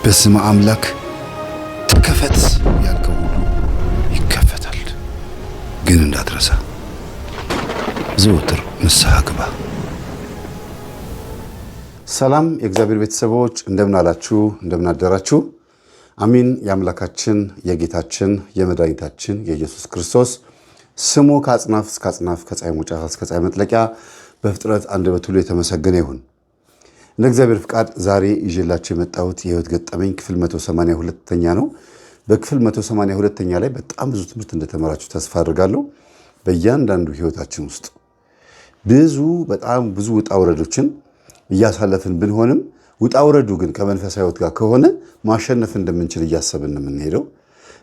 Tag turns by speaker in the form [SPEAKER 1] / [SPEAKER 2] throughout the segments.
[SPEAKER 1] በስመ አምላክ ተከፈት ያልከው ሁሉ ይከፈታል። ግን እንዳትረሳ ዘወትር ንስሐ ግባ። ሰላም የእግዚአብሔር ቤተሰቦች እንደምን አላችሁ? እንደምን አደራችሁ? አሚን። የአምላካችን የጌታችን የመድኃኒታችን የኢየሱስ ክርስቶስ ስሙ ከአጽናፍ እስከ አጽናፍ ከፀሐይ መውጫ እስከ ፀሐይ መጥለቂያ በፍጥረት አንደበት ሁሉ የተመሰገነ ይሁን። እንደ እግዚአብሔር ፍቃድ ዛሬ ይዤላችሁ የመጣሁት የህይወት ገጠመኝ ክፍል 182ኛ ነው። በክፍል 182ኛ ላይ በጣም ብዙ ትምህርት እንደተማራችሁ ተስፋ አድርጋለሁ። በእያንዳንዱ ህይወታችን ውስጥ በጣም ብዙ ውጣ ውረዶችን እያሳለፍን ብንሆንም ውጣ ውረዱ ግን ከመንፈሳዊ ህይወት ጋር ከሆነ ማሸነፍ እንደምንችል እያሰብን የምንሄደው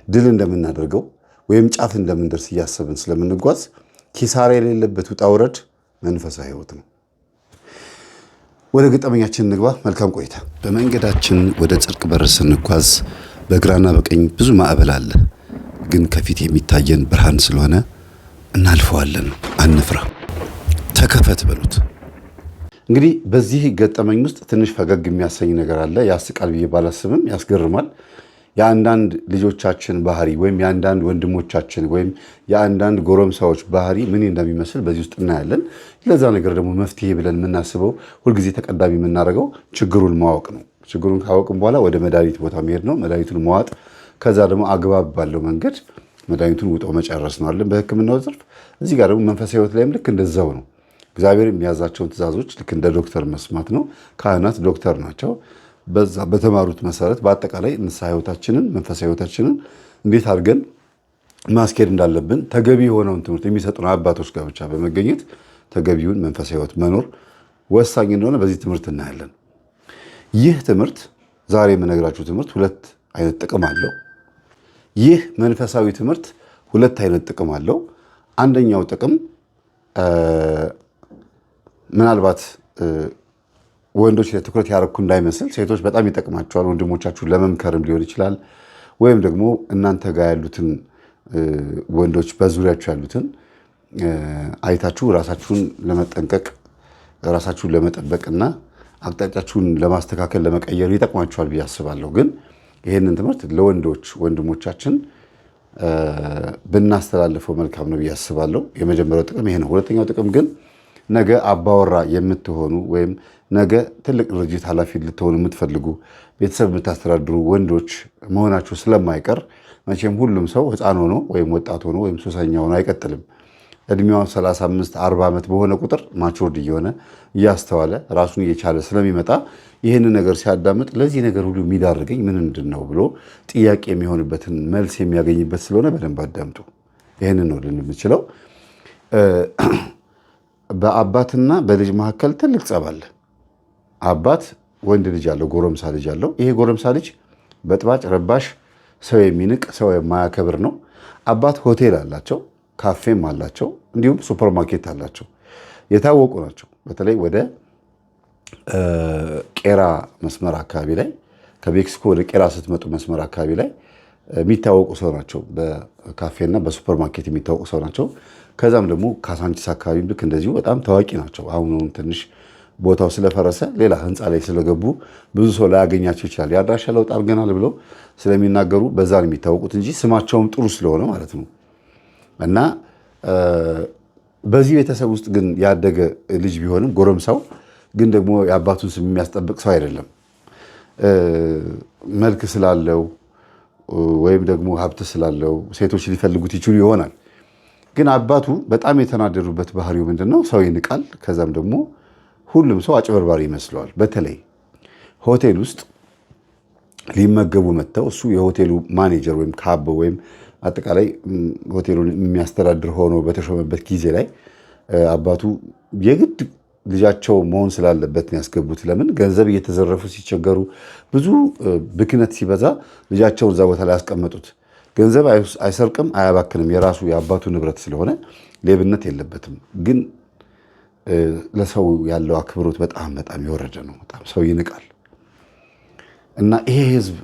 [SPEAKER 1] ድል እንደምናደርገው ወይም ጫፍ እንደምንደርስ እያሰብን ስለምንጓዝ ኪሳራ የሌለበት ውጣ ውረድ መንፈሳዊ ህይወት ነው። ወደ ገጠመኛችን እንግባ። መልካም ቆይታ። በመንገዳችን ወደ ጽድቅ በር ስንጓዝ በግራና በቀኝ ብዙ ማዕበል አለ። ግን ከፊት የሚታየን ብርሃን ስለሆነ እናልፈዋለን። አንፍራ፣ ተከፈት በሉት። እንግዲህ በዚህ ገጠመኝ ውስጥ ትንሽ ፈገግ የሚያሰኝ ነገር አለ። ያስቃል ብዬ ባላስብም ያስገርማል። የአንዳንድ ልጆቻችን ባህሪ ወይም የአንዳንድ ወንድሞቻችን ወይም የአንዳንድ ጎረምሳዎች ባህሪ ምን እንደሚመስል በዚህ ውስጥ እናያለን። ለዛ ነገር ደግሞ መፍትሄ ብለን የምናስበው ሁልጊዜ ተቀዳሚ የምናደርገው ችግሩን ማወቅ ነው። ችግሩን ካወቅም በኋላ ወደ መድኃኒት ቦታ መሄድ ነው። መድኃኒቱን መዋጥ፣ ከዛ ደግሞ አግባብ ባለው መንገድ መድኃኒቱን ውጦ መጨረስ ነው አለን በሕክምናው ዘርፍ። እዚህ ጋር ደግሞ መንፈሳዊ ህይወት ላይም ልክ እንደዛው ነው። እግዚአብሔር የሚያዛቸውን ትእዛዞች ልክ እንደ ዶክተር መስማት ነው። ካህናት ዶክተር ናቸው። በዛ በተማሩት መሰረት በአጠቃላይ ንስሐ ህይወታችንን መንፈሳዊ ህይወታችንን እንዴት አድርገን ማስኬድ እንዳለብን ተገቢ የሆነውን ትምህርት የሚሰጡን አባቶች ጋር ብቻ በመገኘት ተገቢውን መንፈሳዊ ህይወት መኖር ወሳኝ እንደሆነ በዚህ ትምህርት እናያለን። ይህ ትምህርት ዛሬ የምነግራችሁ ትምህርት ሁለት አይነት ጥቅም አለው። ይህ መንፈሳዊ ትምህርት ሁለት አይነት ጥቅም አለው። አንደኛው ጥቅም ምናልባት ወንዶች ላይ ትኩረት ያደረኩ እንዳይመስል ሴቶች በጣም ይጠቅማቸዋል። ወንድሞቻችሁን ለመምከርም ሊሆን ይችላል። ወይም ደግሞ እናንተ ጋር ያሉትን ወንዶች በዙሪያችሁ ያሉትን አይታችሁ ራሳችሁን ለመጠንቀቅ ራሳችሁን ለመጠበቅና አቅጣጫችሁን ለማስተካከል ለመቀየር ይጠቅማቸዋል ብዬ አስባለሁ። ግን ይህንን ትምህርት ለወንዶች ወንድሞቻችን ብናስተላልፈው መልካም ነው ብዬ አስባለሁ። የመጀመሪያው ጥቅም ይሄ ነው። ሁለተኛው ጥቅም ግን ነገ አባወራ የምትሆኑ ወይም ነገ ትልቅ ድርጅት ኃላፊ ልትሆኑ የምትፈልጉ ቤተሰብ የምታስተዳድሩ ወንዶች መሆናችሁ ስለማይቀር መቼም ሁሉም ሰው ሕፃን ሆኖ ወይም ወጣት ሆኖ ወይም ሱሰኛ ሆኖ አይቀጥልም። እድሜዋ 35-40 ዓመት በሆነ ቁጥር ማቹርድ እየሆነ እያስተዋለ ራሱን እየቻለ ስለሚመጣ ይህንን ነገር ሲያዳምጥ ለዚህ ነገር ሁሉ የሚዳርገኝ ምንድን ነው ብሎ ጥያቄ የሚሆንበትን መልስ የሚያገኝበት ስለሆነ በደንብ አዳምጡ። ይህንን ነው ልንችለው። በአባትና በልጅ መካከል ትልቅ ጸብ አለ። አባት ወንድ ልጅ አለው፣ ጎረምሳ ልጅ አለው። ይሄ ጎረምሳ ልጅ በጥባጭ ረባሽ፣ ሰው የሚንቅ ሰው የማያከብር ነው። አባት ሆቴል አላቸው፣ ካፌም አላቸው፣ እንዲሁም ሱፐርማርኬት አላቸው። የታወቁ ናቸው። በተለይ ወደ ቄራ መስመር አካባቢ ላይ ከሜክሲኮ ወደ ቄራ ስትመጡ መስመር አካባቢ ላይ የሚታወቁ ሰው ናቸው። በካፌና በሱፐርማርኬት የሚታወቁ ሰው ናቸው። ከዛም ደግሞ ካሳንቺስ አካባቢ ልክ እንደዚሁ በጣም ታዋቂ ናቸው። አሁን ትንሽ ቦታው ስለፈረሰ ሌላ ህንፃ ላይ ስለገቡ ብዙ ሰው ላያገኛቸው ይችላል። የአድራሻ ለውጥ አድርገናል ብለው ስለሚናገሩ በዛ ነው የሚታወቁት እንጂ ስማቸውም ጥሩ ስለሆነ ማለት ነው። እና በዚህ ቤተሰብ ውስጥ ግን ያደገ ልጅ ቢሆንም ጎረምሳው ግን ደግሞ የአባቱን ስም የሚያስጠብቅ ሰው አይደለም። መልክ ስላለው ወይም ደግሞ ሀብት ስላለው ሴቶች ሊፈልጉት ይችሉ ይሆናል። ግን አባቱ በጣም የተናደዱበት ባህሪው ምንድነው? ሰው ይንቃል። ከዛም ደግሞ ሁሉም ሰው አጭበርባሪ ይመስለዋል። በተለይ ሆቴል ውስጥ ሊመገቡ መጥተው እሱ የሆቴሉ ማኔጀር ወይም ካቦ ወይም አጠቃላይ ሆቴሉን የሚያስተዳድር ሆኖ በተሾመበት ጊዜ ላይ አባቱ የግድ ልጃቸው መሆን ስላለበት ነው ያስገቡት። ለምን? ገንዘብ እየተዘረፉ ሲቸገሩ፣ ብዙ ብክነት ሲበዛ ልጃቸውን እዛ ቦታ ላይ ያስቀመጡት። ገንዘብ አይሰርቅም፣ አያባክንም። የራሱ የአባቱ ንብረት ስለሆነ ሌብነት የለበትም። ግን ለሰው ያለው አክብሮት በጣም የወረደ ነው። በጣም ሰው ይንቃል። እና ይሄ ህዝብ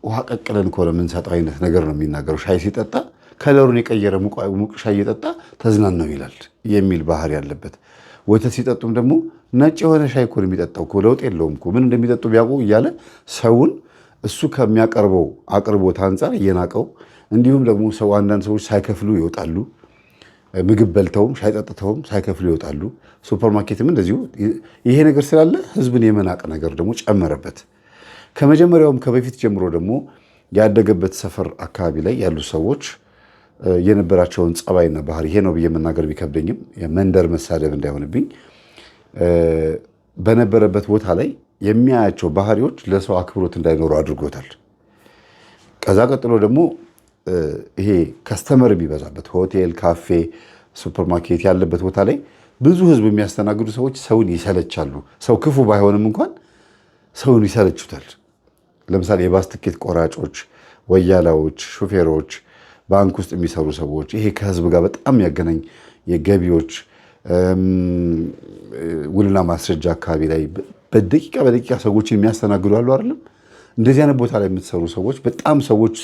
[SPEAKER 1] ውሃ ቀቅለን ከሆነ የምንሰጠው አይነት ነገር ነው የሚናገረው። ሻይ ሲጠጣ ከለሩን የቀየረ ሙቅ ሻይ እየጠጣ ተዝናናው ይላል የሚል ባህሪ ያለበት። ወተት ሲጠጡም ደግሞ ነጭ የሆነ ሻይ እኮ ነው የሚጠጣው እኮ ለውጥ የለውም እኮ ምን እንደሚጠጡ ቢያውቁ እያለ ሰውን እሱ ከሚያቀርበው አቅርቦት አንጻር እየናቀው፣ እንዲሁም ደግሞ አንዳንድ ሰዎች ሳይከፍሉ ይወጣሉ። ምግብ በልተውም ሻይ ጠጥተውም ሳይከፍሉ ይወጣሉ። ሱፐርማርኬትም እንደዚሁ። ይሄ ነገር ስላለ ህዝብን የመናቅ ነገር ደግሞ ጨመረበት። ከመጀመሪያውም ከበፊት ጀምሮ ደግሞ ያደገበት ሰፈር አካባቢ ላይ ያሉ ሰዎች የነበራቸውን ጸባይና ባህሪ ይሄ ነው ብዬ መናገር ቢከብደኝም የመንደር መሳደብ እንዳይሆንብኝ በነበረበት ቦታ ላይ የሚያያቸው ባህሪዎች ለሰው አክብሮት እንዳይኖሩ አድርጎታል። ከዛ ቀጥሎ ደግሞ ይሄ ከስተመር የሚበዛበት ሆቴል፣ ካፌ፣ ሱፐርማርኬት ያለበት ቦታ ላይ ብዙ ህዝብ የሚያስተናግዱ ሰዎች ሰውን ይሰለቻሉ። ሰው ክፉ ባይሆንም እንኳን ሰውን ይሰለቹታል። ለምሳሌ የባስ ትኬት ቆራጮች፣ ወያላዎች፣ ሹፌሮች፣ ባንክ ውስጥ የሚሰሩ ሰዎች፣ ይሄ ከህዝብ ጋር በጣም የሚያገናኝ የገቢዎች ውልና ማስረጃ አካባቢ ላይ በደቂቃ ሰዎችን የሚያስተናግዱ አሉ አይደለም። እንደዚህ አይነት ቦታ ላይ የምትሰሩ ሰዎች በጣም ሰዎች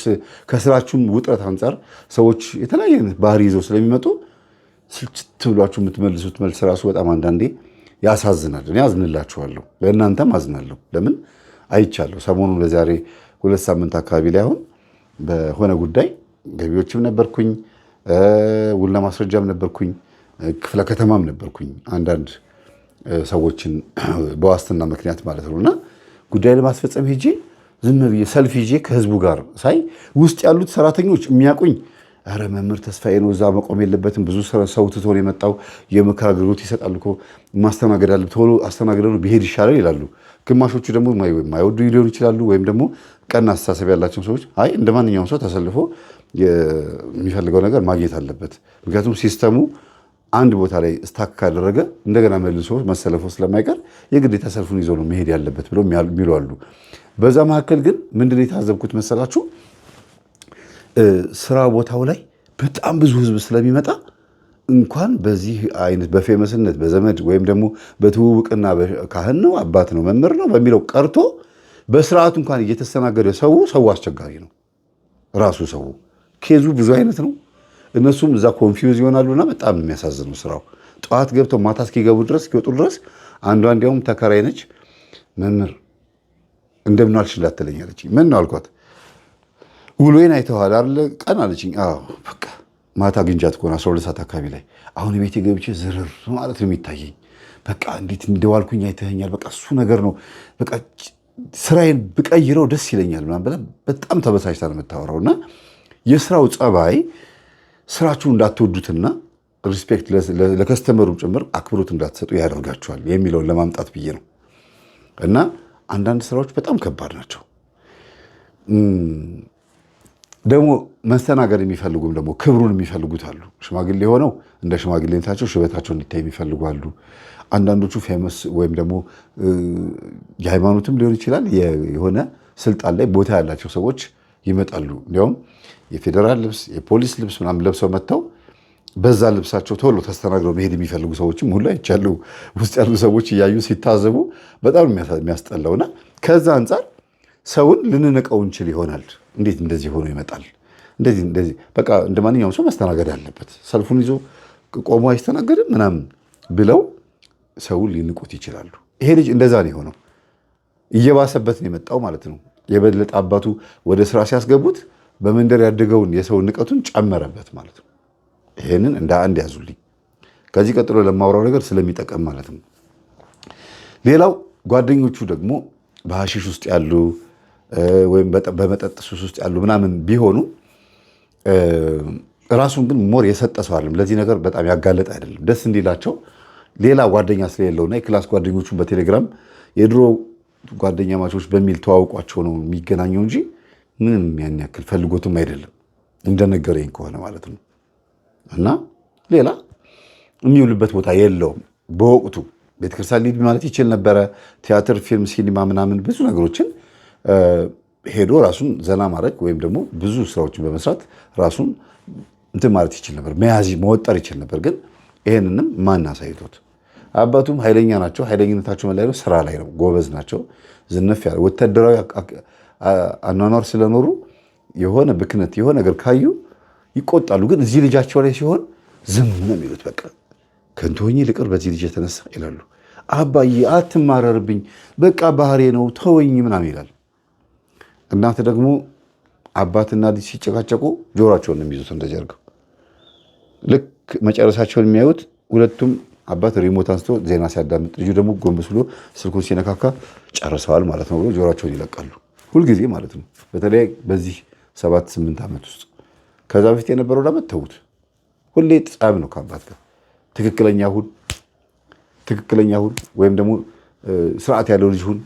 [SPEAKER 1] ከስራችሁም ውጥረት አንጻር ሰዎች የተለያየ አይነት ባህሪ ይዘው ስለሚመጡ ስልችት ብሏችሁ የምትመልሱት መልስ ራሱ በጣም አንዳንዴ ያሳዝናል። እኔ አዝንላችኋለሁ፣ ለእናንተም አዝናለሁ። ለምን አይቻለሁ። ሰሞኑን ለዛሬ 2 ሳምንት አካባቢ ላይ አሁን በሆነ ጉዳይ ገቢዎችም ነበርኩኝ፣ ውልና ማስረጃም ነበርኩኝ፣ ክፍለ ከተማም ነበርኩኝ። አንዳንድ ሰዎችን በዋስትና ምክንያት ማለት ነው እና ጉዳይ ለማስፈጸም ሄጄ ዝም ብዬ ሰልፍ ይዤ ከህዝቡ ጋር ሳይ ውስጥ ያሉት ሰራተኞች የሚያውቁኝ፣ ኧረ መምህር ተስፋዬ ነው፣ እዛ መቆም የለበትም፣ ብዙ ሰው ትቶ ነው የመጣው፣ የምክር አገልግሎት ይሰጣሉ እኮ ማስተናገድ አለ፣ ቶሎ አስተናግደ ነው ብሄድ ይሻላል ይላሉ። ግማሾቹ ደግሞ የማይወዱ ሊሆኑ ይችላሉ። ወይም ደግሞ ቀና አስተሳሰብ ያላቸው ሰዎች አይ እንደ ማንኛውም ሰው ተሰልፎ የሚፈልገው ነገር ማግኘት አለበት፣ ምክንያቱም ሲስተሙ አንድ ቦታ ላይ ስታክ ካደረገ እንደገና መልሶ መሰለፎ ስለማይቀር የግዴታ ሰልፉን ይዞ ነው መሄድ ያለበት ብለው የሚሉ አሉ። በዛ መካከል ግን ምንድን ነው የታዘብኩት መሰላችሁ? ስራ ቦታው ላይ በጣም ብዙ ህዝብ ስለሚመጣ እንኳን በዚህ አይነት በፌመስነት በዘመድ ወይም ደግሞ በትውውቅና ካህን ነው አባት ነው መምህር ነው በሚለው ቀርቶ በስርዓቱ እንኳን እየተስተናገደ ሰው አስቸጋሪ ነው። ራሱ ሰው ኬዙ ብዙ አይነት ነው። እነሱም እዛ ኮንፊውዝ ይሆናሉና በጣም የሚያሳዝነው ስራው ጠዋት ገብተው ማታ እስኪገቡ ድረስ እስኪወጡ ድረስ አንዷ እንዲያውም ተከራይ ነች። መምህር እንደምን ዋልሽ እንዳትለኝ አለችኝ። ምን ነው አልኳት። ውሎዬን አይተዋል አይደል ቀን አለችኝ። አዎ በቃ ማታ ግንጃት ከሆነ 12 ሰዓት አካባቢ ላይ አሁን ቤቴ ገብቼ ዝርር ማለት ነው የሚታየኝ። በቃ እንዴት እንደዋልኩኝ አይተኸኛል። በቃ እሱ ነገር ነው። በቃ ስራዬን ብቀይረው ደስ ይለኛል ምናምን ብላ በጣም ተበሳጭታ ነው የምታወራው። እና የስራው ጸባይ ስራችሁን እንዳትወዱትና ሪስፔክት ለከስተመሩ ጭምር አክብሮት እንዳትሰጡ ያደርጋችኋል የሚለውን ለማምጣት ብዬ ነው። እና አንዳንድ ስራዎች በጣም ከባድ ናቸው። ደግሞ መስተናገድ የሚፈልጉም ደግሞ ክብሩን የሚፈልጉት አሉ። ሽማግሌ ሆነው እንደ ሽማግሌነታቸው ሽበታቸው እንዲታይ የሚፈልጉ አሉ። አንዳንዶቹ ፌመስ ወይም ደግሞ የሃይማኖትም ሊሆን ይችላል የሆነ ስልጣን ላይ ቦታ ያላቸው ሰዎች ይመጣሉ። እንዲያውም የፌዴራል ልብስ የፖሊስ ልብስ ምናምን ለብሰው መጥተው በዛ ልብሳቸው ቶሎ ተስተናግረው መሄድ የሚፈልጉ ሰዎችም ሁሉ አይቻሉ። ውስጥ ያሉ ሰዎች እያዩ ሲታዘቡ በጣም የሚያስጠላውና ከዛ አንጻር ሰውን ልንነቀው እንችል ይሆናል። እንዴት እንደዚህ ሆኖ ይመጣል? እንደዚህ በቃ እንደ ማንኛውም ሰው መስተናገድ አለበት፣ ሰልፉን ይዞ ቆሞ አይስተናገድም ምናምን ብለው ሰውን ሊንቁት ይችላሉ። ይሄ ልጅ እንደዛ ነው የሆነው። እየባሰበት ነው የመጣው ማለት ነው። የበለጠ አባቱ ወደ ስራ ሲያስገቡት በመንደር ያደገውን የሰው ንቀቱን ጨመረበት ማለት ነው። ይሄንን እንደ አንድ ያዙልኝ። ከዚህ ቀጥሎ ለማውራው ነገር ስለሚጠቀም ማለት ነው። ሌላው ጓደኞቹ ደግሞ በሐሺሽ ውስጥ ያሉ ወይም በመጠጥ ሱስ ውስጥ ያሉ ምናምን ቢሆኑ ራሱን ግን ሞር የሰጠ ሰው አይደለም። ለዚህ ነገር በጣም ያጋለጠ አይደለም። ደስ እንዲላቸው ሌላ ጓደኛ ስለሌለውና የክላስ ጓደኞቹን በቴሌግራም የድሮ ጓደኛ ማቾች በሚል ተዋውቋቸው ነው የሚገናኘው እንጂ ምንም ያን ያክል ፈልጎትም አይደለም እንደነገረኝ ከሆነ ማለት ነው። እና ሌላ የሚውልበት ቦታ የለውም። በወቅቱ ቤተክርስቲያን ሊድ ማለት ይችል ነበረ። ቲያትር፣ ፊልም፣ ሲኒማ ምናምን ብዙ ነገሮችን ሄዶ ራሱን ዘና ማድረግ ወይም ደግሞ ብዙ ስራዎችን በመስራት ራሱን እንትን ማለት ይችል ነበር፣ መያዝ መወጠር ይችል ነበር። ግን ይሄንንም ማን አሳይቶት? አባቱም ኃይለኛ ናቸው። ኃይለኝነታቸው መላይ ነው፣ ስራ ላይ ነው፣ ጎበዝ ናቸው። ዝነፍ ያለ ወታደራዊ አኗኗር ስለኖሩ የሆነ ብክነት የሆነ ነገር ካዩ ይቆጣሉ። ግን እዚህ ልጃቸው ላይ ሲሆን ዝም ነው የሚሉት። በቃ ከንቱ ሆኜ ልቅር በዚህ ልጅ የተነሳ ይላሉ። አባዬ አትማረርብኝ፣ በቃ ባህሬ ነው ተወኝ ምናምን ይላል። እናት ደግሞ አባትና ልጅ ሲጨቃጨቁ ጆሯቸውን ነው የሚይዙት እንደዚህ አድርገው። ልክ መጨረሻቸውን የሚያዩት ሁለቱም አባት ሪሞት አንስቶ ዜና ሲያዳምጥ፣ ልጁ ደግሞ ጎንበስ ብሎ ስልኩን ሲነካካ ጨርሰዋል ማለት ነው ብሎ ጆሯቸውን ይለቃሉ። ሁልጊዜ ማለት ነው። በተለይ በዚህ 7-8 ዓመት ውስጥ ከዛ በፊት የነበረው ዓመት ተውት። ሁሌ ጸብ ነው ከአባት ጋር። ትክክለኛ ሁን ወይም ደግሞ ስርዓት ያለው ልጅ ሁን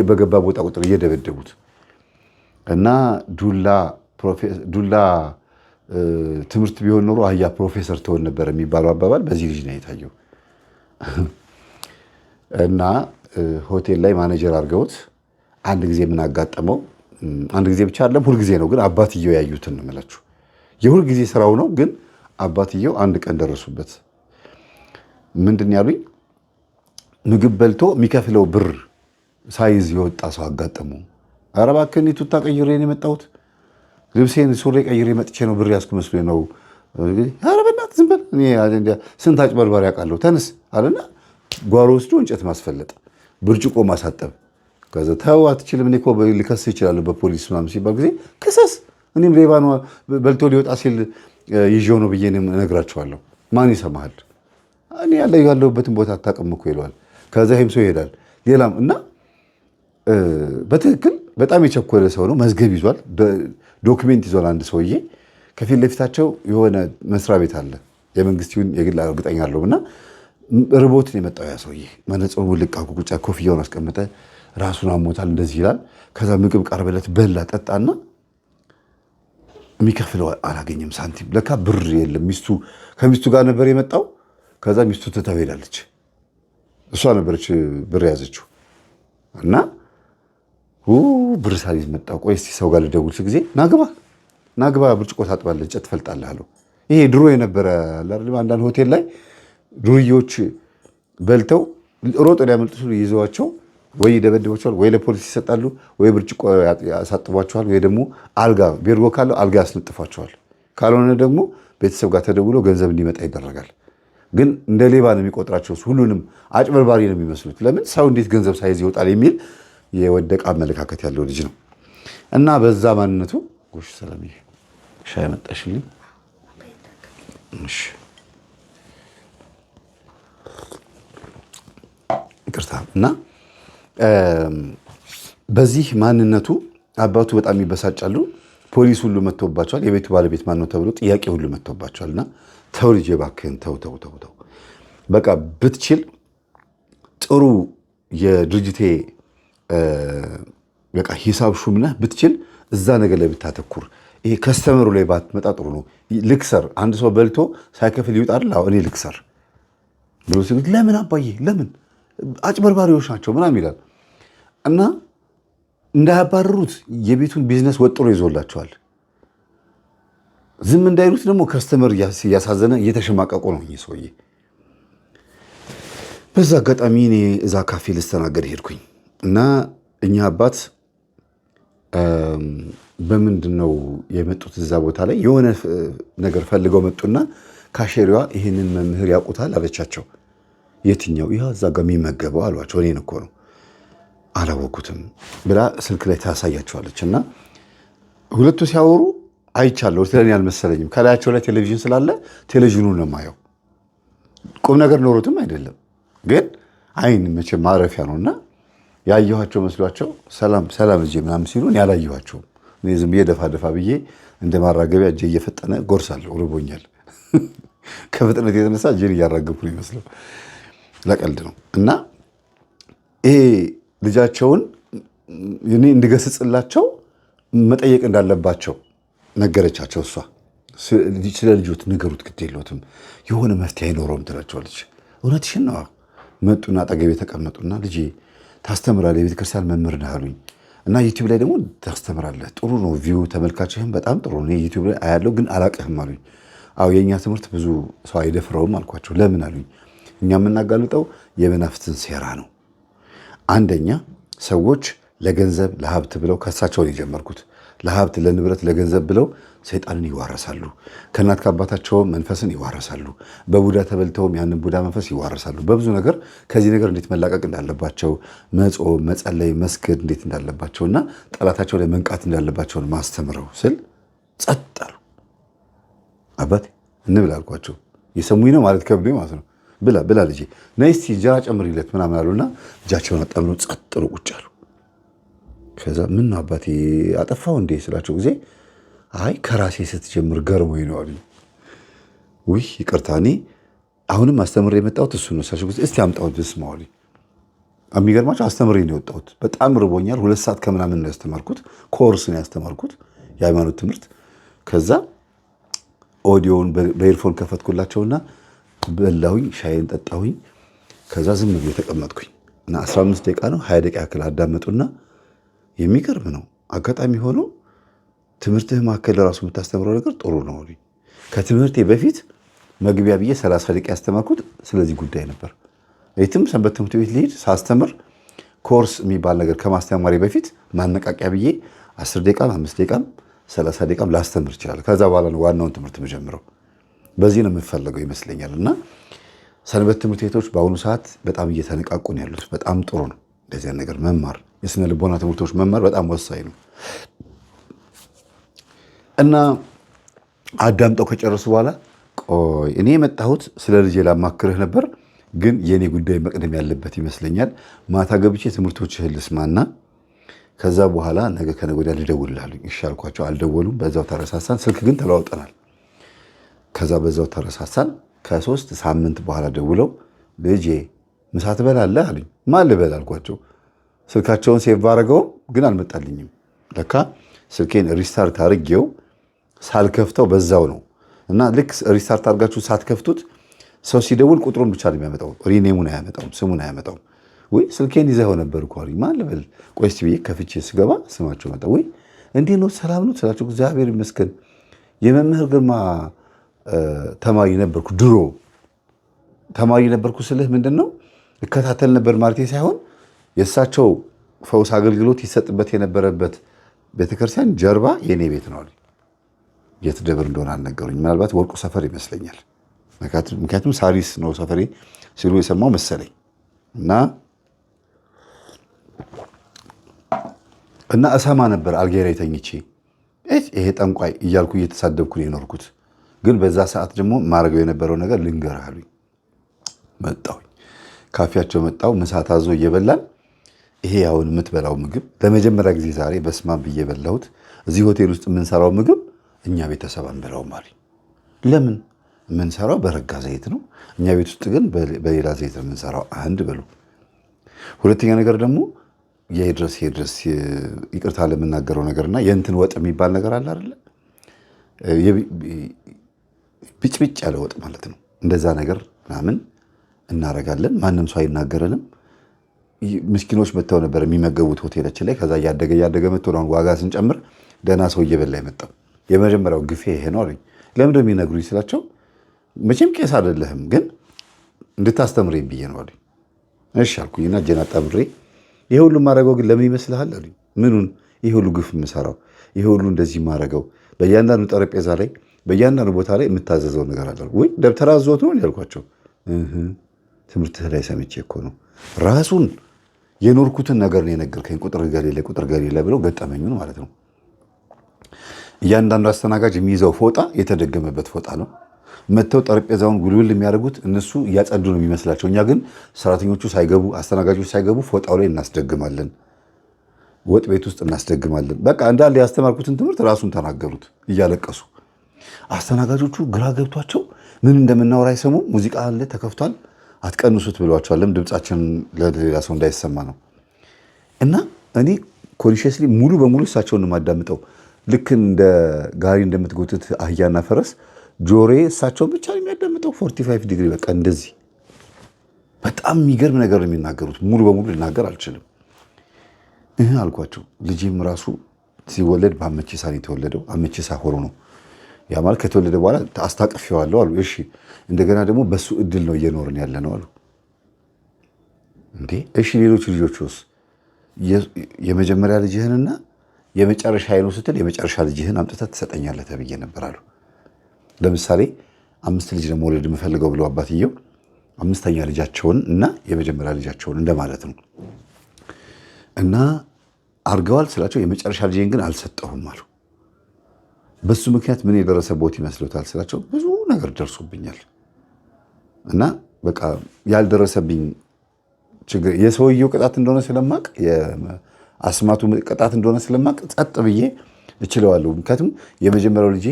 [SPEAKER 1] በገባ ቦታ ቁጥር እየደበደቡት እና ዱላ ትምህርት ቢሆን ኖሮ አህያ ፕሮፌሰር ትሆን ነበር የሚባለው አባባል በዚህ ልጅ ነው የታየው። እና ሆቴል ላይ ማኔጀር አድርገውት አንድ ጊዜ ምን አጋጠመው? አንድ ጊዜ ብቻ አይደለም ሁልጊዜ ነው፣ ግን አባትየው ያዩትን ነው የምላችሁ። የሁልጊዜ ስራው ነው፣ ግን አባትየው አንድ ቀን ደረሱበት። ምንድን ያሉኝ? ምግብ በልቶ የሚከፍለው ብር ሳይዝ የወጣ ሰው አጋጠመው። ኧረ እባክህ እኔ ቱታ ቀይሬ ነው የመጣሁት፣ ልብሴን ሱሪ ቀይሬ መጥቼ ነው ብር ያዝኩ መስሎኝ ነው። ኧረ በእናትህ ዝም በል፣ ስንት አጭበርባሪ አውቃለሁ፣ ተነስ አለና ጓሮ ወስዶ እንጨት ማስፈለጥ፣ ብርጭቆ ማሳጠብ። ከዛ ተው አትችልም፣ እኔ እኮ ሊከስህ ይችላል በፖሊስ ምናምን ሲባል ጊዜ ክሰስ፣ እኔም ሌባ ነው በልቶ ሊወጣ ሲል ይዤው ነው ብዬ እነግራቸዋለሁ። ማን ይሰማሃል? እኔ ያለሁበትን ቦታ አታውቅም እኮ ይለዋል። ከዛ ይህም ሰው ይሄዳል። ሌላም እና በትክክል በጣም የቸኮለ ሰው ነው። መዝገብ ይዟል፣ ዶክሜንት ይዟል። አንድ ሰውዬ ከፊት ለፊታቸው የሆነ መስሪያ ቤት አለ፣ የመንግስት ይሁን የግል እርግጠኛ አለው። እና ርቦት ነው የመጣው ያ ሰውዬ። መነጽሩን ውልቅ አድርጎ ቁጫ ኮፍያውን አስቀምጠ፣ ራሱን አሞታል እንደዚህ ይላል። ከዛ ምግብ ቀርበለት በላ ጠጣና የሚከፍለው አላገኘም ሳንቲም። ለካ ብር የለም። ከሚስቱ ጋር ነበር የመጣው። ከዛ ሚስቱ ትታው ሄዳለች። እሷ ነበረች ብር ያዘችው። እና ብር ሳይዝ መጣ። ቆይ እስኪ ሰው ጋር ልደውል ሲል ጊዜ ናግባ ብርጭቆ ታጥባለህ፣ እንጨት ትፈልጣለህ አለው። ይሄ ድሮ የነበረ አንዳንድ ሆቴል ላይ ዱርዬዎች በልተው ሮጦ ሊያመልጡ ሲሉ ይዘዋቸው ወይ ይደበድቧቸዋል፣ ወይ ለፖሊስ ይሰጣሉ፣ ወይ ብርጭቆ ያሳጥቧቸዋል፣ ወይ ደግሞ አልጋ ቤርጎ ካለው አልጋ ያስነጥፏቸዋል። ካልሆነ ደግሞ ቤተሰብ ጋር ተደውሎ ገንዘብ እንዲመጣ ይደረጋል። ግን እንደ ሌባ ነው የሚቆጥራቸው። ሁሉንም አጭበርባሪ ነው የሚመስሉት። ለምን ሰው እንዴት ገንዘብ ሳይዝ ይወጣል የሚል የወደቀ አመለካከት ያለው ልጅ ነው። እና በዛ ማንነቱ ጎሽ ሰላምዬ ሻይ መጣሽልኝ። ይቅርታ። እና በዚህ ማንነቱ አባቱ በጣም ይበሳጫሉ። ፖሊስ ሁሉ መጥቶባቸዋል። የቤቱ ባለቤት ማን ነው ተብሎ ጥያቄ ሁሉ መጥቶባቸዋል። እና ተው ልጄ እባክህን ተው፣ በቃ ብትችል ጥሩ የድርጅቴ በቃ ሂሳብ ሹም ነህ፣ ብትችል እዛ ነገር ላይ ብታተኩር፣ ይሄ ከስተመሩ ላይ ባትመጣ ጥሩ ነው። ልክሰር፣ አንድ ሰው በልቶ ሳይከፍል ይውጣ አይደል? እኔ ልክሰር ብሎ ሲሉት ለምን አባዬ ለምን አጭበርባሪዎች ናቸው ምናምን ይላል። እና እንዳያባረሩት የቤቱን ቢዝነስ ወጥሮ ይዞላቸዋል። ዝም እንዳይሉት ደግሞ ከስተመር እያሳዘነ እየተሸማቀቁ ነው እኚህ ሰውዬ። በዛ አጋጣሚ እኔ እዛ ካፌ ልስተናገድ ሄድኩኝ እና እኛ አባት በምንድን ነው የመጡት? እዛ ቦታ ላይ የሆነ ነገር ፈልገው መጡና ካሼሪዋ ይህንን መምህር ያውቁታል አለቻቸው። የትኛው? ይህ እዛ ጋር የሚመገበው አሏቸው። እኔን እኮ ነው። አላወኩትም ብላ ስልክ ላይ ታሳያቸዋለች። እና ሁለቱ ሲያወሩ አይቻለሁ። ስለኔ አልመሰለኝም። ከላያቸው ላይ ቴሌቪዥን ስላለ ቴሌቪዥኑ ነው የማየው። ቁም ነገር ኖሮትም አይደለም፣ ግን አይን መቼም ማረፊያ ነውና ያየኋቸው መስሏቸው ሰላም እጄ ምናምን ሲሉ ያላየኋቸውም። እኔ ዝም ብዬ ደፋ ብዬ እንደ ማራገቢያ እጄ እየፈጠነ ጎርሳለሁ። ርቦኛል። ከፍጥነት የተነሳ እጄን እያራገብኩ ነው ይመስለው። ለቀልድ ነው። እና ይሄ ልጃቸውን እኔ እንድገስጽላቸው መጠየቅ እንዳለባቸው ነገረቻቸው። እሷ ስለ ልጆት ንገሩት፣ ግድ የለዎትም የሆነ መፍትሄ አይኖረውም ትላቸዋለች። እውነትሽን ነው። መጡና አጠገቤ ተቀመጡና ልጄ ታስተምራለህ፣ የቤተክርስቲያን መምህር ነህ አሉኝ። እና ዩቲዩብ ላይ ደግሞ ታስተምራለህ፣ ጥሩ ነው፣ ቪው ተመልካችህም በጣም ጥሩ ነው፣ ዩቲዩብ ላይ አያለው፣ ግን አላቅህም አሉኝ። አዎ የእኛ ትምህርት ብዙ ሰው አይደፍረውም አልኳቸው። ለምን አሉኝ። እኛ የምናጋልጠው የመናፍስትን ሴራ ነው። አንደኛ ሰዎች ለገንዘብ ለሀብት ብለው ከሳቸውን የጀመርኩት ለሀብት፣ ለንብረት፣ ለገንዘብ ብለው ሰይጣንን ይዋረሳሉ። ከእናት ከአባታቸው መንፈስን ይዋረሳሉ። በቡዳ ተበልተውም ያንን ቡዳ መንፈስ ይዋረሳሉ። በብዙ ነገር ከዚህ ነገር እንዴት መላቀቅ እንዳለባቸው መጾም፣ መጸለይ፣ መስገድ እንዴት እንዳለባቸውና ጠላታቸው ላይ መንቃት እንዳለባቸውን ማስተምረው ስል ጸጥ አሉ። አባቴ እንብላ አልኳቸው። የሰሙኝ ነው ማለት ከብዶ ማለት ነው። ብላ ብላ ልጄ ነይ እስቲ እንጀራ ጨምሪለት ምናምን አሉና እጃቸውን አጣምሮ ጸጥ ብለው ቁጭ አሉ። ከዛ ምን ነው አባቴ አጠፋው እንዴ ስላቸው ጊዜ አይ ከራሴ ስትጀምር ገርሞኝ ነው አሉኝ። ውይ ይቅርታ፣ እኔ አሁንም አስተምሬ የመጣሁት እሱ ነው። እሳቸው ጊዜ እስቲ አምጣው ብስማው አሉኝ። የሚገርማቸው አስተምሬ ነው የወጣሁት። በጣም ርቦኛል። 2 ሰዓት ከምናምን ነው ያስተማርኩት። ኮርስ ነው ያስተማርኩት፣ የሃይማኖት ትምህርት። ከዛ ኦዲዮውን በኤርፎን ከፈትኩላቸውና በላሁኝ፣ ሻይን ጠጣሁኝ። ከዛ ዝም ብዬ ተቀመጥኩኝ እና 15 ደቂቃ ነው 20 ደቂቃ ያክል አዳመጡና የሚገርም ነው። አጋጣሚ ሆኖ ትምህርትህ መካከል ለራሱ የምታስተምረው ነገር ጥሩ ነው። ከትምህርቴ በፊት መግቢያ ብዬ 30 ደቂቃ ያስተማርኩት ስለዚህ ጉዳይ ነበር። የትም ሰንበት ትምህርት ቤት ልሄድ ሳስተምር ኮርስ የሚባል ነገር ከማስተማሪ በፊት ማነቃቂያ ብዬ 10 ደቂቃም 5 ደቂቃም 30 ደቂቃም ላስተምር ይችላል። ከዛ በኋላ ነው ዋናውን ትምህርት የምጀምረው። በዚህ ነው የምፈልገው ይመስለኛል። እና ሰንበት ትምህርት ቤቶች በአሁኑ ሰዓት በጣም እየተነቃቁ ነው ያሉት። በጣም ጥሩ ነው እንደዚህ ነገር መማር። የስነ ልቦና ትምህርቶች መማር በጣም ወሳኝ ነው። እና አዳምጠው ከጨረሱ በኋላ ቆይ እኔ የመጣሁት ስለ ልጄ ላማክርህ ነበር፣ ግን የእኔ ጉዳይ መቅደም ያለበት ይመስለኛል። ማታ ገብቼ ትምህርቶችህን ልስማና ከዛ በኋላ ነገ ከነገ ወዲያ ልደውልልህ አሉኝ። እሺ አልኳቸው። አልደወሉም። በዛው ተረሳሳን። ስልክ ግን ተለዋውጠናል። ከዛ በዛው ተረሳሳን። ከ3 ሳምንት በኋላ ደውለው ልጄ ምሳ ትበላለህ አሉኝ። ማን ልበል አልኳቸው። ስልካቸውን ሴቭ አደረገውም ግን አልመጣልኝም። ለካ ስልኬን ሪስታርት አድርጌው ሳልከፍተው በዛው ነው። እና ልክ ሪስታርት አድርጋችሁ ሳትከፍቱት ሰው ሲደውል ቁጥሩን ብቻ ነው የሚያመጣው፣ ሪኔሙን አያመጣውም፣ ስሙን አያመጣውም። ወይ ስልኬን ይዘኸው ነበር እኮ አሉኝ። ማን ልበል? ቆይ እስቲ ብዬ ከፍቼ ስገባ ስማቸው መጣ። ወይ እንዴት ነው ሰላም ነው ስላቸው እግዚአብሔር ይመስገን የመምህር ግርማ ተማሪ ነበርኩ። ድሮ ተማሪ ነበርኩ ስልህ ምንድን ነው እከታተል ነበር ማለት ሳይሆን የእሳቸው ፈውስ አገልግሎት ይሰጥበት የነበረበት ቤተክርስቲያን ጀርባ የኔ ቤት ነው አሉኝ። የት ደብር እንደሆነ አልነገሩኝ። ምናልባት ወርቁ ሰፈር ይመስለኛል። ምክንያቱም ሳሪስ ነው ሰፈሬ ሲሉ የሰማው መሰለኝ። እና እሰማ ነበር አልጋዬ ላይ ተኝቼ ይሄ ጠንቋይ እያልኩ እየተሳደብኩ ነው የኖርኩት። ግን በዛ ሰዓት ደግሞ ማድረገው የነበረው ነገር ልንገርህ አሉኝ። መጣሁኝ፣ ካፌያቸው መጣሁ። ምሳ ታዞ እየበላን ይሄ አሁን የምትበላው ምግብ ለመጀመሪያ ጊዜ ዛሬ በስማም ብዬ በላሁት። እዚህ ሆቴል ውስጥ የምንሰራው ምግብ እኛ ቤተሰብ አንበላውም አሉኝ። ለምን? የምንሰራው በረጋ ዘይት ነው፣ እኛ ቤት ውስጥ ግን በሌላ ዘይት ነው የምንሰራው። አንድ በሉ። ሁለተኛ ነገር ደግሞ የድረስ ይቅርታ ለምናገረው ነገርና የእንትን ወጥ የሚባል ነገር አለ አይደለ? ብጭብጭ ያለ ወጥ ማለት ነው። እንደዛ ነገር ምናምን እናረጋለን። ማንም ሰው አይናገረንም። ምስኪኖች መጥተው ነበር የሚመገቡት ሆቴላችን ላይ። ከዛ እያደገ መጥቶ ነው ዋጋ ስንጨምር ደህና ሰው እየበላ የመጣው። የመጀመሪያው ግፌ ይሄ ነው አሉኝ። ለምንድን ነው የሚነግሩኝ ስላቸው መቼም ቄስ አይደለህም ግን እንድታስተምረኝ ብዬ ነው አሉኝ። እሺ አልኩኝና እጄን አጣምሬ ይሄ ሁሉ የማደርገው ግን ለምን ይመስልሃል አሉኝ። ምኑን? ይሄ ሁሉ ግፍ የምሰራው ይሄ ሁሉ እንደዚህ የማደርገው በእያንዳንዱ ጠረጴዛ ላይ በእያንዳንዱ ቦታ ላይ የምታዘዘው ነገር አለ ወይ? ደብተራ አዞት ነው ያልኳቸው። ትምህርትህ ላይ ሰምቼ እኮ ነው ራሱን የኖርኩትን ነገር ነው የነገርከኝ። ቁጥር ገሌለ ብለው ገጠመኙን ማለት ነው። እያንዳንዱ አስተናጋጅ የሚይዘው ፎጣ የተደገመበት ፎጣ ነው። መጥተው ጠረጴዛውን ጉልብል የሚያደርጉት እነሱ እያጸዱ ነው የሚመስላቸው። እኛ ግን ሰራተኞቹ ሳይገቡ አስተናጋጆች ሳይገቡ ፎጣው ላይ እናስደግማለን፣ ወጥ ቤት ውስጥ እናስደግማለን። በቃ እንዳለ ያስተማርኩትን ትምህርት ራሱን ተናገሩት እያለቀሱ። አስተናጋጆቹ ግራ ገብቷቸው ምን እንደምናወራ አይሰሙም። ሙዚቃ አለ ተከፍቷል፣ አትቀንሱት ብሏቸዋል። ድምፃችን ለሌላ ሰው እንዳይሰማ ነው። እና እኔ ኮንሽስሊ ሙሉ በሙሉ እሳቸውን የማዳምጠው ልክ እንደ ጋሪ እንደምትጎትት አህያና ፈረስ ጆሬ እሳቸውን ብቻ የሚያዳምጠው 45 ዲግሪ በቃ እንደዚህ። በጣም የሚገርም ነገር ነው የሚናገሩት። ሙሉ በሙሉ ልናገር አልችልም። አልኳቸው። ልጄም ራሱ ሲወለድ በአመቺሳ ነው የተወለደው። አመቺሳ ሆኖ ነው ያ ማለት ከተወለደ በኋላ አስታቅፌዋለሁ አሉ። እሺ እንደገና ደግሞ በሱ እድል ነው እየኖርን ያለ ነው አሉ። እንዴ እሺ ሌሎች ልጆችስ? የመጀመሪያ ልጅህንና የመጨረሻ ነው ስትል የመጨረሻ ልጅህን አምጥተህ ትሰጠኛለህ ተብዬ ነበር አሉ። ለምሳሌ 5 ልጅ ነው መውለድ የምፈልገው ብለው አባትየው 5ኛ ልጃቸውን እና የመጀመሪያ ልጃቸውን እንደማለት ነው እና አርገዋል ስላቸው የመጨረሻ ልጄን ግን አልሰጠሁም አሉ። በሱ ምክንያት ምን የደረሰቦት ይመስሎታል ስላቸው ብዙ ነገር ደርሶብኛል እና በቃ ያልደረሰብኝ ችግር የሰውየው ቅጣት እንደሆነ ስለማቅ የአስማቱ ቅጣት እንደሆነ ስለማቅ ጸጥ ብዬ እችለዋለሁ። ምክንያቱም የመጀመሪያው ልጄ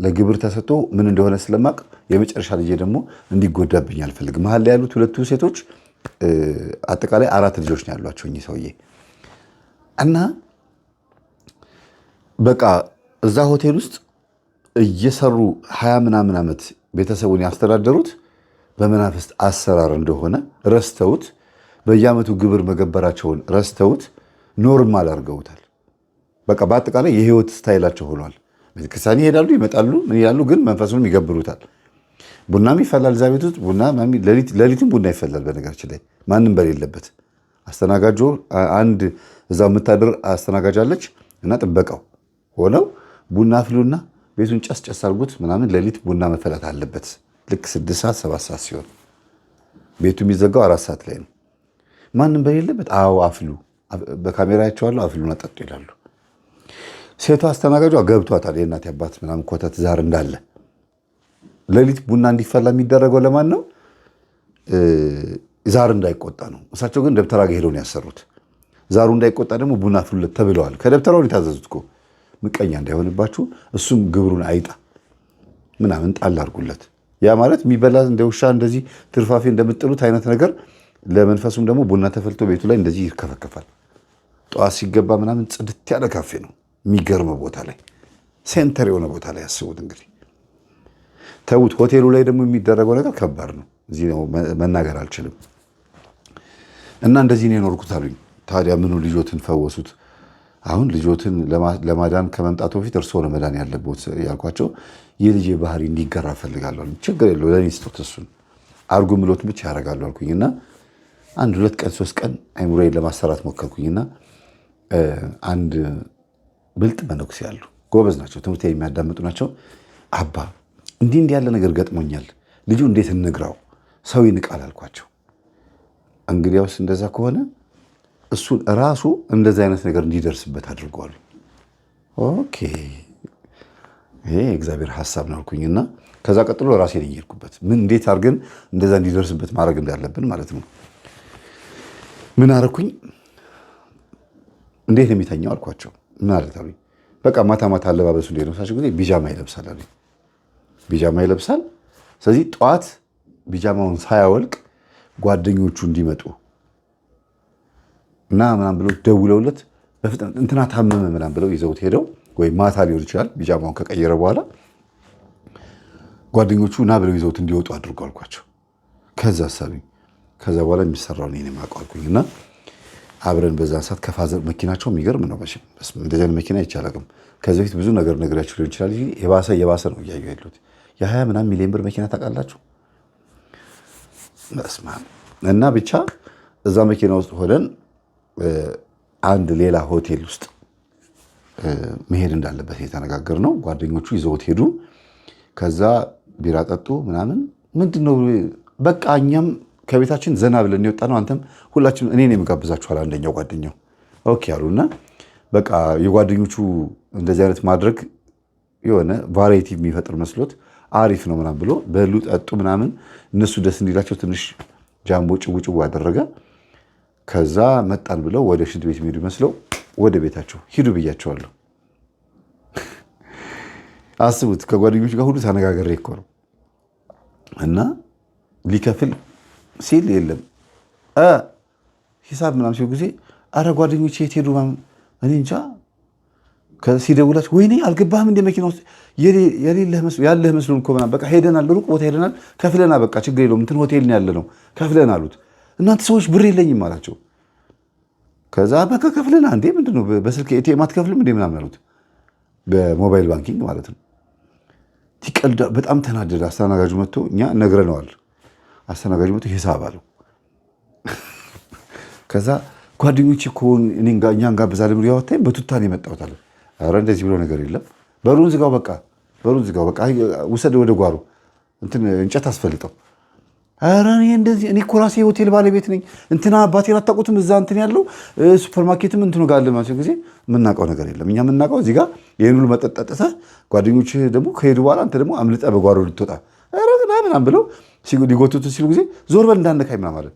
[SPEAKER 1] ለግብር ተሰጥቶ ምን እንደሆነ ስለማቅ የመጨረሻ ልጄ ደግሞ እንዲጎዳብኝ አልፈልግም። መሀል ላይ ያሉት 2 ሴቶች አጠቃላይ 4 ልጆች ነው ያሏቸው እኚህ ሰውዬ እና በቃ እዛ ሆቴል ውስጥ እየሰሩ 20 ምናምን ዓመት ቤተሰቡን ያስተዳደሩት በመናፍስት አሰራር እንደሆነ ረስተውት በየዓመቱ ግብር መገበራቸውን ረስተውት ኖርማል አድርገውታል። በቃ በአጠቃላይ የህይወት ስታይላቸው ሆኗል። ቤተክርስቲያን ይሄዳሉ፣ ይመጣሉ፣ ምን ይላሉ፣ ግን መንፈሱንም ይገብሩታል። ቡናም ይፈላል እዛ ቤት ውስጥ ሌሊትም ቡና ይፈላል። በነገራችን ላይ ማንም በሌለበት አስተናጋጁ አንድ እዛው የምታድር አስተናጋጅ አለች እና ጥበቃው ሆነው ቡና ፍሉና ቤቱን ጨስ ጨስ አድርጉት ምናምን። ሌሊት ቡና መፈላት አለበት። ልክ 6 ሰዓት 7 ሰዓት ሲሆን ቤቱ የሚዘጋው 4 ሰዓት ላይ ነው። ማንም በሌለበት አዎ አፍሉ፣ በካሜራ ያቸዋለሁ፣ አፍሉና ጠጡ ይላሉ። ሴቷ አስተናጋጇ ገብቷታል የእናት አባት ምናምን ኮተት ዛር እንዳለ። ሌሊት ቡና እንዲፈላ የሚደረገው ለማን ነው? ዛር እንዳይቆጣ ነው። እሳቸው ግን ደብተራ ጋር ሄደው ነው ያሰሩት። ዛሩ እንዳይቆጣ ደግሞ ቡና ፍሉለት ተብለዋል። ከደብተራው የታዘዙት እኮ ምቀኛ እንዳይሆንባችሁ እሱም ግብሩን አይጣ ምናምን ጣል አድርጉለት። ያ ማለት የሚበላ እንደ ውሻ እንደዚህ ትርፋፊ እንደምጥሉት አይነት ነገር ለመንፈሱም ደግሞ ቡና ተፈልቶ ቤቱ ላይ እንደዚህ ይከፈከፋል። ጠዋት ሲገባ ምናምን ጽድት ያለ ካፌ ነው። የሚገርም ቦታ ላይ ሴንተር የሆነ ቦታ ላይ ያስቡት እንግዲህ ተውት። ሆቴሉ ላይ ደግሞ የሚደረገው ነገር ከባድ ነው። እዚህ ነው መናገር አልችልም። እና እንደዚህ ነው የኖርኩት አሉኝ። ታዲያ ምኑ ልጆትን ፈወሱት? አሁን ልጆትን ለማዳን ከመምጣቱ በፊት እርስዎ ነው መዳን ያለቦት ያልኳቸው። የልጄ ባህሪ እንዲገራ ፈልጋለሁ። ችግር የለው ለእኔ ስጦት እሱን አርጉ ምሎት ብቻ ያደርጋሉ አልኩኝና 1 2 ቀን 3 ቀን አይምሮዬን ለማሰራት ሞከርኩኝና አንድ ብልጥ መነኩሴ ያሉ ጎበዝ ናቸው፣ ትምህርት የሚያዳምጡ ናቸው። አባ እንዲህ ያለ ነገር ገጥሞኛል፣ ልጁ እንዴት እንግራው? ሰው ይንቃል አልኳቸው። እንግዲያውስ እንደዛ ከሆነ እሱን ራሱ እንደዚህ አይነት ነገር እንዲደርስበት አድርገዋል። ኦኬ ይሄ እግዚአብሔር ሐሳብ ነው አልኩኝና ከዛ ቀጥሎ ራሴ ነኝ የሄድኩበት። ምን እንዴት አድርገን እንደዛ እንዲደርስበት ማድረግ እንዳለብን ማለት ነው። ምን አደረኩኝ? እንዴት ነው የሚተኛው አልኳቸው። ምን አለ ታሉኝ። በቃ ማታ ማታ አለባበሱ እንዴት ነው ሳቸው ጊዜ ቢጃማ ይለብሳል አሉኝ። ቢጃማ ይለብሳል። ስለዚህ ጠዋት ቢጃማውን ሳያወልቅ ጓደኞቹ እንዲመጡ እና ምናምን ብለው ደውለውለት በፍጥነት እንትና ታመመ ምናምን ብለው ይዘውት ሄደው ወይ ማታ ሊሆን ይችላል ቢጃማውን ከቀየረ በኋላ ጓደኞቹ እና ብለው ይዘውት እንዲወጡ አድርገው አልኳቸው። ከዛ አሳሉኝ። ከዛ በኋላ የሚሰራውን እኔ የማውቀው አልኩኝና አብረን በዛን ሰዓት ከፋዘር መኪናቸው የሚገርም ነው። እንደዚህ አይነት መኪና አይቻልም። ከዚህ በፊት ብዙ ነገር ነግራችሁ ሊሆን ይችላል። የባሰ ነው እያዩ ያሉት። የ20 ምናምን ሚሊዮን ብር መኪና ታውቃላችሁ? እና ብቻ እዛ መኪና ውስጥ ሆነን አንድ ሌላ ሆቴል ውስጥ መሄድ እንዳለበት የተነጋገርነው። ጓደኞቹ ይዘውት ሄዱ። ከዛ ቢራ ጠጡ ምናምን። ምንድነው በቃ እኛም ከቤታችን ዘና ብለን የወጣ ነው። አንተም ሁላችን እኔን የምጋብዛችኋል አንደኛው ጓደኛው ኦኬ አሉና በቃ የጓደኞቹ እንደዚህ አይነት ማድረግ የሆነ ቫራይቲ የሚፈጥር መስሎት አሪፍ ነው ምናምን ብሎ በሉ ጠጡ ምናምን። እነሱ ደስ እንዲላቸው ትንሽ ጃምቦ ጭውጭው አደረገ። ከዛ መጣን ብለው ወደ ሽንት ቤት የሚሄዱ መስለው ወደ ቤታቸው ሂዱ ብያቸዋለሁ። አስቡት፣ ከጓደኞች ጋር ሁሉ ተነጋግሬ እኮ ነው። እና ሊከፍል ሲል የለም ሂሳብ ምናምን ሲሆን ጊዜ አረ ጓደኞች የት ሄዱ? እኔ እንጃ። ሲደውላችሁ ወይኔ አልገባህም እንደ መኪና ውስጥ ያለህ መስሎን እኮ ምናምን በቃ ሄደናል፣ ሩቅ ቦታ ሄደናል፣ ከፍለና በቃ ችግር የለውም እንትን ሆቴል ነው ያለ ነው ከፍለን አሉት። እናንተ ሰዎች ብር የለኝም አላቸው። ከዛ በቃ ከፍለና እንዴ ምንድነው በስልክ ኤቲኤም አትከፍልም እንዴ ምናምን አሉት። በሞባይል ባንኪንግ ማለት ነው። ትቀልዳ በጣም ተናደደ። አስተናጋጁ መጥቶ እኛ ነግረነዋል። አስተናጋጁ መጥቶ ሂሳብ አለው። ከዛ ጓደኞቼ እኮ እኛን ጋብዛለን ብሎ ያወጣኝ በቱታን የመጣሁት አለ። ኧረ እንደዚህ ብሎ ነገር የለም። በሩን ዝጋው በቃ ውሰድ ወደ ጓሮ እንጨት አስፈልጠው። ኧረ እኔ እኮ ራሴ የሆቴል ባለቤት ነኝ። እንትና አባቴን አታውቁትም? እዛ እንትን ያለው ሱፐርማርኬትም እንትኑ ጋር ለማለት ጊዜ የምናውቀው ነገር የለም። እኛ የምናውቀው እዚህ ጋር ይህን ሁሉ መጠጥ ጠጥተህ ጓደኞች ደግሞ ከሄዱ በኋላ አንተ ደግሞ አምልጠህ በጓሮ ልትወጣ ምናምን ብለው ሊጎቱት ሲሉ ጊዜ ዞር በል እንዳነካኝ ምናምን አለ።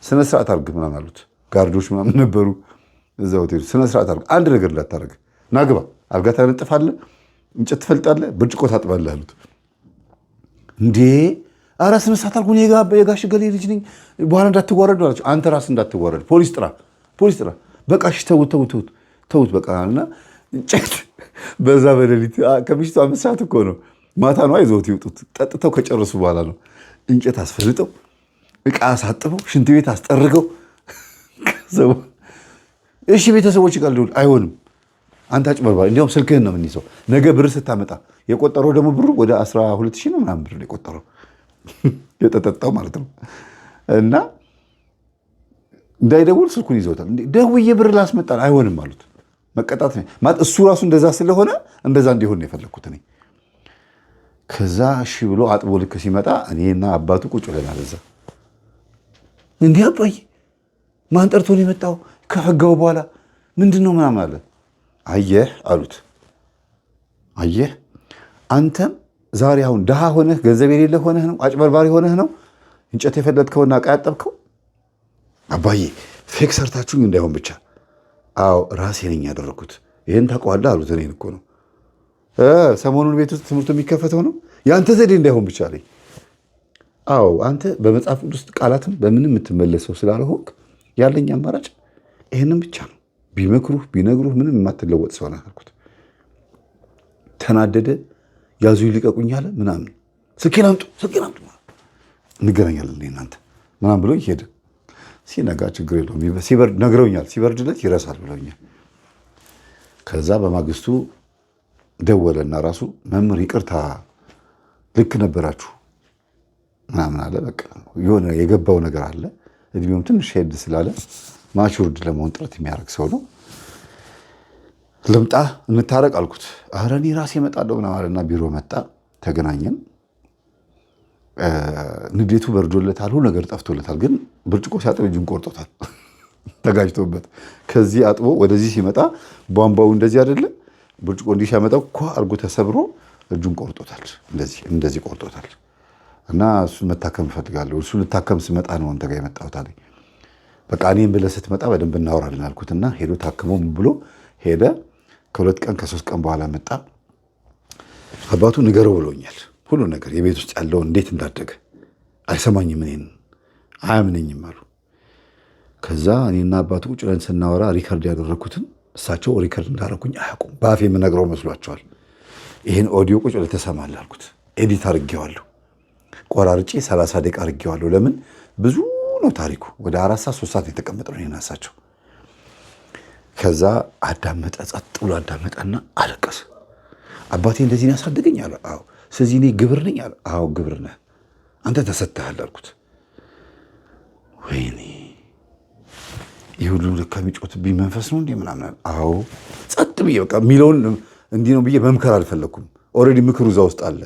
[SPEAKER 1] ስነ ስርዓት አድርግ ምናምን አሉት። ጋርዶች ምናምን ነበሩ እዛ ሆቴል። ስነ ስርዓት አድርግ፣ አንድ ነገር እንዳታደርግ፣ ናግባ፣ አልጋ ታነጥፋለህ፣ እንጨት ትፈልጣለህ፣ ብርጭቆ ታጥባለህ አሉት። እንዴ ኧረ ስነ ስርዓት አድርጉ፣ የጋሽ ገሌ ልጅ ነኝ፣ በኋላ እንዳትዋረድ አላቸው። አንተ ራስህ እንዳትዋረድ ፖሊስ ጥራ። በቃ እሺ ተውት በቃ እና እንጨት በዛ በሌሊት ከምሽቱ 5 ሰዓት እኮ ነው፣ ማታ ነው ይዘውት ይወጡት። ጠጥተው ከጨረሱ በኋላ ነው እንጨት አስፈልጠው፣ ዕቃ አሳጥበው፣ ሽንት ቤት አስጠርገው። እሺ ቤተሰቦች ይቀልዱ አይሆንም፣ አንተ አጭበርባሪ፣ እንዲያውም ስልክህን ነው የምንይዘው። ነገ ብር ስታመጣ የቆጠረው ደግሞ ብሩ ወደ 12,000 ነው ምናምን ብር የቆጠረው የተጠጣው ማለት ነው። እና እንዳይደውል ስልኩን ይዘውታል። ደውዬ ብር ላስመጣል አይሆንም አሉት። መቀጣት ማለት እሱ ራሱ እንደዛ ስለሆነ እንደዛ እንዲሆን ነው የፈለግኩት እኔ። ከዛ እሺ ብሎ አጥቦ ልክ ሲመጣ እኔና አባቱ ቁጭ ብለናል እዛ። እንዲህ አባዬ ማን ጠርቶ ነው የመጣው? ከፈጋው በኋላ ምንድን ነው ምናምን አለ። አየህ አሉት፣ አየህ አንተም ዛሬ አሁን ድሃ ሆነህ ገንዘብ የሌለ ሆነህ ነው፣ አጭበርባሪ ሆነህ ነው እንጨት የፈለጥከውና ዕቃ ያጠብከው። አባዬ ፌክ ሰርታችሁኝ እንዳይሆን ብቻ። አዎ ራሴ ነኝ ያደረኩት። ይህን ታውቀዋለህ አሉት። እኔን እኮ ነው ሰሞኑን ቤት ውስጥ ትምህርቱ የሚከፈተው ነው፣ የአንተ ዘዴ እንዳይሆን ብቻ አለኝ። አዎ አንተ በመጽሐፍ ቅዱስ ቃላትም በምንም የምትመለሰው ስላልሆንክ ያለኝ አማራጭ ይህንም ብቻ ነው። ቢመክሩህ ቢነግሩህ ምንም የማትለወጥ ሰው ነህ አልኩት። ተናደደ። ያዙ ይልቀቁኝ አለ ምናምን። ስልኬን አምጡ እንገናኛለን እናንተ ምናምን ብሎ ይሄድ። ሲነጋ ችግር የለውም ሲበርድ ነግረውኛል፣ ሲበርድለት ይረሳል ብለውኛል። ከዛ በማግስቱ ደወለና ራሱ መምህር ይቅርታ ልክ ነበራችሁ ምናምን አለ። በቃ የሆነ የገባው ነገር አለ። እድሜውም ትንሽ ሄድ ስላለ ማቹርድ ለመሆን ጥረት የሚያደርግ ሰው ነው። ልምጣ እንታረቅ አልኩት። ኧረ እኔ ራሴ እመጣለሁ ምናምን አለና ቢሮ መጣ። ተገናኘን። ንዴቱ በርዶለታል፣ ሁሉ ነገር ጠፍቶለታል። ግን ብርጭቆ ሲያጥብ እጁን ቆርጦታል ተጋጅቶበት። ከዚህ አጥቦ ወደዚህ ሲመጣ ቧንቧው እንደዚህ አይደለ፣ ብርጭቆ እንዲህ ሲያመጣው እኮ አድርጎ ተሰብሮ እጁን ቆርጦታል። እንደዚህ ቆርጦታል። እና እሱን መታከም እፈልጋለሁ፣ እሱ ልታከም ስመጣ ነው አንተ ጋር የመጣሁት አለኝ። በቃ እኔም ብለህ ስትመጣ በደንብ እናወራለን አልኩትና ሄዶ ታክሞ ብሎ ሄደ። ከ2 ቀን ከ3 ቀን በኋላ መጣ። አባቱ ንገረው ብሎኛል ሁሉ ነገር፣ የቤት ውስጥ ያለውን እንዴት እንዳደገ። አይሰማኝም፣ እኔን አያምነኝም አሉ። ከዛ እኔና አባቱ ቁጭ ብለን ስናወራ ሪከርድ ያደረግኩትን እሳቸው ሪከርድ እንዳደረኩኝ አያውቁም። በአፌ የምነግረው መስሏቸዋል። ይህን ኦዲዮ ቁጭ ብለህ ትሰማለህ አልኩት። ኤዲት አድርጌዋለሁ፣ ቆራርጬ 30 ደቂቃ አድርጌዋለሁ። ለምን ብዙ ነው ታሪኩ። ወደ 4 ሰዓት 3 ሰዓት የተቀመጠው እኔና እሳቸው። ከዛ አዳመጠ፣ ጸጥ ብሎ አዳመጠና አለቀሰ። አባቴ እንደዚህ ነው ያሳደገኝ አለ። አዎ። ስለዚህ እኔ ግብር ነኝ አለ። አዎ ግብር ነህ አንተ፣ ተሰጥተሃል አልኩት። ወይኔ ይህ ሁሉ ልክ የሚጮትብኝ መንፈስ ነው እንዴ ምናምን አለ። አዎ። ጸጥ ብዬ በቃ የሚለውን እንዲህ ነው ብዬ መምከር አልፈለኩም። ኦልሬዲ ምክሩ እዛ ውስጥ አለ።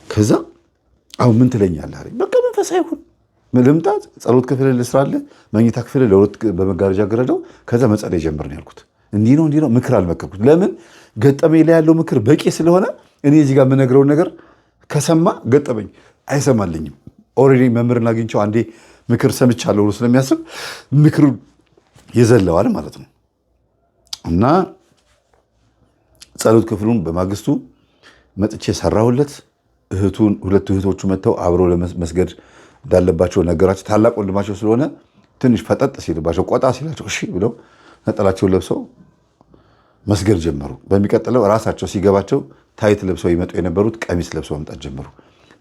[SPEAKER 1] ከዛ አሁን ምን ትለኛለህ አለኝ። በቃ መንፈስ አይሁን ልምጣ፣ ጸሎት ክፍል ልስራለህ፣ መኝታ ክፍል ለሁለት በመጋረጃ ገረደው፣ ከዛ መጸለይ ጀምር ነው ያልኩት። እንዲህ ነው ምክር አልመከርኩት። ለምን ገጠመኝ ላይ ያለው ምክር በቂ ስለሆነ እኔ እዚህ ጋር የምነግረውን ነገር ከሰማ ገጠመኝ አይሰማልኝም። ኦልሬዲ መምህርን አግኝቼው አንዴ ምክር ሰምቻለሁ ብሎ ስለሚያስብ ምክሩ ይዘለዋል ማለት ነው። እና ጸሎት ክፍሉን በማግስቱ መጥቼ ሰራሁለት። ሁለቱ እህቶቹ መጥተው አብረው ለመስገድ እንዳለባቸው ነገራቸው። ታላቅ ወንድማቸው ስለሆነ ትንሽ ፈጠጥ ሲልባቸው ቆጣ ሲላቸው እሺ ብለው ነጠላቸውን ለብሰው መስገድ ጀመሩ። በሚቀጥለው ራሳቸው ሲገባቸው ታይት ለብሰው ይመጡ የነበሩት ቀሚስ ለብሰው መምጣት ጀመሩ።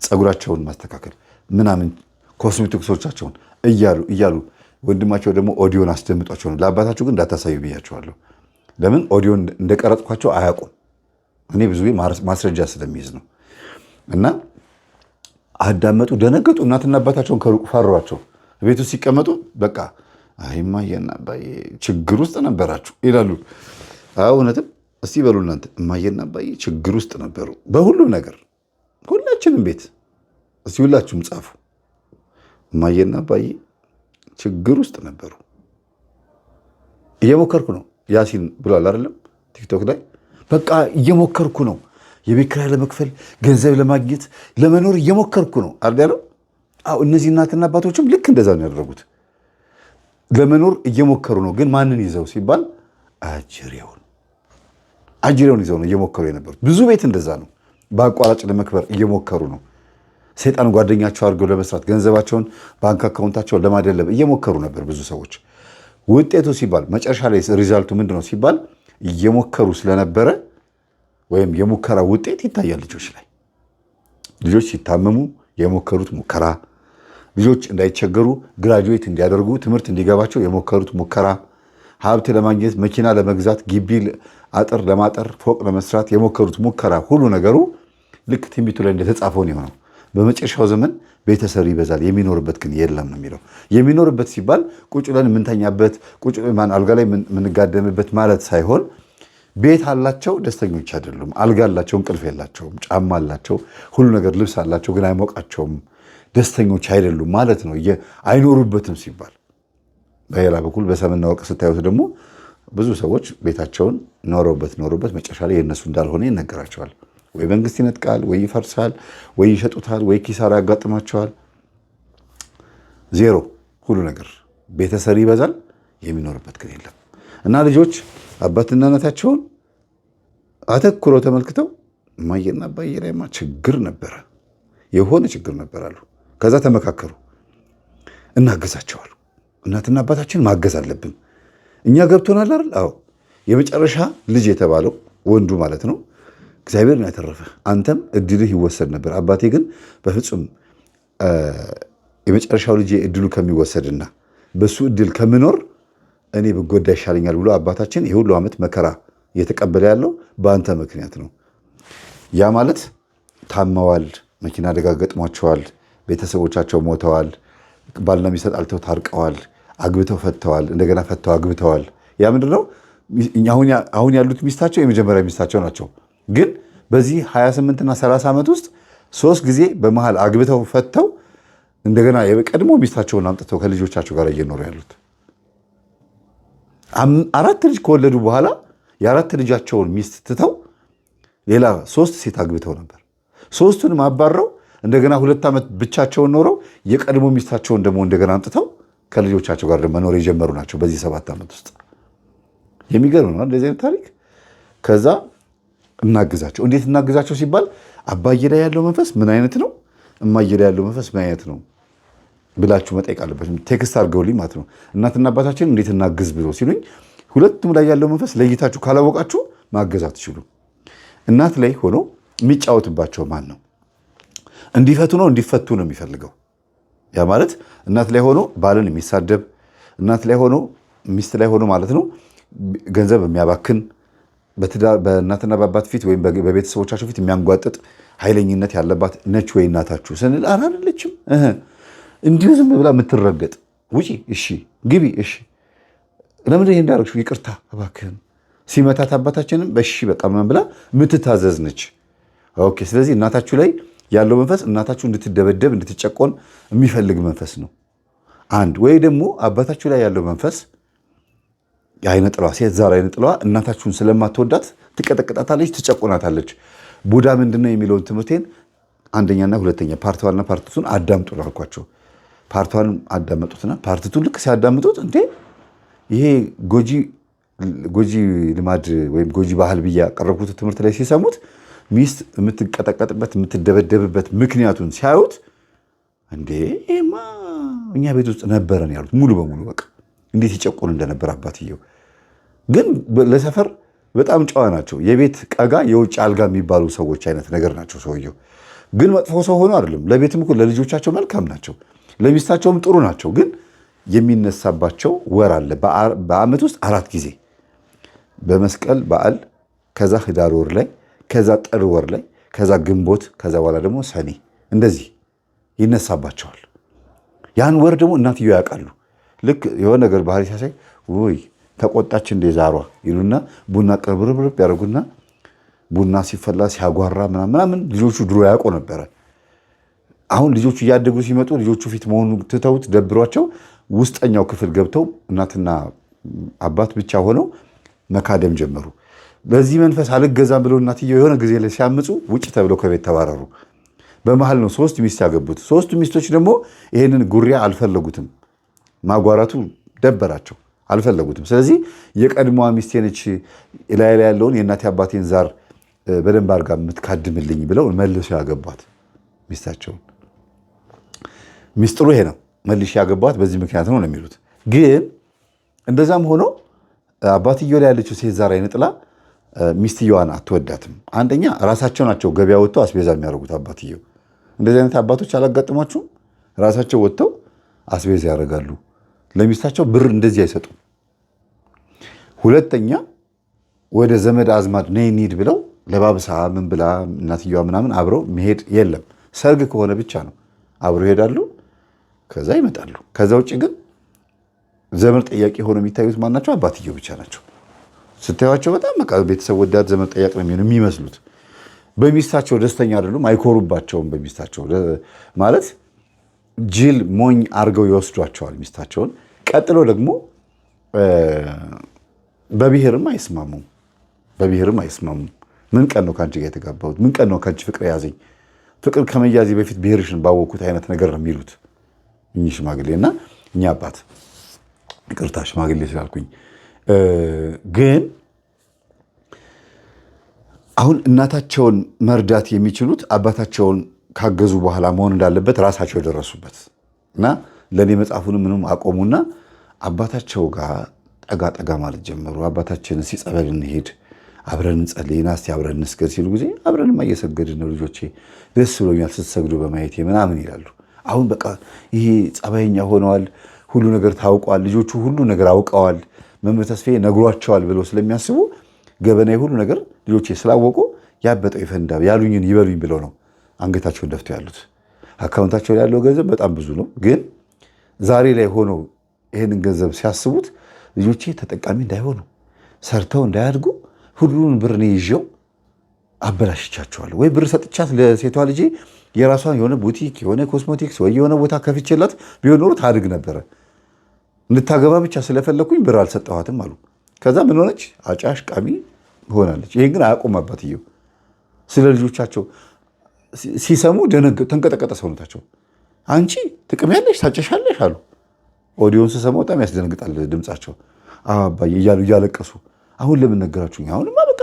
[SPEAKER 1] ፀጉራቸውን ማስተካከል ምናምን ኮስሜቲክሶቻቸውን እያሉ ወንድማቸው ደግሞ ኦዲዮን አስደምጧቸው ነው። ለአባታቸው ግን እንዳታሳዩ ብያቸዋለሁ። ለምን ኦዲዮን እንደቀረጥኳቸው አያውቁም። እኔ ብዙ ማስረጃ ስለሚይዝ ነው። እና አዳመጡ፣ ደነገጡ። እናትና አባታቸውን ከሩቅ ፈሯቸው። ቤቱ ሲቀመጡ በቃ እማዬና አባዬ ችግር ውስጥ ነበራችሁ ይላሉ። እውነትም እስቲ በሉ እናንተ እማዬና አባዬ ችግር ውስጥ ነበሩ በሁሉም ነገር። ሁላችንም ቤት እስቲ ሁላችሁም ጻፉ። እማዬና አባዬ ችግር ውስጥ ነበሩ። እየሞከርኩ ነው ያሲን ብሏል አይደለም? ቲክቶክ ላይ በቃ እየሞከርኩ ነው፣ የቤት ኪራይ ለመክፈል ገንዘብ ለማግኘት ለመኖር እየሞከርኩ ነው አይደል? እነዚህ እናትና አባቶችም ልክ እንደዛ ነው ያደረጉት። ለመኖር እየሞከሩ ነው። ግን ማንን ይዘው ሲባል አጅሬውን ይዘው ነው እየሞከሩ የነበሩት። ብዙ ቤት እንደዛ ነው። በአቋራጭ ለመክበር እየሞከሩ ነው። ሰይጣን ጓደኛቸው አድርገው ለመስራት ገንዘባቸውን ባንክ አካውንታቸውን ለማደለብ እየሞከሩ ነበር ብዙ ሰዎች። ውጤቱ ሲባል መጨረሻ ላይ ሪዛልቱ ምንድን ነው ሲባል እየሞከሩ ስለነበረ ወይም የሙከራ ውጤት ይታያል ልጆች ላይ። ልጆች ሲታመሙ የሞከሩት ሙከራ፣ ልጆች እንዳይቸገሩ ግራጁዌት እንዲያደርጉ ትምህርት እንዲገባቸው የሞከሩት ሙከራ፣ ሀብት ለማግኘት መኪና ለመግዛት ግቢ አጥር ለማጠር ፎቅ ለመስራት የሞከሩት ሙከራ ሁሉ ነገሩ ልክ ትንቢቱ ላይ እንደተጻፈው ነው የሆነው። በመጨረሻው ዘመን ቤተሰብ ይበዛል የሚኖርበት ግን የለም ነው የሚለው። የሚኖርበት ሲባል ቁጭ ብለን የምንተኛበት ቁጭ ብለን አልጋ ላይ የምንጋደምበት ማለት ሳይሆን ቤት አላቸው፣ ደስተኞች አይደሉም። አልጋ አላቸው፣ እንቅልፍ የላቸውም። ጫማ አላቸው፣ ሁሉ ነገር ልብስ አላቸው፣ ግን አይሞቃቸውም። ደስተኞች አይደሉም ማለት ነው። አይኖሩበትም ሲባል በሌላ በኩል በሰምና ወርቅ ስታዩት ደግሞ ብዙ ሰዎች ቤታቸውን ኖረውበት መጨረሻ ላይ የእነሱ እንዳልሆነ ይነገራቸዋል። ወይ መንግስት ይነጥቃል፣ ወይ ይፈርሳል፣ ወይ ይሸጡታል፣ ወይ ኪሳራ ያጋጥማቸዋል። ዜሮ ሁሉ ነገር። ቤተሰብ ይበዛል፣ የሚኖርበት ግን የለም። እና ልጆች አባትና እናታቸውን አተኩረው ተመልክተው እማዬና አባዬ ላይማ ችግር ነበረ፣ የሆነ ችግር ነበር አሉ። ከዛ ተመካከሩ፣ እናግዛቸዋሉ። እናትና አባታችን ማገዝ አለብን። እኛ ገብቶናል አይደል? አዎ። የመጨረሻ ልጅ የተባለው ወንዱ ማለት ነው እግዚአብሔር ነው ያተረፈህ። አንተም እድልህ ይወሰድ ነበር። አባቴ ግን በፍጹም የመጨረሻው ልጅ እድሉ ከሚወሰድና በሱ እድል ከምኖር እኔ ብጎዳ ይሻለኛል ብሎ አባታችን የሁሉ ዓመት መከራ እየተቀበለ ያለው በአንተ ምክንያት ነው። ያ ማለት ታመዋል፣ መኪና አደጋ ገጥሟቸዋል፣ ቤተሰቦቻቸው ሞተዋል፣ ባልና ሚስት ተጣልተው ታርቀዋል፣ አግብተው ፈተዋል፣ እንደገና ፈተው አግብተዋል። ያ ምንድነው? አሁን ያሉት ሚስታቸው የመጀመሪያ ሚስታቸው ናቸው። ግን በዚህ 28 እና 30 ዓመት ውስጥ 3 ጊዜ በመሃል አግብተው ፈተው እንደገና የቀድሞ ሚስታቸውን አምጥተው ከልጆቻቸው ጋር እየኖሩ ያሉት 4 ልጅ ከወለዱ በኋላ የ4 ልጃቸውን ሚስት ትተው ሌላ 3 ሴት አግብተው ነበር። 3ቱንም አባረው እንደገና 2 ዓመት ብቻቸውን ኖረው የቀድሞ ሚስታቸውን ደግሞ እንደገና አምጥተው ከልጆቻቸው ጋር መኖር የጀመሩ ናቸው በዚህ 7 ዓመት ውስጥ። የሚገርም ነው እንደዚህ አይነት ታሪክ። ከዛ እናግዛቸው። እንዴት እናግዛቸው ሲባል አባዬ ላይ ያለው መንፈስ ምን አይነት ነው፣ እማዬ ላይ ያለው መንፈስ ምን አይነት ነው ብላችሁ መጠየቅ አለባችሁ። ቴክስት አድርገውልኝ ማለት ነው። እናትና አባታችን እንዴት እናግዝ ብሎ ሲሉኝ ሁለቱም ላይ ያለው መንፈስ ለይታችሁ ካላወቃችሁ ማገዝ አትችሉም። እናት ላይ ሆኖ የሚጫወትባቸው ማን ነው? እንዲፈቱ ነው እንዲፈቱ ነው የሚፈልገው። ያ ማለት እናት ላይ ሆኖ ባልን የሚሳደብ፣ እናት ላይ ሆኖ ሚስት ላይ ሆኖ ማለት ነው ገንዘብ የሚያባክን፣ በእናትና በአባት ፊት ወይም በቤተሰቦቻቸው ፊት የሚያንጓጥጥ ኃይለኝነት ያለባት ነች ወይ እናታችሁ ስንል አይደለችም። እንዲሁ ዝም ብላ የምትረገጥ ውጪ፣ እሺ ግቢ፣ እሺ ለምን ይሄ እንዳደረግሽው ይቅርታ እባክህን፣ ሲመታት አባታችንም በሺ በቃ ምናምን ብላ የምትታዘዝ ነች። ኦኬ። ስለዚህ እናታችሁ ላይ ያለው መንፈስ እናታችሁ እንድትደበደብ እንድትጨቆን የሚፈልግ መንፈስ ነው። አንድ ወይ ደግሞ አባታችሁ ላይ ያለው መንፈስ የአይነ ጥለዋ ሴት ዛር አይነ ጥለዋ እናታችሁን ስለማትወዳት ትቀጠቅጣታለች፣ ትጨቆናታለች። ቡዳ ምንድነው የሚለውን ትምህርቴን አንደኛና ሁለተኛ ፓርትዋንና ፓርትቱን አዳምጡ ላልኳቸው ፓርትዋን አዳመጡትና ፓርትቱን ልክ ሲያዳምጡት እንዴ ይሄ ጎጂ ልማድ ወይም ጎጂ ባህል ብዬ ያቀረብኩት ትምህርት ላይ ሲሰሙት ሚስት የምትቀጠቀጥበት የምትደበደብበት ምክንያቱን ሲያዩት እንዴ ይሄማ እኛ ቤት ውስጥ ነበረን ያሉት ሙሉ በሙሉ በቃ እንዴት ይጨቆን እንደነበር አባትየው። ግን ለሰፈር በጣም ጨዋ ናቸው። የቤት ቀጋ የውጭ አልጋ የሚባሉ ሰዎች አይነት ነገር ናቸው። ሰውየው ግን መጥፎ ሰው ሆኖ አይደለም። ለቤትም እኮ ለልጆቻቸው መልካም ናቸው፣ ለሚስታቸውም ጥሩ ናቸው። ግን የሚነሳባቸው ወር አለ በዓመት ውስጥ 4 ጊዜ በመስቀል በዓል፣ ከዛ ህዳር ወር ላይ፣ ከዛ ጥር ወር ላይ፣ ከዛ ግንቦት፣ ከዛ በኋላ ደግሞ ሰኔ እንደዚህ ይነሳባቸዋል። ያን ወር ደግሞ እናትየው ያውቃሉ። ልክ የሆነ ነገር ባህሪ ሲያሳይ ወይ ተቆጣች እንደ ዛሯ ይሉና ቡና ቅርብርብርብ ያደርጉና ቡና ሲፈላ ሲያጓራ ምናምን ልጆቹ ድሮ ያውቁ ነበረ። አሁን ልጆቹ እያደጉ ሲመጡ ልጆቹ ፊት መሆኑ ትተውት ደብሯቸው ውስጠኛው ክፍል ገብተው እናትና አባት ብቻ ሆነው መካደም ጀመሩ። በዚህ መንፈስ አልገዛም ብለው እናትየው የሆነ ጊዜ ላይ ሲያምፁ ውጭ ተብለው ከቤት ተባረሩ። በመሃል ነው 3 ሚስት ያገቡት። 3ቱ ሚስቶች ደግሞ ይሄንን ጉሪያ አልፈለጉትም። ማጓራቱ ደበራቸው፣ አልፈለጉትም። ስለዚህ የቀድሞዋ ሚስቴ ነች ላይ ያለውን የእናቴ አባቴን ዛር በደንብ አድርጋ የምትካድምልኝ ብለው መልሶ ያገቧት ሚስታቸውን። ሚስጥሩ ይሄ ነው። መልሼ ያገቧት በዚህ ምክንያት ነው የሚሉት። ግን እንደዛም ሆኖ አባትየው ላይ ያለችው ሴት ዛር አይነጥላ ሚስትየዋን አትወዳትም። አንደኛ ራሳቸው ናቸው ገበያ ወጥተው አስቤዛ የሚያደርጉት አባትየው። እንደዚህ አይነት አባቶች አላጋጥሟችሁም? ራሳቸው ወጥተው አስቤዛ ያደርጋሉ። ለሚስታቸው ብር እንደዚህ አይሰጡም። ሁለተኛ ወደ ዘመድ አዝማድ ነይ እንሂድ ብለው ለባብሳ ምን ብላ እናትየዋ ምናምን አብረው መሄድ የለም። ሰርግ ከሆነ ብቻ ነው አብረው ይሄዳሉ፣ ከዛ ይመጣሉ። ከዛ ውጭ ግን ዘመድ ጠያቂ ሆነው የሚታዩት ማናቸው? አባትየው ብቻ ናቸው። ስታዩቸው በጣም በቃ ቤተሰብ ወዳድ ዘመድ ጠያቂ ነው የሚመስሉት። በሚስታቸው ደስተኛ አይደሉም፣ አይኮሩባቸውም። በሚስታቸው ማለት ጅል ሞኝ አድርገው ይወስዷቸዋል ሚስታቸውን። ቀጥሎ ደግሞ በብሔርም አይስማሙም። ምን ቀን ነው ከአንቺ ጋር የተጋባሁት? ምን ቀን ነው ከአንቺ ፍቅር ያዘኝ? ፍቅር ከመያዜ በፊት ብሔርሽን ባወቅኩት አይነት ነገር ነው የሚሉት እኚህ ሽማግሌ እና እኚህ አባት። ይቅርታ ሽማግሌ ስላልኩኝ። ግን አሁን እናታቸውን መርዳት የሚችሉት አባታቸውን ካገዙ በኋላ መሆን እንዳለበት ራሳቸው የደረሱበት እና ለእኔ መጽሐፉን ምንም አቆሙና አባታቸው ጋር ጠጋ ማለት ጀመሩ። አባታችንን ሲጸበል እንሄድ አብረን እንጸልይና እስቲ አብረን እንስገድ ሲሉ ጊዜ አብረንማ እየሰገድን ነው ልጆቼ፣ ደስ ብሎኛል ስትሰግዱ በማየቴ ምናምን ይላሉ። አሁን በቃ ይሄ ጸባይኛ ሆነዋል። ሁሉ ነገር ታውቋል። ልጆቹ ሁሉ ነገር አውቀዋል። መምህር ተስፋዬ ነግሯቸዋል ብለው ስለሚያስቡ ገበና ሁሉ ነገር ልጆቼ ስላወቁ ያበጠው ይፈንዳ ያሉኝን ይበሉኝ ብለው ነው አንገታቸውን ደፍተው ያሉት። አካውንታቸው ያለው ገንዘብ በጣም ብዙ ነው። ግን ዛሬ ላይ ሆነው ይህንን ገንዘብ ሲያስቡት ልጆቼ ተጠቃሚ እንዳይሆኑ ሰርተው እንዳያድጉ ሁሉን ብር እኔ ይዤው አበላሽቻቸዋለሁ። ወይ ብር ሰጥቻት ለሴቷ ልጄ የራሷን የሆነ ቡቲክ የሆነ ኮስሞቲክስ ወይ የሆነ ቦታ ከፍቼላት ቢሆን ኖሮ ታድግ ነበረ። እንድታገባ ብቻ ስለፈለኩኝ ብር አልሰጠኋትም አሉ። ከዛ ምን ሆነች? አጫሽ ቃሚ ሆናለች። ይሄን ግን አያውቁም አባትየው። ስለ ልጆቻቸው ሲሰሙ ተንቀጠቀጠ ሰውነታቸው። አንቺ ትቅሚያለሽ፣ ታጨሻለሽ አሉ። ኦዲዮን ስሰማው በጣም ያስደነግጣል ድምፃቸው። አባዬ እያሉ እያለቀሱ አሁን ለምን ነገራችሁኝ? አሁንማ በቃ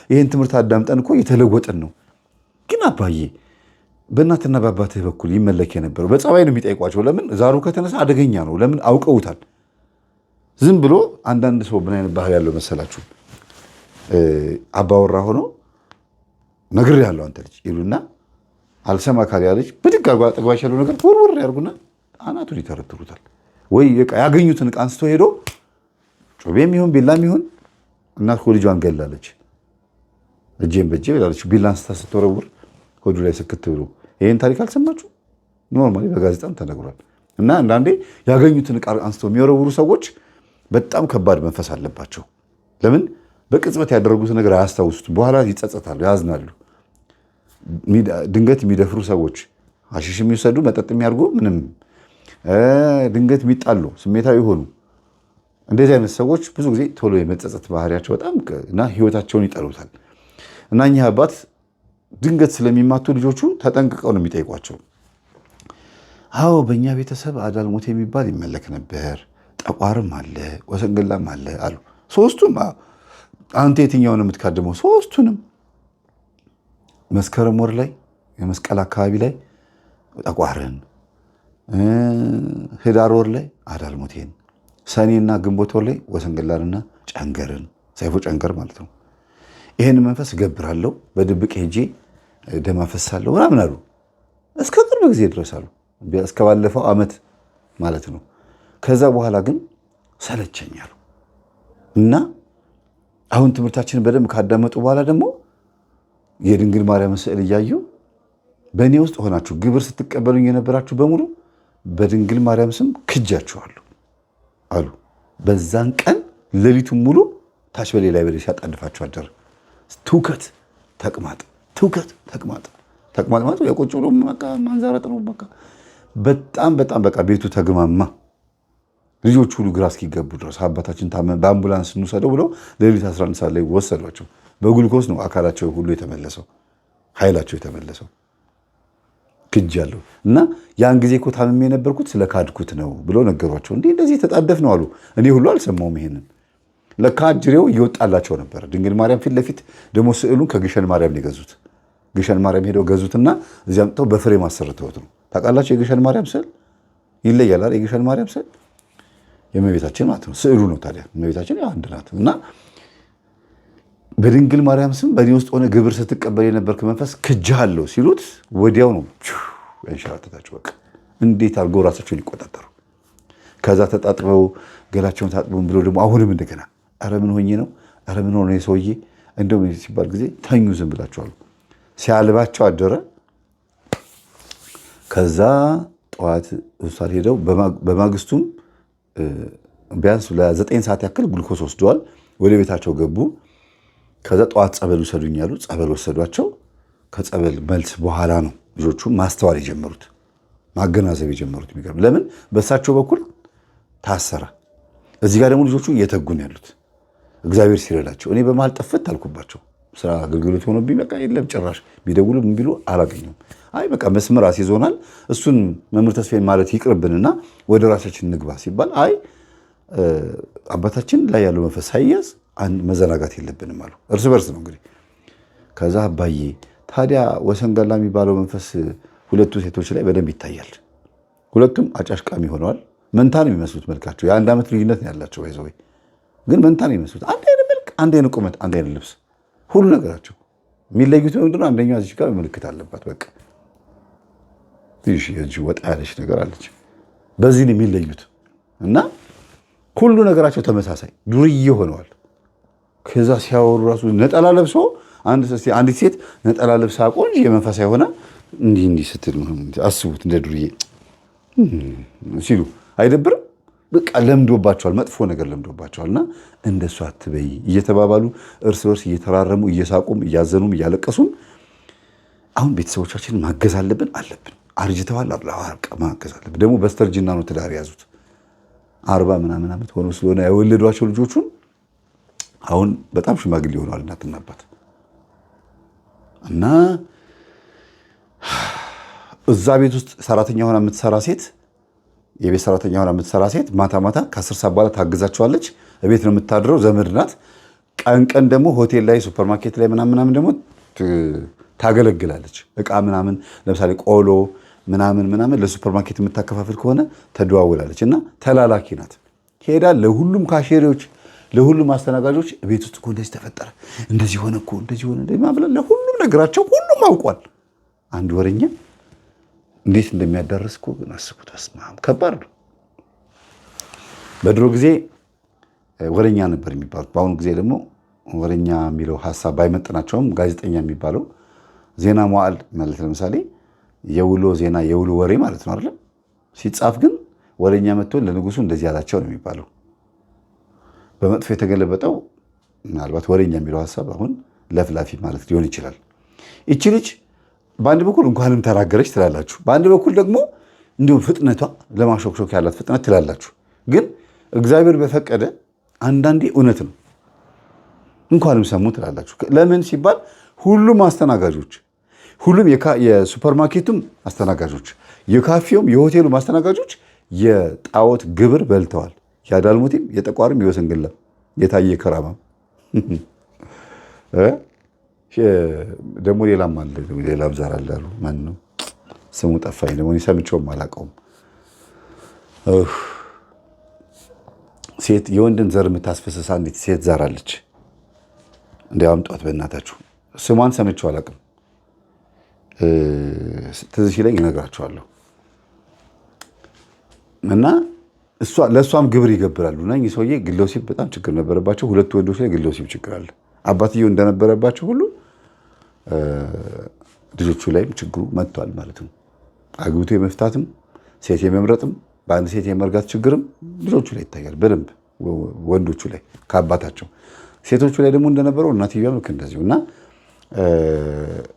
[SPEAKER 1] ይህን ትምህርት አዳምጠን እኮ እየተለወጥን ነው። ግን አባዬ በእናትና በአባትህ በኩል ይመለክ የነበረው በጸባይ ነው የሚጠይቋቸው። ለምን ዛሩ ከተነሳ አደገኛ ነው። ለምን አውቀውታል። ዝም ብሎ አንዳንድ ሰው ምን አይነት ባህል ያለው መሰላችሁ? አባወራ ሆኖ ነግሬሃለሁ አንተ ልጅ ይሉና አልሰማ ካል ያለች ብድግ አርጓ አጠገባች ያለው ነገር ውርውር ያርጉና አናቱን ይተረትሩታል። ወይ ያገኙትን ዕቃ አንስቶ ሄዶ ጮቤም ይሁን ቢላም ይሁን እናት እኮ ልጇን ገላለች፣ እጄን በእጄ ብላለች። ቢላ አንስታ ስትወረውር ሆዱ ላይ ስክት ብሎ ይህን ታሪክ አልሰማችሁ? ኖርማሊ በጋዜጣም ተነግሯል። እና አንዳንዴ ያገኙትን ዕቃ አንስተው የሚወረውሩ ሰዎች በጣም ከባድ መንፈስ አለባቸው። ለምን በቅጽበት ያደረጉት ነገር አያስታውሱትም። በኋላ ይጸጸታሉ፣ ያዝናሉ። ድንገት የሚደፍሩ ሰዎች አሽሽ የሚወሰዱ መጠጥ የሚያርጉ ምንም ድንገት የሚጣሉ ስሜታዊ ሆኑ እንደዚህ አይነት ሰዎች ብዙ ጊዜ ቶሎ የመጸጸት ባህሪያቸው በጣም እና ህይወታቸውን ይጠሉታል። እና እኚህ አባት ድንገት ስለሚማቱ ልጆቹ ተጠንቅቀው ነው የሚጠይቋቸው። አዎ በእኛ ቤተሰብ አዳልሞት የሚባል ይመለክ ነበር፣ ጠቋርም አለ፣ ወሰንገላም አለ አሉ። ሶስቱም አንተ የትኛውን የምትካድመው? ሶስቱንም መስከረም ወር ላይ የመስቀል አካባቢ ላይ ጠቋርን፣ ህዳር ወር ላይ አዳልሞቴን፣ ሰኔና ግንቦት ወር ላይ ወሰንገላንና ጨንገርን፣ ሰይፉ ጨንገር ማለት ነው። ይህን መንፈስ እገብራለሁ፣ በድብቅ ሄጄ ደም አፈሳለሁ ምናምን አሉ። እስከ ቅርብ ጊዜ ድረስ አሉ፣ እስከ ባለፈው ዓመት ማለት ነው። ከዛ በኋላ ግን ሰለቸኛሉ እና አሁን ትምህርታችንን በደንብ ካዳመጡ በኋላ ደግሞ የድንግል ማርያም ስዕል እያዩ በእኔ ውስጥ ሆናችሁ ግብር ስትቀበሉኝ የነበራችሁ በሙሉ በድንግል ማርያም ስም ክጃችኋለሁ። አሉ። በዛን ቀን ሌሊቱን ሙሉ ታች በሌላ በሌ ሲያጣድፋቸው አደረ። ትውከት ተቅማጥ፣ ትውከት ተቅማጥ። ተቅማጥ ማለት የቁጭ ብሎ በቃ ማንዛረጥ ነው። በጣም በቃ ቤቱ ተግማማ። ልጆች ሁሉ ግራ እስኪገቡ ድረስ አባታችን ታመን በአምቡላንስ እንውሰደው ብለው ሌሊት 11 ሰዓት ላይ ወሰዷቸው። በግሉኮስ ነው አካላቸው ሁሉ የተመለሰው፣ ኃይላቸው የተመለሰው። ክጃለሁ እና ያን ጊዜ እኮ ታምሜ የነበርኩት ስለ ካድኩት ነው ብለው ነገሯቸው። እንደዚህ ተጣደፍ ነው አሉ። እኔ ሁሉ አልሰማውም ይሄንን። ለካ እጅሬው እየወጣላቸው ነበር። ድንግል ማርያም ፊት ለፊት ደግሞ ስዕሉን ከግሸን ማርያም የገዙት። ግሸን ማርያም ሄደው ገዙትና እዚያ አምጥተው በፍሬም አሰርተውት ነው። ታውቃላችሁ የግሸን ማርያም ስዕል ይለያል አይደል? የግሸን ማርያም ስዕል የእመቤታችን ማለት ነው። ስዕሉ ነው ታዲያ እመቤታችን አንድ ናት። እና በድንግል ማርያም ስም በእኔ ውስጥ ሆነ ግብር ስትቀበል የነበርክ መንፈስ ክጃለሁ ሲሉት ወዲያው ነው ያንሸራተታቸው። በቃ እንዴት አድርገው ራሳቸውን ይቆጣጠሩ። ከዛ ተጣጥበው ገላቸውን ታጥበው ብለው ደግሞ አሁንም እንደገና ኧረ ምን ሆኜ ነው ኧረ ምን ሆነ ሰውዬ እንደውም ሲባል ጊዜ ተኙ ዝም ብላቸዋል። ሲያልባቸው አደረ። ከዛ ጠዋት ሆስፒታል ሄደው በማግስቱም ቢያንስ ለ9 ሰዓት ያክል ግሉኮስ ወስደዋል። ወደ ቤታቸው ገቡ። ከዛ ጠዋት ጸበል ውሰዱኝ ያሉ ጸበል ወሰዷቸው። ከጸበል መልስ በኋላ ነው ልጆቹ ማስተዋል የጀመሩት፣ ማገናዘብ የጀመሩት። የሚገርም ለምን በእሳቸው በኩል ታሰረ። እዚህ ጋር ደግሞ ልጆቹ እየተጉ ነው ያሉት እግዚአብሔር ሲረዳቸው። እኔ በመሀል ጠፍት አልኩባቸው። ስራ አገልግሎት ሆኖብኝ በቃ የለም ጭራሽ ቢደውሉ ምን ቢሉ አላገኘም። አይ በቃ መስመር አስይዞናል፣ እሱን መምህር ተስፋዬን ማለት ይቅርብንና ወደ ራሳችን ንግባ ሲባል አይ አባታችን ላይ ያለው መንፈስ ሳይያዝ መዘናጋት የለብንም አሉ። እርስ በርስ ነው እንግዲህ። ከዛ አባዬ ታዲያ ወሰንጋላ የሚባለው መንፈስ ሁለቱ ሴቶች ላይ በደንብ ይታያል። ሁለቱም አጫሽ ቃሚ ሆነዋል። መንታ ነው የሚመስሉት መልካቸው። የአንድ ዓመት ልዩነት ነው ያላቸው። ይዘው ግን መንታ ነው የሚመስሉት። አንድ አይነት መልክ፣ አንድ አይነት ቁመት፣ አንድ አይነት ልብስ፣ ሁሉ ነገራቸው። የሚለዩት ምንድነው? አንደኛዋ እዚህ ጋር ምልክት አለባት። በቃ ትንሽ ወጣ ያለች ነገር አለች። በዚህ ነው የሚለዩት እና ሁሉ ነገራቸው ተመሳሳይ ዱርዬ ሆነዋል። ከዛ ሲያወሩ ራሱ ነጠላ ለብሶ አንዲት ሴት ነጠላ ለብሳ ቆንጆ የመንፈሳዊ ሆነ እንዲህ ስትል አስቡት፣ እንደ ዱርዬ ሲሉ አይደብርም? በቃ ለምዶባቸዋል፣ መጥፎ ነገር ለምዶባቸዋልና እንደሱ አትበይ እየተባባሉ እርስ በርስ እየተራረሙ እየሳቁም እያዘኑም እያለቀሱም አሁን ቤተሰቦቻችንን ማገዝ አለብን። አርጅተዋል፣ ማገዝ አለብን። ደግሞ በስተርጅና ነው ትዳር የያዙት። 40 ምናምን ዓመት ሆኖ ስለሆነ የወለዷቸው ልጆቹን አሁን በጣም ሽማግሌ ሆነዋል እናትና አባት። እና እዛ ቤት ውስጥ ሰራተኛ ሆና የምትሰራ ሴት፣ የቤት ሰራተኛ ሆና የምትሰራ ሴት ማታ ከ10 ሰዓት በኋላ ታግዛቸዋለች። ቤት ነው የምታድረው፣ ዘመድ ናት። ቀን ደግሞ ሆቴል ላይ ሱፐርማርኬት ላይ ምናምን ደግሞ ታገለግላለች። እቃ ምናምን ለምሳሌ ቆሎ ምናምን ለሱፐርማርኬት የምታከፋፍል ከሆነ ተደዋውላለች። እና ተላላኪ ናት። ሄዳ ለሁሉም ካሼሪዎች፣ ለሁሉም አስተናጋጆች ቤት ውስጥ እኮ እንደዚህ ተፈጠረ፣ እንደዚህ ሆነ እኮ እንደዚህ ሆነ ለሁሉም ነገራቸው ሁሉም አውቋል። አንድ ወረኛ እንዴት እንደሚያዳርስ እኮ ግን አስቡት። ከባድ ነው። በድሮ ጊዜ ወረኛ ነበር የሚባሉት። በአሁኑ ጊዜ ደግሞ ወረኛ የሚለው ሀሳብ ባይመጥናቸውም ጋዜጠኛ የሚባለው ዜና መዋዕል ማለት ለምሳሌ የውሎ ዜና የውሎ ወሬ ማለት ነው አይደለም። ሲጻፍ ግን ወረኛ መጥቶ ለንጉሱ እንደዚህ ያላቸው ነው የሚባለው። በመጥፎ የተገለበጠው ምናልባት ወሬኛ የሚለው ሀሳብ አሁን ለፍላፊ ማለት ሊሆን ይችላል። ይቺ ልጅ በአንድ በኩል እንኳንም ተናገረች ትላላችሁ፣ በአንድ በኩል ደግሞ እንዲሁም ፍጥነቷ ለማሾክሾክ ያላት ፍጥነት ትላላችሁ። ግን እግዚአብሔር በፈቀደ አንዳንዴ እውነት ነው፣ እንኳንም ሰሙ ትላላችሁ። ለምን ሲባል ሁሉም አስተናጋጆች፣ ሁሉም የሱፐርማርኬቱም አስተናጋጆች፣ የካፌውም የሆቴሉም አስተናጋጆች የጣዖት ግብር በልተዋል። የአዳልሞቴም የጠቋርም የወሰንገላም የታየ ከራማም ደግሞ ሌላም አለ፣ ሌላም ዛር አለ አሉ። ማን ነው ስሙ ጠፋኝ። ደግሞ ሰምቼውም አላውቀውም። ሴት የወንድን ዘር የምታስፈስሳ እንዴት ሴት ዛር አለች። እንዲያውም ጧት በእናታችሁ ስሟን ሰምቼው አላውቅም። ትዝ ሲለኝ እነግራቸዋለሁ። እና ለእሷም ግብር ይገብራሉ። እና ይህ ሰውዬ ግለ ወሲብ በጣም ችግር ነበረባቸው። ሁለቱ ወንዶች ላይ ግለ ወሲብ ችግር አለ። አባትየው እንደነበረባቸው ሁሉ ልጆቹ ላይም ችግሩ መጥቷል ማለት ነው። አግብቶ የመፍታትም ሴት የመምረጥም በአንድ ሴት የመርጋት ችግርም ብዙዎቹ ላይ ይታያል በደንብ ወንዶቹ ላይ ከአባታቸው። ሴቶቹ ላይ ደግሞ እንደነበረው እናትየዋም ልክ እንደዚሁ እና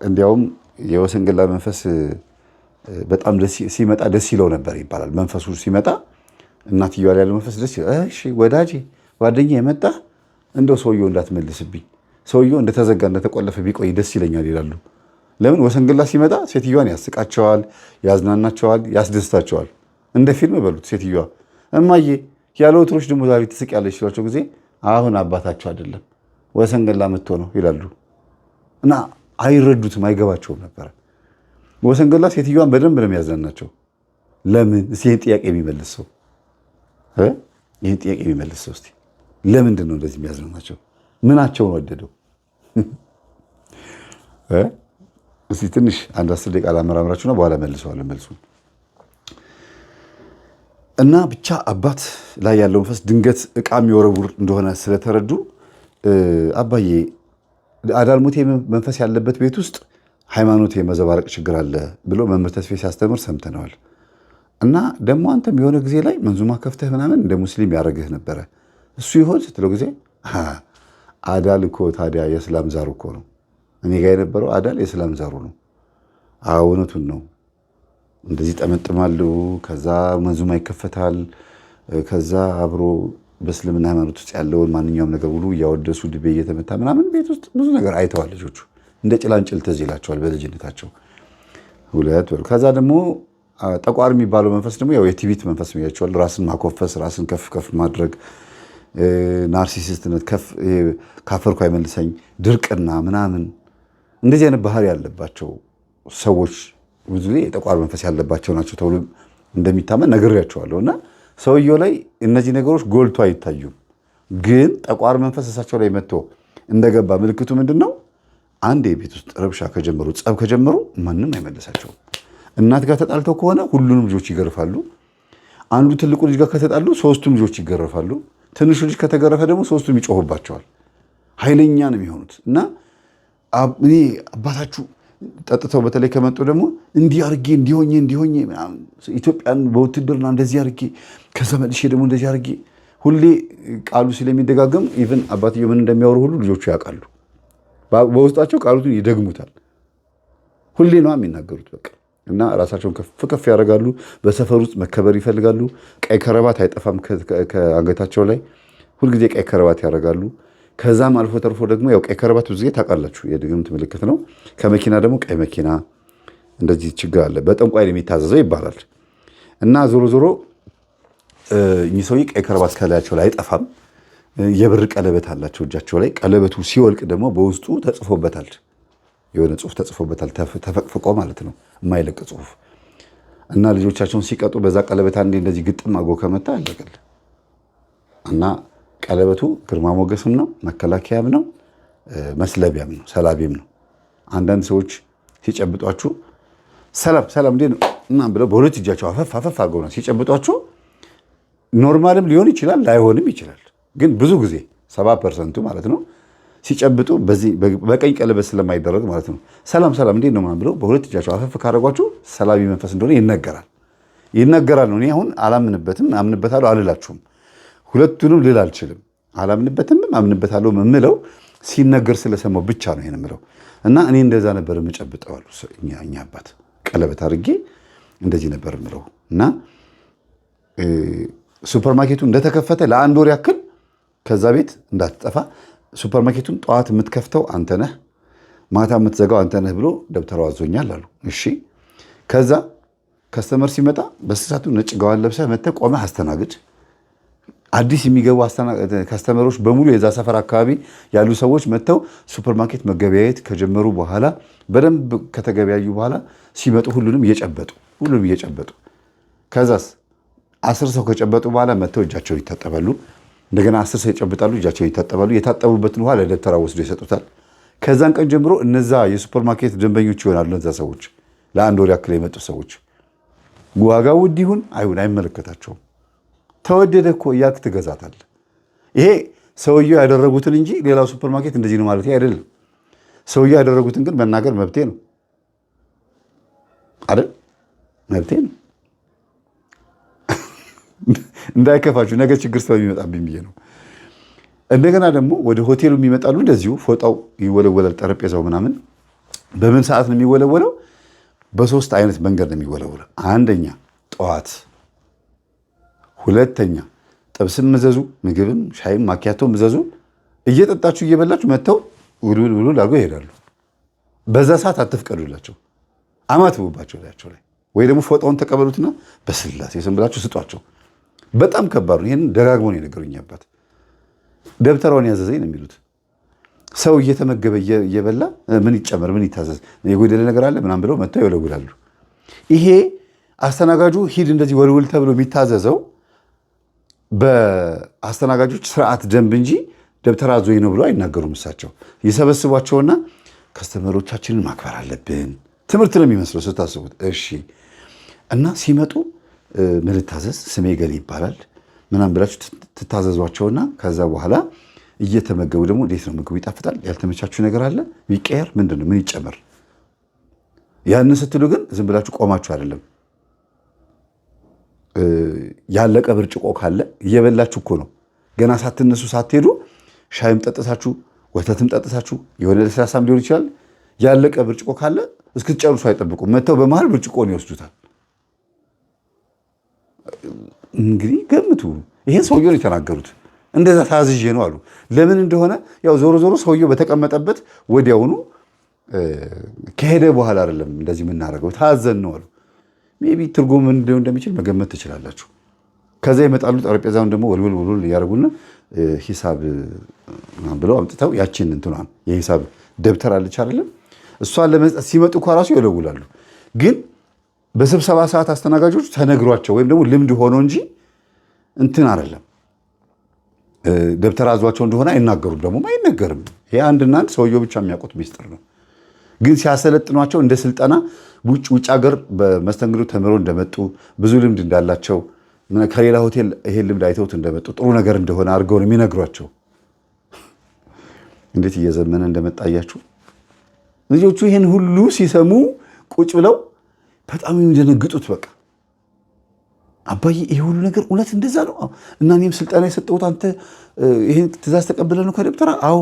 [SPEAKER 1] እንዲያውም የወሰንገላ መንፈስ በጣም ሲመጣ ደስ ይለው ነበር ይባላል። መንፈሱ ሲመጣ እናትየዋ ላይ ያለው መንፈስ ደስ ይለው፣ እሺ ወዳጄ ጓደኛ የመጣ እንደው ሰውየው እንዳትመልስብኝ፣ ሰውየው እንደተዘጋ እንደተቆለፈ ቢቆይ ደስ ይለኛል ይላሉ። ለምን? ወሰንገላ ሲመጣ ሴትዮዋን ያስቃቸዋል፣ ያዝናናቸዋል፣ ያስደስታቸዋል። እንደ ፊልም በሉት። ሴትዮዋ እማዬ ያለ ወትሮች ደግሞ ዛሬ ትስቂያለሽ ሲሏቸው ጊዜ አሁን አባታቸው አይደለም ወሰንገላ መጥቶ ነው ይላሉ። እና አይረዱትም፣ አይገባቸውም ነበረ። ወሰንገላ ሴትዮዋን በደንብ ነው የሚያዝናናቸው። ለምን? እስኪ ይህን ጥያቄ የሚመልስ ሰው እስኪ ለምንድን ነው እንደዚህ የሚያዝናናቸው? ምናቸውን ወደደው? እስኪ ትንሽ አንድ 10 ደቂቃ ላመራምራችሁና በኋላ መልሰዋለን መልሱን። እና ብቻ አባት ላይ ያለው መንፈስ ድንገት ዕቃ የሚወረውር እንደሆነ ስለተረዱ አባዬ አዳልሞቴ መንፈስ ያለበት ቤት ውስጥ ሃይማኖት የመዘባረቅ ችግር አለ ብሎ መምህር ተስፋዬ ሲያስተምር ሰምተነዋል። እና ደግሞ አንተም የሆነ ጊዜ ላይ መንዙማ ከፍተህ ምናምን እንደ ሙስሊም ያደረግህ ነበረ እሱ ይሆን ስትለው ጊዜ አዳል እኮ ታዲያ የእስላም ዛሩ እኮ ነው። እኔ ጋር የነበረው አዳል የእስላም ዛሩ ነው። እውነቱን ነው። እንደዚህ ጠመጥማሉ፣ ከዛ መንዙማ ይከፈታል፣ ከዛ አብሮ በእስልምና ሃይማኖት ውስጥ ያለውን ማንኛውም ነገር ሁሉ እያወደሱ ድቤ እየተመታ ምናምን ቤት ውስጥ ብዙ ነገር አይተዋል። ልጆቹ እንደ ጭላንጭል ትዝ ይላቸዋል በልጅነታቸው። ከዛ ደግሞ ጠቋር የሚባለው መንፈስ ደግሞ ያው የትዕቢት መንፈስ ያቸዋል። ራስን ማኮፈስ፣ ራስን ከፍ ከፍ ማድረግ፣ ናርሲሲስትነት፣ ካፈርኩ አይመልሰኝ፣ ድርቅና ምናምን እንደዚህ አይነት ባህሪ ያለባቸው ሰዎች ብዙ ጊዜ የጠቋር መንፈስ ያለባቸው ናቸው ተብሎ እንደሚታመን ነግሬያቸዋለሁ። እና ሰውየው ላይ እነዚህ ነገሮች ጎልቶ አይታዩም። ግን ጠቋር መንፈስ እሳቸው ላይ መጥቶ እንደገባ ምልክቱ ምንድን ነው? አንድ የቤት ውስጥ ረብሻ ከጀመሩ፣ ጸብ ከጀመሩ ማንም አይመልሳቸውም። እናት ጋር ተጣልተው ከሆነ ሁሉንም ልጆች ይገርፋሉ። አንዱ ትልቁ ልጅ ጋር ከተጣሉ 3ቱም ልጆች ይገረፋሉ። ትንሹ ልጅ ከተገረፈ ደግሞ 3ቱም ይጮሁባቸዋል። ኃይለኛ ነው የሚሆኑት። እና እኔ አባታችሁ ጠጥተው በተለይ ከመጡ ደግሞ እንዲህ አድርጌ እንዲሆኜ ኢትዮጵያን በውትድርና እንደዚህ አድርጌ ከዛ መልሼ ደግሞ እንደዚህ አድርጌ ሁሌ ቃሉ ስለሚደጋገም ኢቭን አባትየው ምን እንደሚያወሩ ሁሉ ልጆቹ ያውቃሉ። በውስጣቸው ቃሉን ይደግሙታል። ሁሌ ነው የሚናገሩት በቃ። እና ራሳቸውን ከፍ ከፍ ያደርጋሉ። በሰፈር ውስጥ መከበር ይፈልጋሉ። ቀይ ከረባት አይጠፋም ከአንገታቸው ላይ። ሁልጊዜ ቀይ ከረባት ያደርጋሉ። ከዛም አልፎ ተርፎ ደግሞ ያው ቀይ ከረባት ብዙ ጊዜ ታውቃላችሁ የድግምት ምልክት ነው። ከመኪና ደግሞ ቀይ መኪና እንደዚህ ችግር አለ። በጠንቋይ የሚታዘዘው ይባላል። እና ዞሮ ዞሮ እኚህ ሰውዬ ቀይ ከረባት ከላያቸው ላይ አይጠፋም። የብር ቀለበት አላቸው እጃቸው ላይ። ቀለበቱ ሲወልቅ ደግሞ በውስጡ ተጽፎበታል፣ የሆነ ጽሑፍ ተጽፎበታል፣ ተፈቅፍቆ ማለት ነው፣ የማይለቅ ጽሑፍ። እና ልጆቻቸውን ሲቀጡ በዛ ቀለበት አንዴ እንደዚህ ግጥም አጎ ከመታ ያለቀል። እና ቀለበቱ ግርማ ሞገስም ነው፣ መከላከያም ነው፣ መስለቢያም ነው፣ ሰላቢም ነው። አንዳንድ ሰዎች ሲጨብጧችሁ ሰላም ሰላም እንዴት ነው እና ብለው በሁለት እጃቸው አፈፍ አፈፍ አድርገው ነው ሲጨብጧችሁ። ኖርማልም ሊሆን ይችላል ላይሆንም ይችላል። ግን ብዙ ጊዜ 70% ማለት ነው ሲጨብጡ በቀኝ ቀለበት ስለማይደረግ ማለት ነው ሰላም ሰላም እንዴት ነው ምናምን ብለው በሁለት እጃቸው አፈፍ ካደረጓችሁ ሰላቢ መንፈስ እንደሆነ ይነገራል ነው። እኔ አሁን አላምንበትም አምንበታለሁ አልላችሁም። ሁለቱንም ልል አልችልም። አላምንበትም አምንበታለሁ የምለው ሲነገር ስለሰማው ብቻ ነው ይሄን የምለው። እና እኔ እንደዛ ነበር የምጨብጠው አሉ እኛ አባት። ቀለበት አድርጌ እንደዚህ ነበር የምለው። እና ሱፐርማርኬቱ እንደተከፈተ ለአንድ ወር ያክል ከዛ ቤት እንዳትጠፋ፣ ሱፐርማርኬቱን ጠዋት የምትከፍተው አንተ ነህ፣ ማታ የምትዘጋው አንተ ነህ ብሎ ደብተራው አዞኛል አሉ። እሺ። ከዛ ከስተመር ሲመጣ በስሳቱ ነጭ ጋዋን ለብሰህ መተህ ቆመህ አስተናግድ። አዲስ የሚገቡ ከስተመሮች በሙሉ የዛ ሰፈር አካባቢ ያሉ ሰዎች መጥተው ሱፐርማርኬት መገበያየት ከጀመሩ በኋላ በደንብ ከተገበያዩ በኋላ ሲመጡ ሁሉንም እየጨበጡ ከዛስ 10 ሰው ከጨበጡ በኋላ መጥተው እጃቸውን ይታጠባሉ። እንደገና 10 ሰው ይጨብጣሉ፣ እጃቸውን ይታጠባሉ። የታጠቡበትን ውሃ ለደብተራ ወስዶ ይሰጡታል። ከዛን ቀን ጀምሮ እነዛ የሱፐርማርኬት ደንበኞች ይሆናሉ። እነዛ ሰዎች ለአንድ ወር ያክል የመጡ ሰዎች ዋጋው ውድ ይሁን አይሁን አይመለከታቸውም። ተወደደ እኮ እያልክ ትገዛታለህ። ይሄ ሰውየው ያደረጉትን እንጂ ሌላው ሱፐርማርኬት እንደዚህ ነው ማለት አይደለም። ሰውየው ያደረጉትን ግን መናገር መብቴ ነው አይደል? መብቴ ነው። እንዳይከፋችሁ ነገ ችግር ስለሚመጣብኝ ብዬ ነው። እንደገና ደግሞ ወደ ሆቴሉ የሚመጣሉ እንደዚሁ ፎጣው ይወለወላል፣ ጠረጴዛው ምናምን። በምን ሰዓት ነው የሚወለወለው? በሶስት አይነት መንገድ ነው የሚወለወለው። አንደኛ ጠዋት፣ ሁለተኛ ጥብስም ምዘዙ፣ ምግብም ሻይም ማኪያቶም ምዘዙ፣ እየጠጣችሁ እየበላችሁ መጥተው ውልውል ውልውል አድርገው ይሄዳሉ። በዛ ሰዓት አትፍቀዱላቸው፣ አማትቡባቸው ላያቸው ላይ፣ ወይ ደግሞ ፎጣውን ተቀበሉትና በስላሴ ስም ብላችሁ ስጧቸው። በጣም ከባድ ነው። ይህን ደጋግሞ ነው የነገሩኝ አባት። ደብተራውን ያዘዘኝ ነው የሚሉት። ሰው እየተመገበ እየበላ ምን ይጨመር ምን ይታዘዝ የጎደለ ነገር አለ ምናምን ብለው መጥተው ይወለውላሉ። ይሄ አስተናጋጁ ሂድ እንደዚህ ወልውል ተብሎ የሚታዘዘው በአስተናጋጆች ስርዓት ደንብ እንጂ ደብተራ አዞኝ ነው ብሎ አይናገሩም። እሳቸው ይሰበስቧቸውና ከስተመሮቻችንን ማክበር አለብን። ትምህርት ነው የሚመስለው ስታስቡት። እሺ እና ሲመጡ ምን ልታዘዝ፣ ስሜ ገሌ ይባላል ምናምን ብላችሁ ትታዘዟቸውና ከዛ በኋላ እየተመገቡ ደግሞ እንዴት ነው ምግቡ ይጣፍጣል፣ ያልተመቻችሁ ነገር አለ ቢቀየር ምንድን ነው ምን ይጨመር። ያንን ስትሉ ግን ዝም ብላችሁ ቆማችሁ አይደለም። ያለቀ ብርጭቆ ካለ እየበላችሁ እኮ ነው። ገና ሳትነሱ ሳትሄዱ ሻይም ጠጥታችሁ ወተትም ጠጥታችሁ የሆነ ለስላሳም ሊሆን ይችላል። ያለቀ ብርጭቆ ካለ እስክትጨርሱ አይጠብቁም። መጥተው በመሃል ብርጭቆን ይወስዱታል። እንግዲህ ገምቱ። ይሄን ሰውየውን የተናገሩት እንደዛ ታዝዤ ነው አሉ። ለምን እንደሆነ ያው ዞሮ ዞሮ ሰውየው በተቀመጠበት ወዲያውኑ ከሄደ በኋላ አይደለም እንደዚህ የምናደርገው ታዘን ነው አሉ። ሜይ ቢ ትርጉም እንደሚችል መገመት ትችላላችሁ። ከዛ ይመጣሉ። ጠረጴዛውን ደግሞ ወልወል ወልወል እያደረጉና ሂሳብ ብለው አምጥተው ያችን እንትኗን የሂሳብ ደብተር አለች አይደለም፣ እሷን ለመስጠት ሲመጡ እኮ ራሱ ይወለውላሉ። ግን በስብሰባ ሰዓት አስተናጋጆች ተነግሯቸው ወይም ደግሞ ልምድ ሆኖ እንጂ እንትን አይደለም። ደብተር አዟቸው እንደሆነ አይናገሩም፣ ደግሞ አይነገርም። ይሄ አንድና አንድ ሰውየው ብቻ የሚያውቁት ሚስጥር ነው። ግን ሲያሰለጥኗቸው እንደ ስልጠና ውጭ ሀገር በመስተንግዶ ተምረው እንደመጡ ብዙ ልምድ እንዳላቸው ከሌላ ሆቴል ይሄን ልምድ አይተውት እንደመጡ ጥሩ ነገር እንደሆነ አድርገው ነው የሚነግሯቸው። እንዴት እየዘመነ እንደመጣ አያችሁ። ልጆቹ ይሄን ሁሉ ሲሰሙ ቁጭ ብለው በጣም የሚደነግጡት በቃ አባዬ ይሄ ሁሉ ነገር እውነት እንደዛ ነው እና እኔም ስልጠና የሰጠሁት አንተ ይሄን ትእዛዝ ተቀብለህ ነው ከደብተራ? አዎ።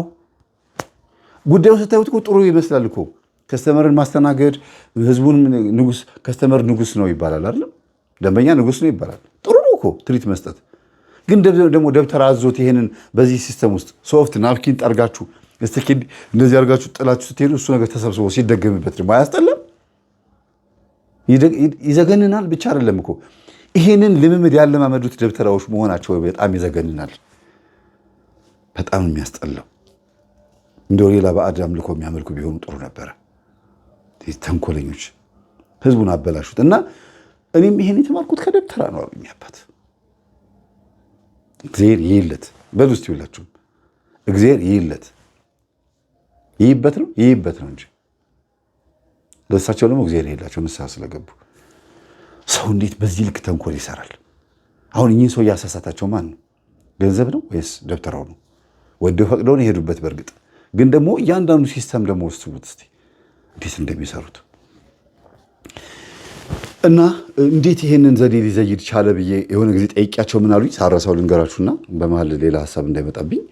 [SPEAKER 1] ጉዳዩን ስታዩት እኮ ጥሩ ይመስላል እኮ ከስተመርን ማስተናገድ፣ ህዝቡን ንጉስ፣ ከስተመር ንጉስ ነው ይባላል አይደል? ደንበኛ ንጉስ ነው ይባላል። ጥሩ ነው እኮ ትሪት መስጠት። ግን ደግሞ ደብተራ አዞት ይሄንን በዚህ ሲስተም ውስጥ ሶፍት ናፕኪን ጠርጋችሁ እስኪ እንደዚህ አድርጋችሁ ጥላችሁ ስትሄዱ እሱ ነገር ተሰብስቦ ሲደገምበት ደግሞ አያስጠላም? ይዘገንናል ብቻ አይደለም እኮ ይሄንን ልምምድ ያለማመዱት ደብተራዎች መሆናቸው በጣም ይዘገንናል። በጣም የሚያስጠላው እንደው ሌላ ባዕድ አምልኮ የሚያመልኩ ቢሆኑ ጥሩ ነበረ። ተንኮለኞች ህዝቡን አበላሹት። እና እኔም ይሄን የተማርኩት ከደብተራ ነው አሉኝ አባት። እግዚአብሔር ይይለት በሉ እስቲ ሁላችሁም እግዚአብሔር ይይለት። ይይበት ነው እንጂ ለእሳቸው ደግሞ እግዚአብሔር ይላቸው ንስሐ ስለገቡ። ሰው እንዴት በዚህ ልክ ተንኮል ይሰራል? አሁን እኚህ ሰው እያሳሳታቸው ማን ነው? ገንዘብ ነው ወይስ ደብተራው ነው? ወደው ፈቅደውን የሄዱበት። በእርግጥ ግን ደግሞ እያንዳንዱ ሲስተም ደግሞ ወስቡት እስቲ እንዴት እንደሚሰሩት እና እንዴት ይሄንን ዘዴ ሊዘይድ ቻለ ብዬ የሆነ ጊዜ ጠይቂያቸው ምን አሉኝ? ሳረሳው ልንገራችሁና በመሀል ሌላ ሀሳብ እንዳይመጣብኝ።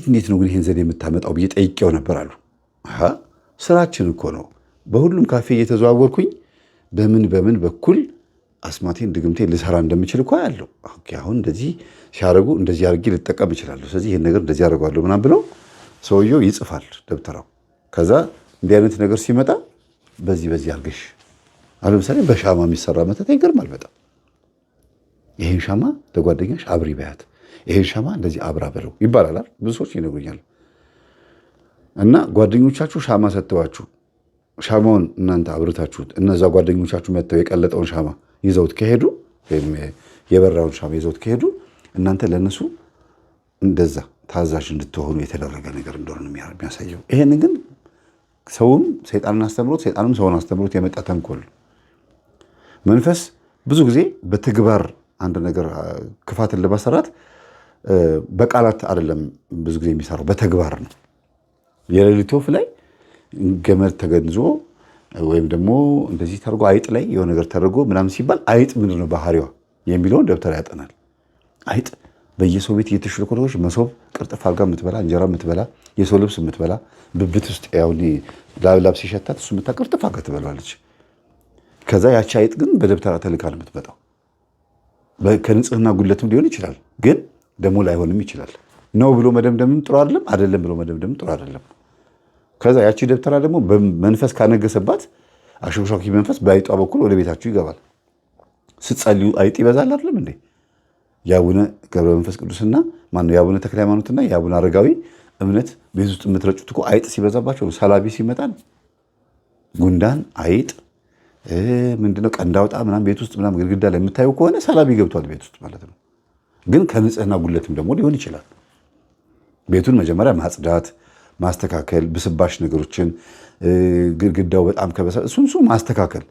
[SPEAKER 1] እንዴት ነው ግን ይሄን ዘዴ የምታመጣው ብዬ ጠይቄው ነበር አሉ። ስራችን እኮ ነው። በሁሉም ካፌ እየተዘዋወርኩኝ በምን በኩል አስማቴን ድግምቴን ልሰራ እንደምችል እኮ ያለው አሁን እንደዚህ ሲያደርጉ እንደዚህ አድርጌ ልጠቀም እችላለሁ፣ ስለዚህ ይህን ነገር እንደዚህ አደርገዋለሁ ምናምን ብለው ሰውየው ይጽፋል ደብተራው። ከዛ እንዲህ አይነት ነገር ሲመጣ በዚህ አድርገሽ አሁን ለምሳሌ በሻማ የሚሰራ መተት ይገርማል በጣም። ይሄን ሻማ ለጓደኛሽ አብሪ በያት፣ ይሄን ሻማ እንደዚህ አብራ በለው ይባላል። ብዙ ሰዎች ይነግሩኛል። እና ጓደኞቻችሁ ሻማ ሰጥተዋችሁ ሻማውን እናንተ አብርታችሁት እነዛ ጓደኞቻችሁ መጥተው የቀለጠውን ሻማ ይዘውት ከሄዱ ወይም የበራውን ሻማ ይዘውት ከሄዱ እናንተ ለነሱ እንደዛ ታዛዥ እንድትሆኑ የተደረገ ነገር እንደሆነ የሚያሳየው። ይሄን ግን ሰውም ሰይጣንን አስተምሮት ሰይጣንም ሰውን አስተምሮት የመጣ ተንኮል። መንፈስ ብዙ ጊዜ በተግባር አንድ ነገር ክፋትን ለማሰራት በቃላት አይደለም ብዙ ጊዜ የሚሰራው በተግባር ነው። የሌሊት ወፍ ላይ ገመድ ተገንዞ ወይም ደግሞ እንደዚህ ተደርጎ አይጥ ላይ የሆነ ነገር ተደርጎ ምናምን ሲባል አይጥ ምንድን ነው ባህሪዋ? የሚለውን ደብተራ ያጠናል። አይጥ በየሰው ቤት እየተሽለኮለች መሶብ ቅርጥፍ አድርጋ የምትበላ እንጀራ የምትበላ የሰው ልብስ የምትበላ ብብት ውስጥ ያው ላብ ሲሸታት እሱ ቅርጥፍ አድርጋ ትበላለች። ከዛ ያቺ አይጥ ግን በደብተራ ተልካ ነው የምትመጣው። ከንጽህና ጉድለትም ሊሆን ይችላል፣ ግን ደግሞ ላይሆንም ይችላል። ነው ብሎ መደምደምም ጥሩ አይደለም፣ አይደለም ብሎ መደምደምም ጥሩ አይደለም። ከዛ ያቺ ደብተራ ደግሞ በመንፈስ ካነገሰባት አሾክሿኪ መንፈስ በአይጧ በኩል ወደ ቤታችሁ ይገባል። ስትጸልዩ አይጥ ይበዛል አይደለም እንዴ? የአቡነ ገብረ መንፈስ ቅዱስና ማነው የአቡነ ተክለ ሃይማኖትና የአቡነ አረጋዊ እምነት ቤት ውስጥ የምትረጩት እኮ አይጥ ሲበዛባቸው ነው። ሰላቢ ሲመጣል ጉንዳን፣ አይጥ ምንድነው ቀንዳውጣ ምናምን ቤት ውስጥ ምናምን ግድግዳ ላይ የምታየው ከሆነ ሰላቢ ገብቷል ቤት ውስጥ ማለት ነው። ግን ከንጽህና ጉለትም ደግሞ ሊሆን ይችላል። ቤቱን መጀመሪያ ማጽዳት፣ ማስተካከል፣ ብስባሽ ነገሮችን ግድግዳው በጣም ከበሰ እሱን ማስተካከል።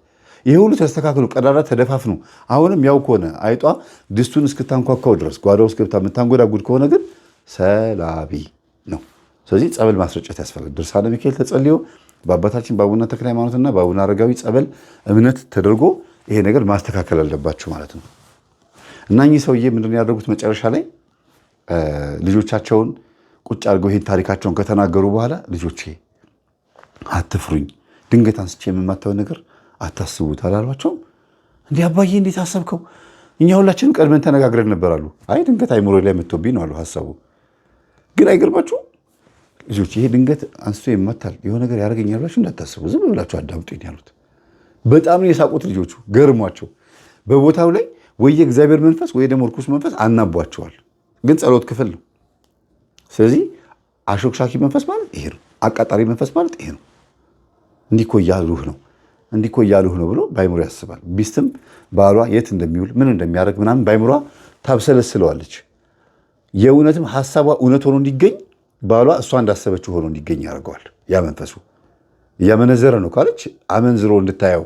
[SPEAKER 1] ይሄ ሁሉ ተስተካክሎ ቀዳዳ ተደፋፍኑ አሁንም ያው ከሆነ አይጧ ድስቱን እስክታንኳኳው ድረስ ጓዳ ውስጥ ገብታ የምታንጎዳጉድ ከሆነ ግን ሰላቢ ነው። ስለዚህ ጸበል ማስረጨት ያስፈልጋል። ድርሳነ ሚካኤል ተጸልዮ በአባታችን በአቡነ ተክለ ሃይማኖትና በአቡነ አረጋዊ ጸበል እምነት ተደርጎ ይሄ ነገር ማስተካከል አለባችሁ ማለት ነው። እና እኚህ ሰውዬ ምንድን ያደርጉት መጨረሻ ላይ ልጆቻቸውን ቁጭ አድርገው ይሄን ታሪካቸውን ከተናገሩ በኋላ ልጆቼ አትፍሩኝ፣ ድንገት አንስቼ የምማታው ነገር አታስቡት አላሏቸውም። እንዲህ አባዬ እንዴት አሰብከው? እኛ ሁላችንም ቀድመን ተነጋግረን ነበር አሉ። አይ ድንገት አይምሮ ላይ መጥቶብኝ ነው አሉ ሀሳቡ። ግን አይገርማችሁም ልጆች? ይሄ ድንገት አንስቶ ይመታል የሆነ ነገር ያደርገኛል ብላችሁ እንዳታስቡ፣ ዝም ብላችሁ አዳምጡኝ ያሉት። በጣም ነው የሳቁት ልጆቹ ገርሟቸው። በቦታው ላይ ወይ የእግዚአብሔር መንፈስ ወይ ደግሞ ርኩስ መንፈስ አናቧቸዋል። ግን ጸሎት ክፍል ነው። ስለዚህ አሾክሻኪ መንፈስ ማለት ይሄ ነው። አቃጣሪ መንፈስ ማለት ይሄ ነው። እንዲህ እኮ እያሉህ ነው ብሎ ባይምሮ ያስባል። ቢስትም ባሏ የት እንደሚውል ምን እንደሚያደርግ ምናምን ባይምሯ ታብሰለስለዋለች። የእውነትም ሀሳቧ እውነት ሆኖ እንዲገኝ ባሏ እሷ እንዳሰበችው ሆኖ እንዲገኝ ያደርገዋል። ያ መንፈሱ እያመነዘረ ነው ካለች አመንዝሮ እንድታየው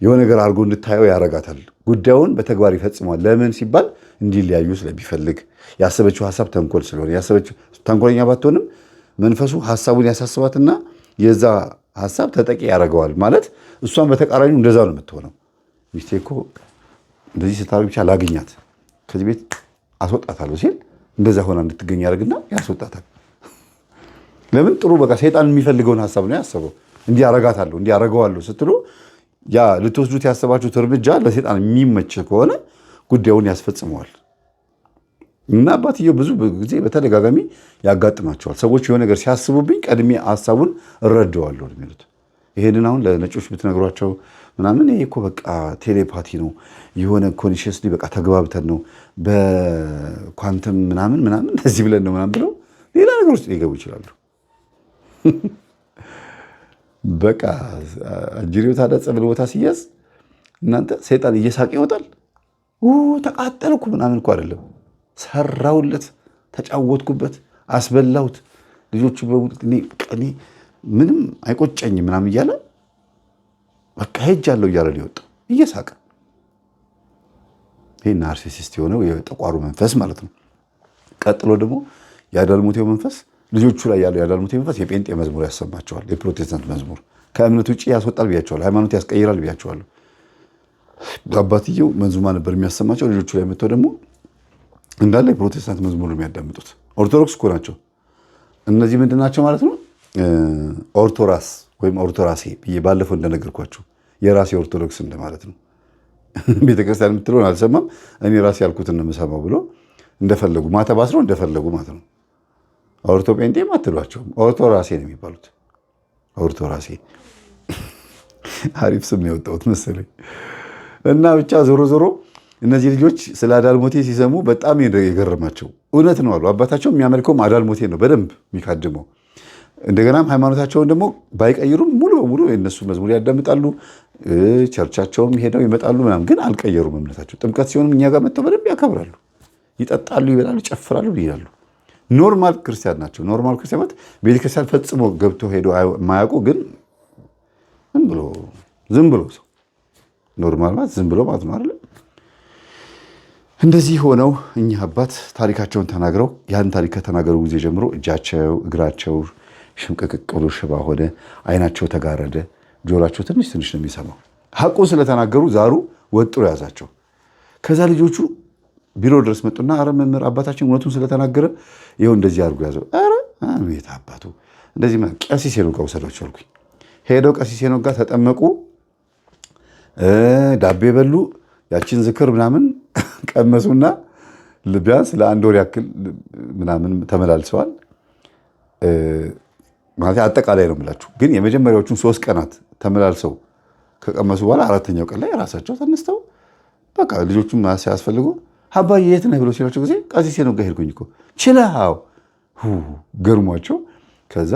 [SPEAKER 1] የሆነ ነገር አድርጎ እንድታየው ያረጋታል። ጉዳዩን በተግባር ይፈጽመዋል። ለምን ሲባል እንዲለያዩ ስለሚፈልግ ያሰበችው ሀሳብ ተንኮል ስለሆነ ያሰበችው ተንኮለኛ ባትሆንም መንፈሱ ሀሳቡን ያሳስባትና የዛ ሀሳብ ተጠቂ ያደርገዋል። ማለት እሷን በተቃራኒው እንደዛ ነው የምትሆነው። ሚስቴ እኮ እንደዚህ ስታደርግ ብቻ ላግኛት ከዚህ ቤት አስወጣታለሁ ሲል እንደዛ ሆና እንድትገኝ ያደርግና ያስወጣታል። ለምን ጥሩ በቃ ሰይጣን የሚፈልገውን ሀሳብ ነው ያሰበው። እንዲህ አረጋታለሁ እንዲህ አረገዋለሁ ስትሉ ያ ልትወስዱት ያሰባችሁት እርምጃ ለሰይጣን የሚመች ከሆነ ጉዳዩን ያስፈጽመዋል። እና አባትየው ብዙ ጊዜ በተደጋጋሚ ያጋጥማቸዋል። ሰዎች የሆነ ነገር ሲያስቡብኝ ቀድሜ ሀሳቡን እረዳዋለሁ የሚሉት። ይሄንን አሁን ለነጮች ብትነግሯቸው ምናምን ይሄ እኮ በቃ ቴሌፓቲ ነው የሆነ ኮንሽስሊ በቃ ተግባብተን ነው በኳንተም ምናምን እንደዚህ ብለን ነው ምናምን ብለው ሌላ ነገር ውስጥ ሊገቡ ይችላሉ። በቃ አጅሬው ታዲያ ጸበል ቦታ ሲያዝ እናንተ ሰይጣን እየሳቀ ይወጣል። ተቃጠልኩ ምናምን እኮ አይደለም፣ ሰራውለት፣ ተጫወትኩበት፣ አስበላሁት ልጆቹ እኔ ምንም አይቆጨኝም ምናምን እያለ በቃ ሄጃለሁ እያለ ነው የወጣው እየሳቀ። ይህ ናርሲሲስት የሆነው የጠቋሩ መንፈስ ማለት ነው። ቀጥሎ ደግሞ የአዳልሞቴው መንፈስ ልጆቹ ላይ ያለው የአዳልሞቴው መንፈስ የጴንጤ መዝሙር ያሰማቸዋል። የፕሮቴስታንት መዝሙር ከእምነት ውጭ ያስወጣል ብያቸዋለሁ። ሃይማኖት ያስቀይራል ብያቸዋለሁ። አባትየው መንዙማ ነበር የሚያሰማቸው። ልጆቹ ላይ መጥተው ደግሞ እንዳለ የፕሮቴስታንት መዝሙር የሚያዳምጡት ኦርቶዶክስ እኮ ናቸው። እነዚህ ምንድን ናቸው ማለት ነው? ኦርቶራስ ወይም ኦርቶራሴ ብዬ ባለፈው እንደነገርኳቸው የራሴ ኦርቶዶክስ እንደማለት ነው። ቤተክርስቲያን የምትለውን አልሰማም እኔ ራሴ ያልኩትን ነው የምሰማው ብሎ እንደፈለጉ ማተብ አስረው እንደፈለጉ ማለት ነው። ኦርቶ ጴንጤም አትሏቸውም፣ ኦርቶራሴ ነው የሚባሉት። ኦርቶራሴ አሪፍ ስም ያወጣሁት መሰለኝ። እና ብቻ ዞሮ ዞሮ እነዚህ ልጆች ስለ አዳልሞቴ ሲሰሙ በጣም የገረማቸው እውነት ነው አሉ። አባታቸው የሚያመልከውም አዳልሞቴ ነው በደንብ የሚካድመው። እንደገናም ሃይማኖታቸውን ደግሞ ባይቀይሩም ሙሉ በሙሉ የእነሱ መዝሙር ያዳምጣሉ። ቸርቻቸውም ሄደው ይመጣሉ ምናምን፣ ግን አልቀየሩም እምነታቸው። ጥምቀት ሲሆንም እኛ ጋር መጥተው በደንብ ያከብራሉ፣ ይጠጣሉ፣ ይበላሉ፣ ይጨፍራሉ ይላሉ። ኖርማል ክርስቲያን ናቸው። ኖርማል ክርስቲያን ማለት ቤተክርስቲያን ፈጽሞ ገብቶ ሄዶ የማያውቁ ግን ዝም ብሎ ሰው ኖርማል ማለት ዝም ብሎ ማለት ነው አይደል? እንደዚህ ሆነው እኚህ አባት ታሪካቸውን ተናግረው ያን ታሪክ ከተናገሩ ጊዜ ጀምሮ እጃቸው እግራቸው ሽምቅቅቅ ብሎ ሽባ ሆነ፣ አይናቸው ተጋረደ፣ ጆሮአቸው ትንሽ ትንሽ ነው የሚሰማው። ሐቁን ስለተናገሩ ዛሩ ወጥሮ ያዛቸው። ከዛ ልጆቹ ቢሮ ድረስ መጡና አረ መምህር አባታችን እውነቱን ስለተናገረ ይኸው እንደዚህ አድርጎ ያዘው። አረ አቤት አባቱ እንደዚህ ቀሲስ ሄኖክ ጋር ውሰዷቸው አልኩኝ። ሄደው ቀሲስ ሄኖክ ጋር ተጠመቁ፣ ዳቤ በሉ፣ ያችን ዝክር ምናምን ቀመሱና ቢያንስ ለአንድ ወር ያክል ምናምን ተመላልሰዋል። ማለት አጠቃላይ ነው የምላችሁ። ግን የመጀመሪያዎቹን 3 ቀናት ተመላልሰው ከቀመሱ በኋላ 4ኛው ቀን ላይ ራሳቸው ተነስተው በቃ ልጆቹም ሲያስፈልጉ አባዬ የት ነህ ብሎ ሲሏቸው ጊዜ ቀሲስ ሄኖክ ጋር ሄድኩኝ እኮ ችለሃው ገርሟቸው ከዛ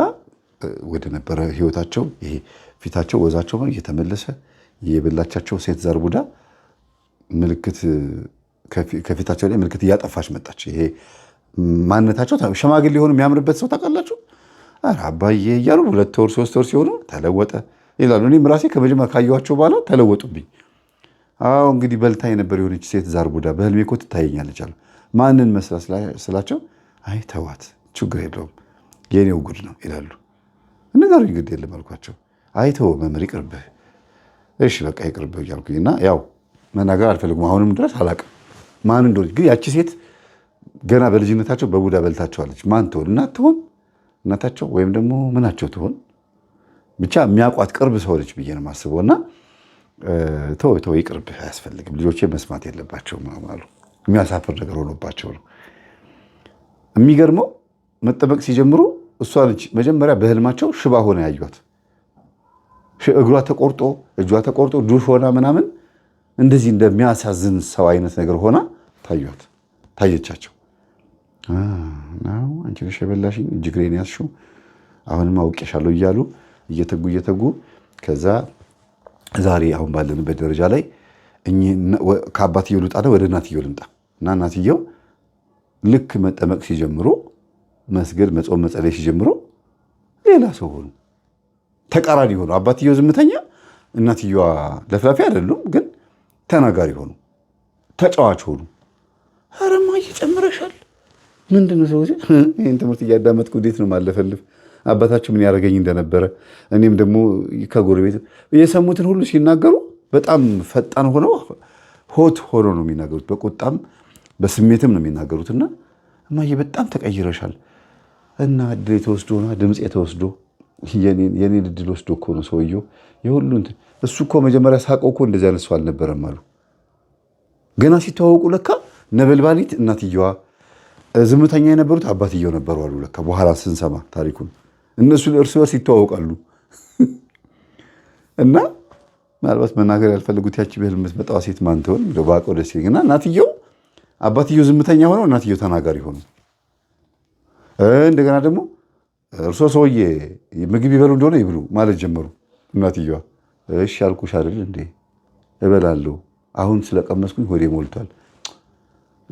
[SPEAKER 1] ወደ ነበረ ህይወታቸው ይሄ ፊታቸው ወዛቸው እየተመለሰ የበላቻቸው ሴት ዘር ቡዳ ምልክት ከፊታቸው ላይ ምልክት እያጠፋች መጣች። ይሄ ማንነታቸው ሸማግሌ ሊሆኑ የሚያምርበት ሰው ታውቃላችሁ። ኧረ አባዬ እያሉ 2 ወር 3 ወር ሲሆኑ ተለወጠ ይላሉ። እኔም ራሴ ከመጀመሪያ ካየኋቸው በኋላ ተለወጡብኝ። አዎ እንግዲህ በልታ የነበር የሆነች ሴት ዛር ቡዳ በህልሜ እኮ ትታየኛለች አሉ። ማንን መስላ ስላቸው አይ ተዋት ችግር የለውም የኔው ጉድ ነው ይላሉ። እነዛሩ ግድ የለም አልኳቸው። አይ ተው መምህር ይቅርብህ፣ እሺ በቃ ይቅርብህ እያልኩኝና ያው መናገር አልፈልግም። አሁንም ድረስ አላውቅም ማን እንደሆነች። ግን ያቺ ሴት ገና በልጅነታቸው በቡዳ በልታቸዋለች። ማን ትሆን እናት ትሆን እናታቸው ወይም ደግሞ ምናቸው ትሆን ብቻ የሚያውቋት ቅርብ ሰው ነች ብዬ ነው የማስበው። እና ተው ይቅርብህ አያስፈልግም ልጆቼ መስማት የለባቸውም አሉ። የሚያሳፍር ነገር ሆኖባቸው ነው። የሚገርመው መጠመቅ ሲጀምሩ እሷ ልጅ መጀመሪያ በህልማቸው ሽባ ሆነ ያዩት። እግሯ ተቆርጦ እጇ ተቆርጦ ዱሽ ሆና ምናምን እንደዚህ እንደሚያሳዝን ሰው አይነት ነገር ሆና ታየቻቸው። አንቺ ነሽ የበላሽኝ እጅግሬን ያዝሽው አሁንም አውቄሻለሁ እያሉ እየተጉ ከዛ ዛሬ አሁን ባለንበት ደረጃ ላይ ከአባትየው ልውጣና ወደ እናትየው ልምጣ እና እናትየው ልክ መጠመቅ ሲጀምሩ መስገድ መጾም መጸለይ ሲጀምሩ ሌላ ሰው ሆኑ፣ ተቃራኒ ሆኑ። አባትየው ዝምተኛ፣ እናትየዋ ለፍላፊ አይደሉም ግን ተናጋሪ ሆኑ፣ ተጫዋች ሆኑ። አረማ እየጨምረሻል ምንድን ነው ሰው ይህን ትምህርት እያዳመጥኩ እንዴት ነው ማለፈልፍ አባታቸው ምን ያደረገኝ እንደነበረ እኔም ደግሞ ከጎረቤት የሰሙትን ሁሉ ሲናገሩ በጣም ፈጣን ሆነው ሆት ሆኖ ነው የሚናገሩት። በቁጣም በስሜትም ነው የሚናገሩትና እማዬ በጣም ተቀይረሻል እና እድል የተወስዶና ድምፅ የተወስዶ የኔን እድል ወስዶ እኮ ነው ሰውየው የሁሉ እሱ እኮ መጀመሪያ ሳቀው እኮ እንደዚህ አይነት ሰው አልነበረም አሉ። ገና ሲተዋወቁ ለካ ነበልባሊት እናትየዋ ዝምተኛ የነበሩት አባትየው ነበሩ አሉ። ለካ በኋላ ስንሰማ ታሪኩን እነሱ እርስ በርስ ይተዋወቃሉ። እና ምናልባት መናገር ያልፈልጉት ያቺ በህልም የምትመጣዋ ሴት ማን ትሆን ባውቀው ደስ ይለኝ። እና እናትየው አባትየው ዝምተኛ ሆነው እናትየው ተናጋሪ ሆኑ። እንደገና ደግሞ እርሶ ሰውዬ ምግብ ይበሉ እንደሆነ ይብሉ ማለት ጀመሩ። እናትየዋ እሺ ያልኩሽ አይደል እንዴ እበላለሁ፣ አሁን ስለቀመስኩኝ ሆዴ ሞልቷል።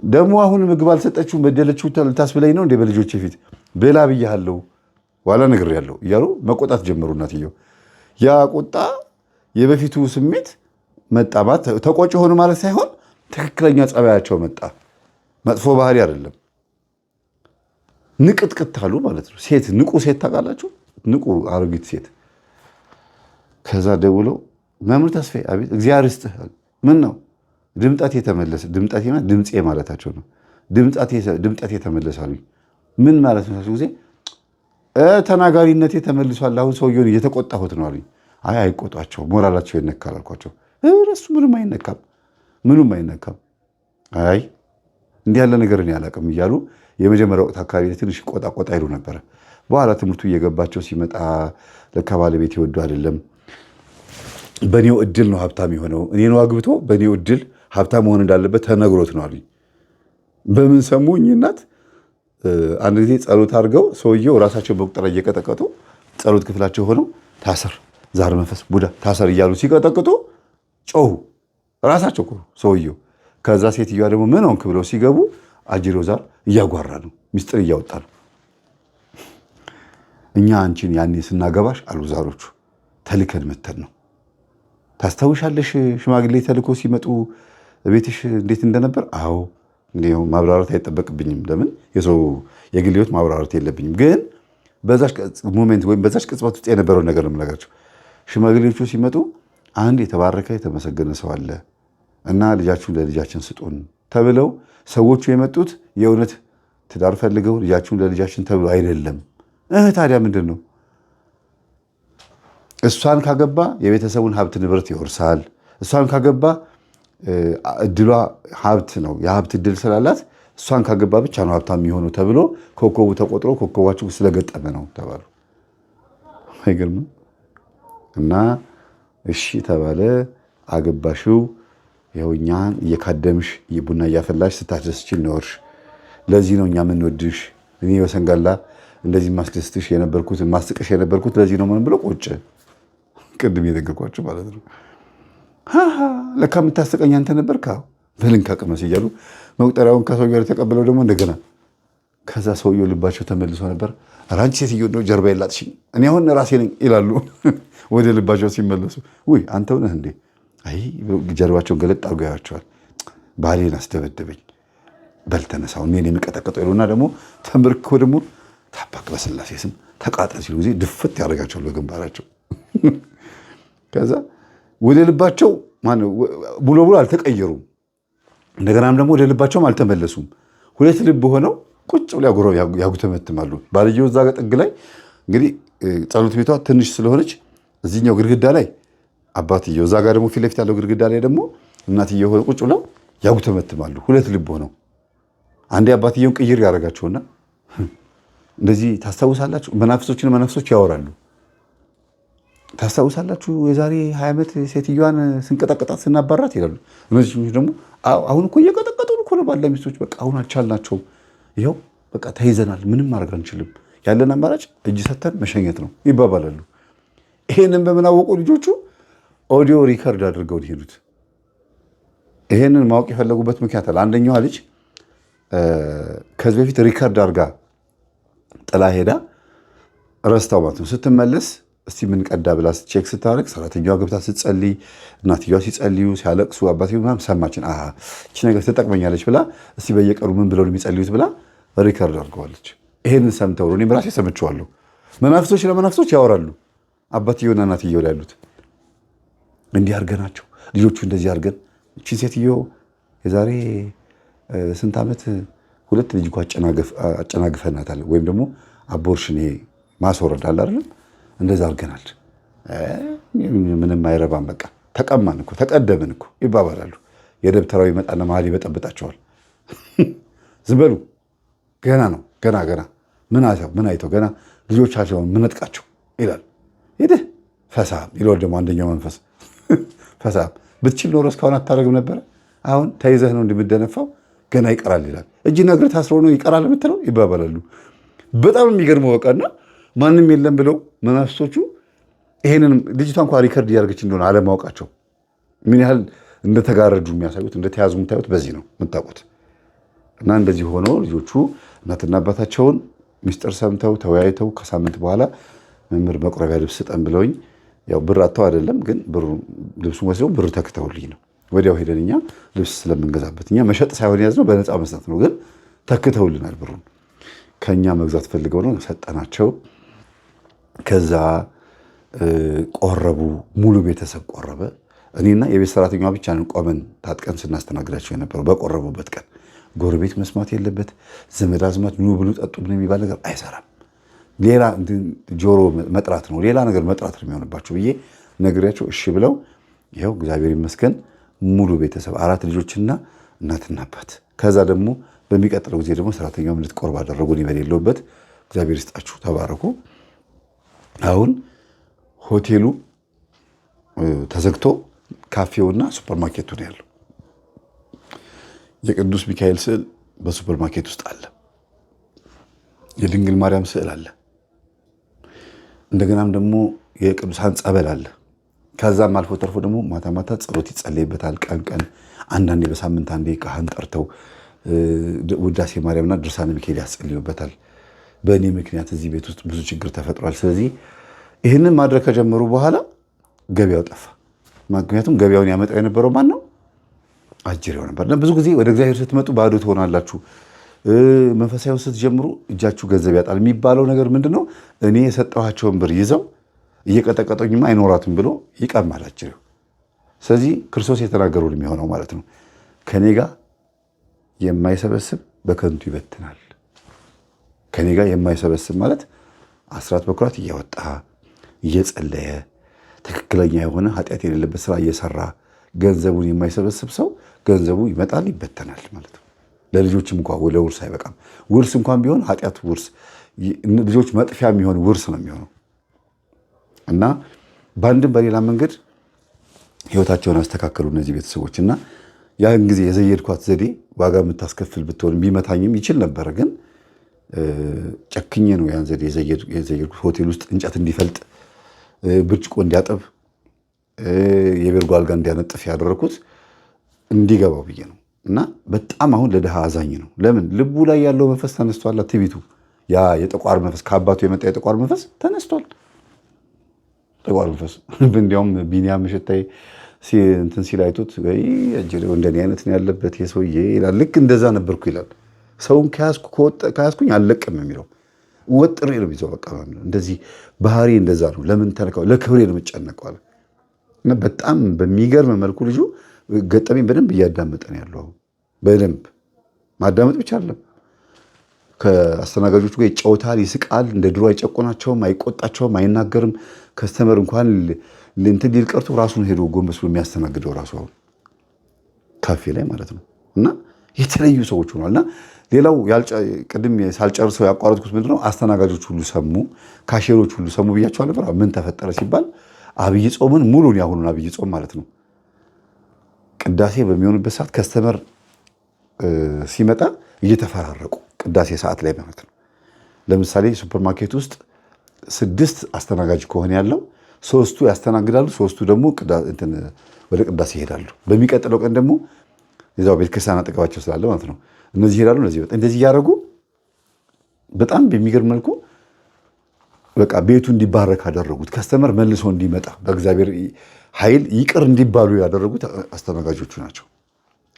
[SPEAKER 1] ደግሞ አሁን ምግብ አልሰጠችውም በደለችው ልታስብለኝ ነው እንዴ በልጆቼ ፊት ብላ ብያለሁ ዋላ ነግሬያለሁ እያሉ መቆጣት ጀመሩ። እናትየው ያ ቁጣ የበፊቱ ስሜት መጣ። ተቆጭ ሆኑ ማለት ሳይሆን ትክክለኛ ጸባያቸው መጣ። መጥፎ ባህሪ አይደለም። ንቅጥቅት አሉ ማለት ነው። ሴት ንቁ ሴት ታውቃላችሁ? ንቁ አሮጊት ሴት። ከዛ ደውለው መምህር ተስፋዬ አቤት እግዚአብሔር ይስጥህ ምን ነው ድምጠት የተመለሰ ድምጠት ማለት ድምፄ ማለታቸው ነው። ድምጠት የተመለሰ አሉኝ። ምን ማለት ነው? ጊዜ ተናጋሪነት ተመልሷል። አሁን ሰውየውን እየተቆጣሁት ነው አሉኝ። አይ አይቆጧቸው፣ ሞራላቸው ይነካል አልኳቸው። እሱ ምንም አይነካም፣ ምንም አይነካም። አይ እንዲህ ያለ ነገር እኔ አላውቅም እያሉ የመጀመሪያ ወቅት አካባቢ ትንሽ ቆጣ ይሉ ነበረ። በኋላ ትምህርቱ እየገባቸው ሲመጣ ለካ ባለቤት ይወዱ አይደለም በእኔው እድል ነው ሀብታም የሆነው እኔን አግብቶ በእኔው እድል ሀብታም መሆን እንዳለበት ተነግሮት ነው አሉኝ። በምን ሰሙኝ? እናት አንድ ጊዜ ጸሎት አድርገው ሰውየው ራሳቸው በቁጥር እየቀጠቀጡ ጸሎት ክፍላቸው ሆነው ታሰር ዛር መንፈስ ቡዳ ታሰር እያሉ ሲቀጠቅጡ ጮሁ። ራሳቸው ሰውየው። ከዛ ሴትዮዋ ደግሞ ምን ሆንክ ብለው ሲገቡ አጅሮ ዛር እያጓራ ነው፣ ሚስጥር እያወጣ ነው። እኛ አንቺን ያኔ ስናገባሽ አሉ ዛሮቹ ተልከን መተን ነው። ታስታውሻለሽ ሽማግሌ ተልኮ ሲመጡ ቤትሽ እንዴት እንደነበር? አዎ ማብራራት አይጠበቅብኝም። ለምን የሰው የግል ሕይወት ማብራራት የለብኝም። ግን በዛች ሞሜንት ወይም በዛች ቅጽበት ውስጥ የነበረውን ነገር ነው የምነግራቸው። ሽማግሌዎቹ ሲመጡ አንድ የተባረከ የተመሰገነ ሰው አለ እና ልጃችሁን ለልጃችን ስጡን ተብለው ሰዎቹ የመጡት የእውነት ትዳር ፈልገው ልጃችሁን ለልጃችን ተብሎ አይደለም። ታዲያ ምንድን ነው? እሷን ካገባ የቤተሰቡን ሀብት ንብረት ይወርሳል። እሷን ካገባ እድሏ ሀብት ነው፣ የሀብት እድል ስላላት እሷን ካገባ ብቻ ነው ሀብታም የሚሆነው ተብሎ ኮከቡ ተቆጥሮ ኮከባችሁ ስለገጠመ ነው ተባሉ። አይገርምም? እና እሺ ተባለ። አገባሽው። ይኸው እኛን እየካደምሽ ቡና እያፈላሽ ስታስደስችል ኖርሽ። ለዚህ ነው እኛ የምንወድሽ። እኔ በሰንጋላ እንደዚህ ማስደስትሽ የነበርኩት ማስቅሽ የነበርኩት ለዚህ ነው ምን ብሎ ቁጭ ቅድም የነገርኳቸው ማለት ነው። ለካ የምታስቀኝ አንተ ነበርክ። በልንካ ቅመስ እያሉ መቁጠሪያውን ከሰውየው ተቀብለው ደግሞ እንደገና ከዛ ሰውየው ልባቸው ተመልሶ ነበር። ኧረ አንቺ ሴትዮ ነው ጀርባ የላጥሽኝ እኔ አሁን ራሴ ነኝ ይላሉ። ወደ ልባቸው ሲመለሱ ውይ አንተው ነህ እንዴ? አይ ጀርባቸውን ገለጥ አድርገው ያቸዋል። ባሌን አስደበደበኝ በልተነሳው እኔን የሚቀጠቀጠው ይሉና ደግሞ ተንበርክኮ ደግሞ ታባክ በስላሴ ስም ተቃጠል ሲሉ ጊዜ ድፍት ያደርጋቸዋል በግንባራቸው። ከዛ ወደ ልባቸው ሙሉ በሙሉ አልተቀየሩም። እንደገናም ደግሞ ወደ ልባቸውም አልተመለሱም። ሁለት ልብ ሆነው ቁጭ ብለው ያጉተመትማሉ። ባልየው እዛ ጥግ ላይ እንግዲህ ጸሎት ቤቷ ትንሽ ስለሆነች እዚህኛው ግድግዳ ላይ አባትየው፣ እዛ ጋር ደግሞ ፊት ለፊት ያለው ግድግዳ ላይ ደግሞ እናትየው ሆነ ቁጭ ብለው ያጉተመትማሉ። ሁለት ልብ ሆነው አንዴ አባትየውን ቅይር ያደርጋቸውና እንደዚህ ታስታውሳላችሁ፣ መናፍሶች ያወራሉ። ታስታውሳላችሁ የዛሬ 20 ዓመት ሴትዮዋን ስንቀጠቅጣት ስናባራት ይላሉ። እነዚህ ደግሞ አሁን እኮ እየቀጠቀጡን እኮ ነው ባለ ሚስቶች፣ በቃ አሁን አልቻልናቸው፣ ይኸው በቃ ተይዘናል፣ ምንም ማድረግ አንችልም፣ ያለን አማራጭ እጅ ሰተን መሸኘት ነው ይባባላሉ። ይሄንን በምን አወቁ ልጆቹ? ኦዲዮ ሪከርድ አድርገው ሄዱት። ይሄንን ማወቅ የፈለጉበት ምክንያት አለ። አንደኛዋ ልጅ ከዚህ በፊት ሪከርድ አድርጋ ጥላ ሄዳ ረስታው ማለት ነው። ስትመለስ እስቲ ምን ቀዳ ብላ ቼክ ስታደርግ ሰራተኛዋ ገብታ ስትጸልይ፣ እናትየዋ ሲጸልዩ ሲያለቅሱ አባትየው ምናምን ሰማችን። እቺ ነገር ትጠቅመኛለች ብላ እስቲ በየቀኑ ምን ብለው የሚጸልዩት ብላ ሪከርድ አድርገዋለች። ይሄንን ሰምተው እኔም ራሴ ሰምቼዋለሁ። መናፍሶች ለመናፍሶች ያወራሉ። አባትየውና እናትየው ላይ ያሉት እንዲህ አድርገናቸው ልጆቹ እንደዚህ አድርገን እቺን ሴትዮ የዛሬ ስንት ዓመት 2 ልጅ እኮ አጨናግፈናታል፣ ወይም ደግሞ አቦርሽን ማስወረድ አለ አይደለም እንደዛ አድርገናል። ምንም አይረባም፣ በቃ ተቀማን እኮ ተቀደምን እኮ ይባባላሉ። የደብተራው ይመጣና መሀል ይበጠብጣቸዋል። ዝም በሉ ገና ነው ገና ምን አይተው ገና ልጆቻቸውን ምንጥቃቸው ይላል። ሄደህ ፈሳም ይለዋል ደግሞ አንደኛው መንፈስ። ፈሳም ብትችል ኖሮ እስካሁን አታደርግም ነበረ፣ አሁን ተይዘህ ነው እንደምደነፋው ገና ይቀራል ይላል። እጅና እግር ታስሮ ነው ይቀራል የምትለው ይባባላሉ። በጣም የሚገርመው በቃና ማንም የለም ብለው መናፍስቶቹ ይሄንን ልጅቷ እንኳን ሪከርድ እያደረገች እንደሆነ አለማወቃቸው ምን ያህል እንደተጋረዱ የሚያሳዩት እንደተያዙ የምታዩት በዚህ ነው የምታውቁት። እና እንደዚህ ሆኖ ልጆቹ እናትና አባታቸውን ሚስጥር ሰምተው ተወያይተው ከሳምንት በኋላ መምህር መቁረቢያ ልብስ ስጠን ብለውኝ፣ ያው ብር አጥተው አይደለም ግን ልብሱን ወስደው ብር ተክተውልኝ ነው። ወዲያው ሄደን እኛ ልብስ ስለምንገዛበት እኛ መሸጥ ሳይሆን ያዝነው በነፃ መስጠት ነው፣ ግን ተክተውልናል። ብሩን ከኛ መግዛት ፈልገው ነው ሰጠናቸው። ከዛ ቆረቡ፣ ሙሉ ቤተሰብ ቆረበ። እኔና የቤት ሰራተኛዋ ብቻ ነን ቆመን ታጥቀን ስናስተናግዳቸው የነበረው። በቆረቡበት ቀን ጎረቤት መስማት የለበት፣ ዘመድ አዝማት ኑ ብሉ ጠጡ ምን የሚባል ነገር አይሰራም። ሌላ ጆሮ መጥራት ነው፣ ሌላ ነገር መጥራት ነው የሚሆንባቸው ብዬ ነግሬያቸው እሺ ብለው ይኸው እግዚአብሔር ይመስገን ሙሉ ቤተሰብ 4 ልጆችና እናትና አባት። ከዛ ደግሞ በሚቀጥለው ጊዜ ደግሞ ሰራተኛውም እንድትቆርብ አደረጉ። እኔ በሌለሁበት እግዚአብሔር ይስጣችሁ፣ ተባረኩ። አሁን ሆቴሉ ተዘግቶ ካፌውና ሱፐርማርኬቱ ነው ያለው። የቅዱስ ሚካኤል ስዕል በሱፐርማርኬት ውስጥ አለ። የድንግል ማርያም ስዕል አለ። እንደገናም ደግሞ የቅዱሳን ጸበል አለ። ከዛም አልፎ ተርፎ ደግሞ ማታ ማታ ጸሎት ይጸለይበታል። ቀን ቀን አንዳንዴ በሳምንት አንዴ ካህን ጠርተው ውዳሴ ማርያምና ድርሳነ ሚካኤል ያስጸልዩበታል። በእኔ ምክንያት እዚህ ቤት ውስጥ ብዙ ችግር ተፈጥሯል። ስለዚህ ይህንን ማድረግ ከጀመሩ በኋላ ገበያው ጠፋ። ምክንያቱም ገበያውን ያመጣው የነበረው ማን ነው? አጅሬው ነበር። ብዙ ጊዜ ወደ እግዚአብሔር ስትመጡ ባዶ ትሆናላችሁ፣ መንፈሳዊ ስትጀምሩ እጃችሁ ገንዘብ ያጣል የሚባለው ነገር ምንድን ነው? እኔ የሰጠኋቸውን ብር ይዘው እየቀጠቀጠኝማ አይኖራትም ብሎ ይቀማል አጅሬው። ስለዚህ ክርስቶስ የተናገረው የሚሆነው ማለት ነው። ከኔ ጋር የማይሰበስብ በከንቱ ይበትናል። ከኔ ጋር የማይሰበስብ ማለት አስራት በኩራት እያወጣ እየጸለየ ትክክለኛ የሆነ ኃጢአት የሌለበት ስራ እየሰራ ገንዘቡን የማይሰበስብ ሰው ገንዘቡ ይመጣል፣ ይበተናል ማለት ነው። ለልጆችም እንኳን ለውርስ አይበቃም። ውርስ እንኳን ቢሆን ኃጢአት ውርስ ልጆች መጥፊያ የሚሆን ውርስ ነው የሚሆነው እና በአንድም በሌላ መንገድ ህይወታቸውን አስተካከሉ እነዚህ ቤተሰቦች እና ያን ጊዜ የዘየድኳት ዘዴ ዋጋ የምታስከፍል ብትሆን ቢመታኝም ይችል ነበረ። ግን ጨክኜ ነው ያን ዘዴ የዘየድኩት። ሆቴል ውስጥ እንጨት እንዲፈልጥ፣ ብርጭቆ እንዲያጠብ፣ የቤርጎ አልጋ እንዲያነጥፍ ያደረኩት እንዲገባው ብዬ ነው። እና በጣም አሁን ለድሃ አዛኝ ነው። ለምን? ልቡ ላይ ያለው መንፈስ ተነስቷል። ትዕቢቱ፣ ያ የጠቋር መንፈስ ከአባቱ የመጣ የጠቋር መንፈስ ተነስቷል። ጠቋር መንፈስ እንዲያውም ቢኒያም ምሽታይ እንትን ሲል አይቶት እንደኔ አይነት ነው ያለበት የሰውዬ ይላል። ልክ እንደዛ ነበርኩ ይላል። ሰውን ከያዝኩኝ አልለቅም የሚለው ወጥሬ ነው ይዘው በቃ እንደዚህ ባህሪ እንደዛ ነው። ለምን ተነካው? ለክብሬ ነው የምጨነቀው አለ እና በጣም በሚገርም መልኩ ልጁ ገጠመኝ በደንብ እያዳመጠ ነው ያለው። በደንብ ማዳመጥ ብቻ አይደለም፣ ከአስተናጋጆቹ ጋር ይጫወታል፣ ይስቃል። እንደ ድሮ አይጨቆናቸውም፣ አይቆጣቸውም፣ አይናገርም። ከስተመር እንኳን እንትን ሊል ቀርቶ ራሱን ሄዶ ጎንበስ ብሎ የሚያስተናግደው ራሱ አሁን ካፌ ላይ ማለት ነው። እና የተለዩ ሰዎች ሆኗል። እና ሌላው ቅድም ሳልጨርሰው ያቋረጥኩት ምንድነው፣ አስተናጋጆች ሁሉ ሰሙ፣ ካሼሮች ሁሉ ሰሙ ብያቸዋል ነበር። ምን ተፈጠረ ሲባል አብይ ጾምን ሙሉን ያሁኑን አብይ ጾም ማለት ነው ቅዳሴ በሚሆንበት ሰዓት ከስተመር ሲመጣ እየተፈራረቁ ቅዳሴ ሰዓት ላይ ማለት ነው። ለምሳሌ ሱፐርማርኬት ውስጥ 6 አስተናጋጅ ከሆነ ያለው 3ቱ ያስተናግዳሉ፣ 3ቱ ደግሞ ወደ ቅዳሴ ይሄዳሉ። በሚቀጥለው ቀን ደግሞ እዛው ቤተክርስቲያን አጠገባቸው ስላለ ማለት ነው እነዚህ ይሄዳሉ፣ እነዚህ እንደዚህ እያደረጉ በጣም በሚገርም መልኩ በቃ ቤቱ እንዲባረክ አደረጉት። ከስተመር መልሶ እንዲመጣ በእግዚአብሔር ኃይል ይቅር እንዲባሉ ያደረጉት አስተናጋጆቹ ናቸው፣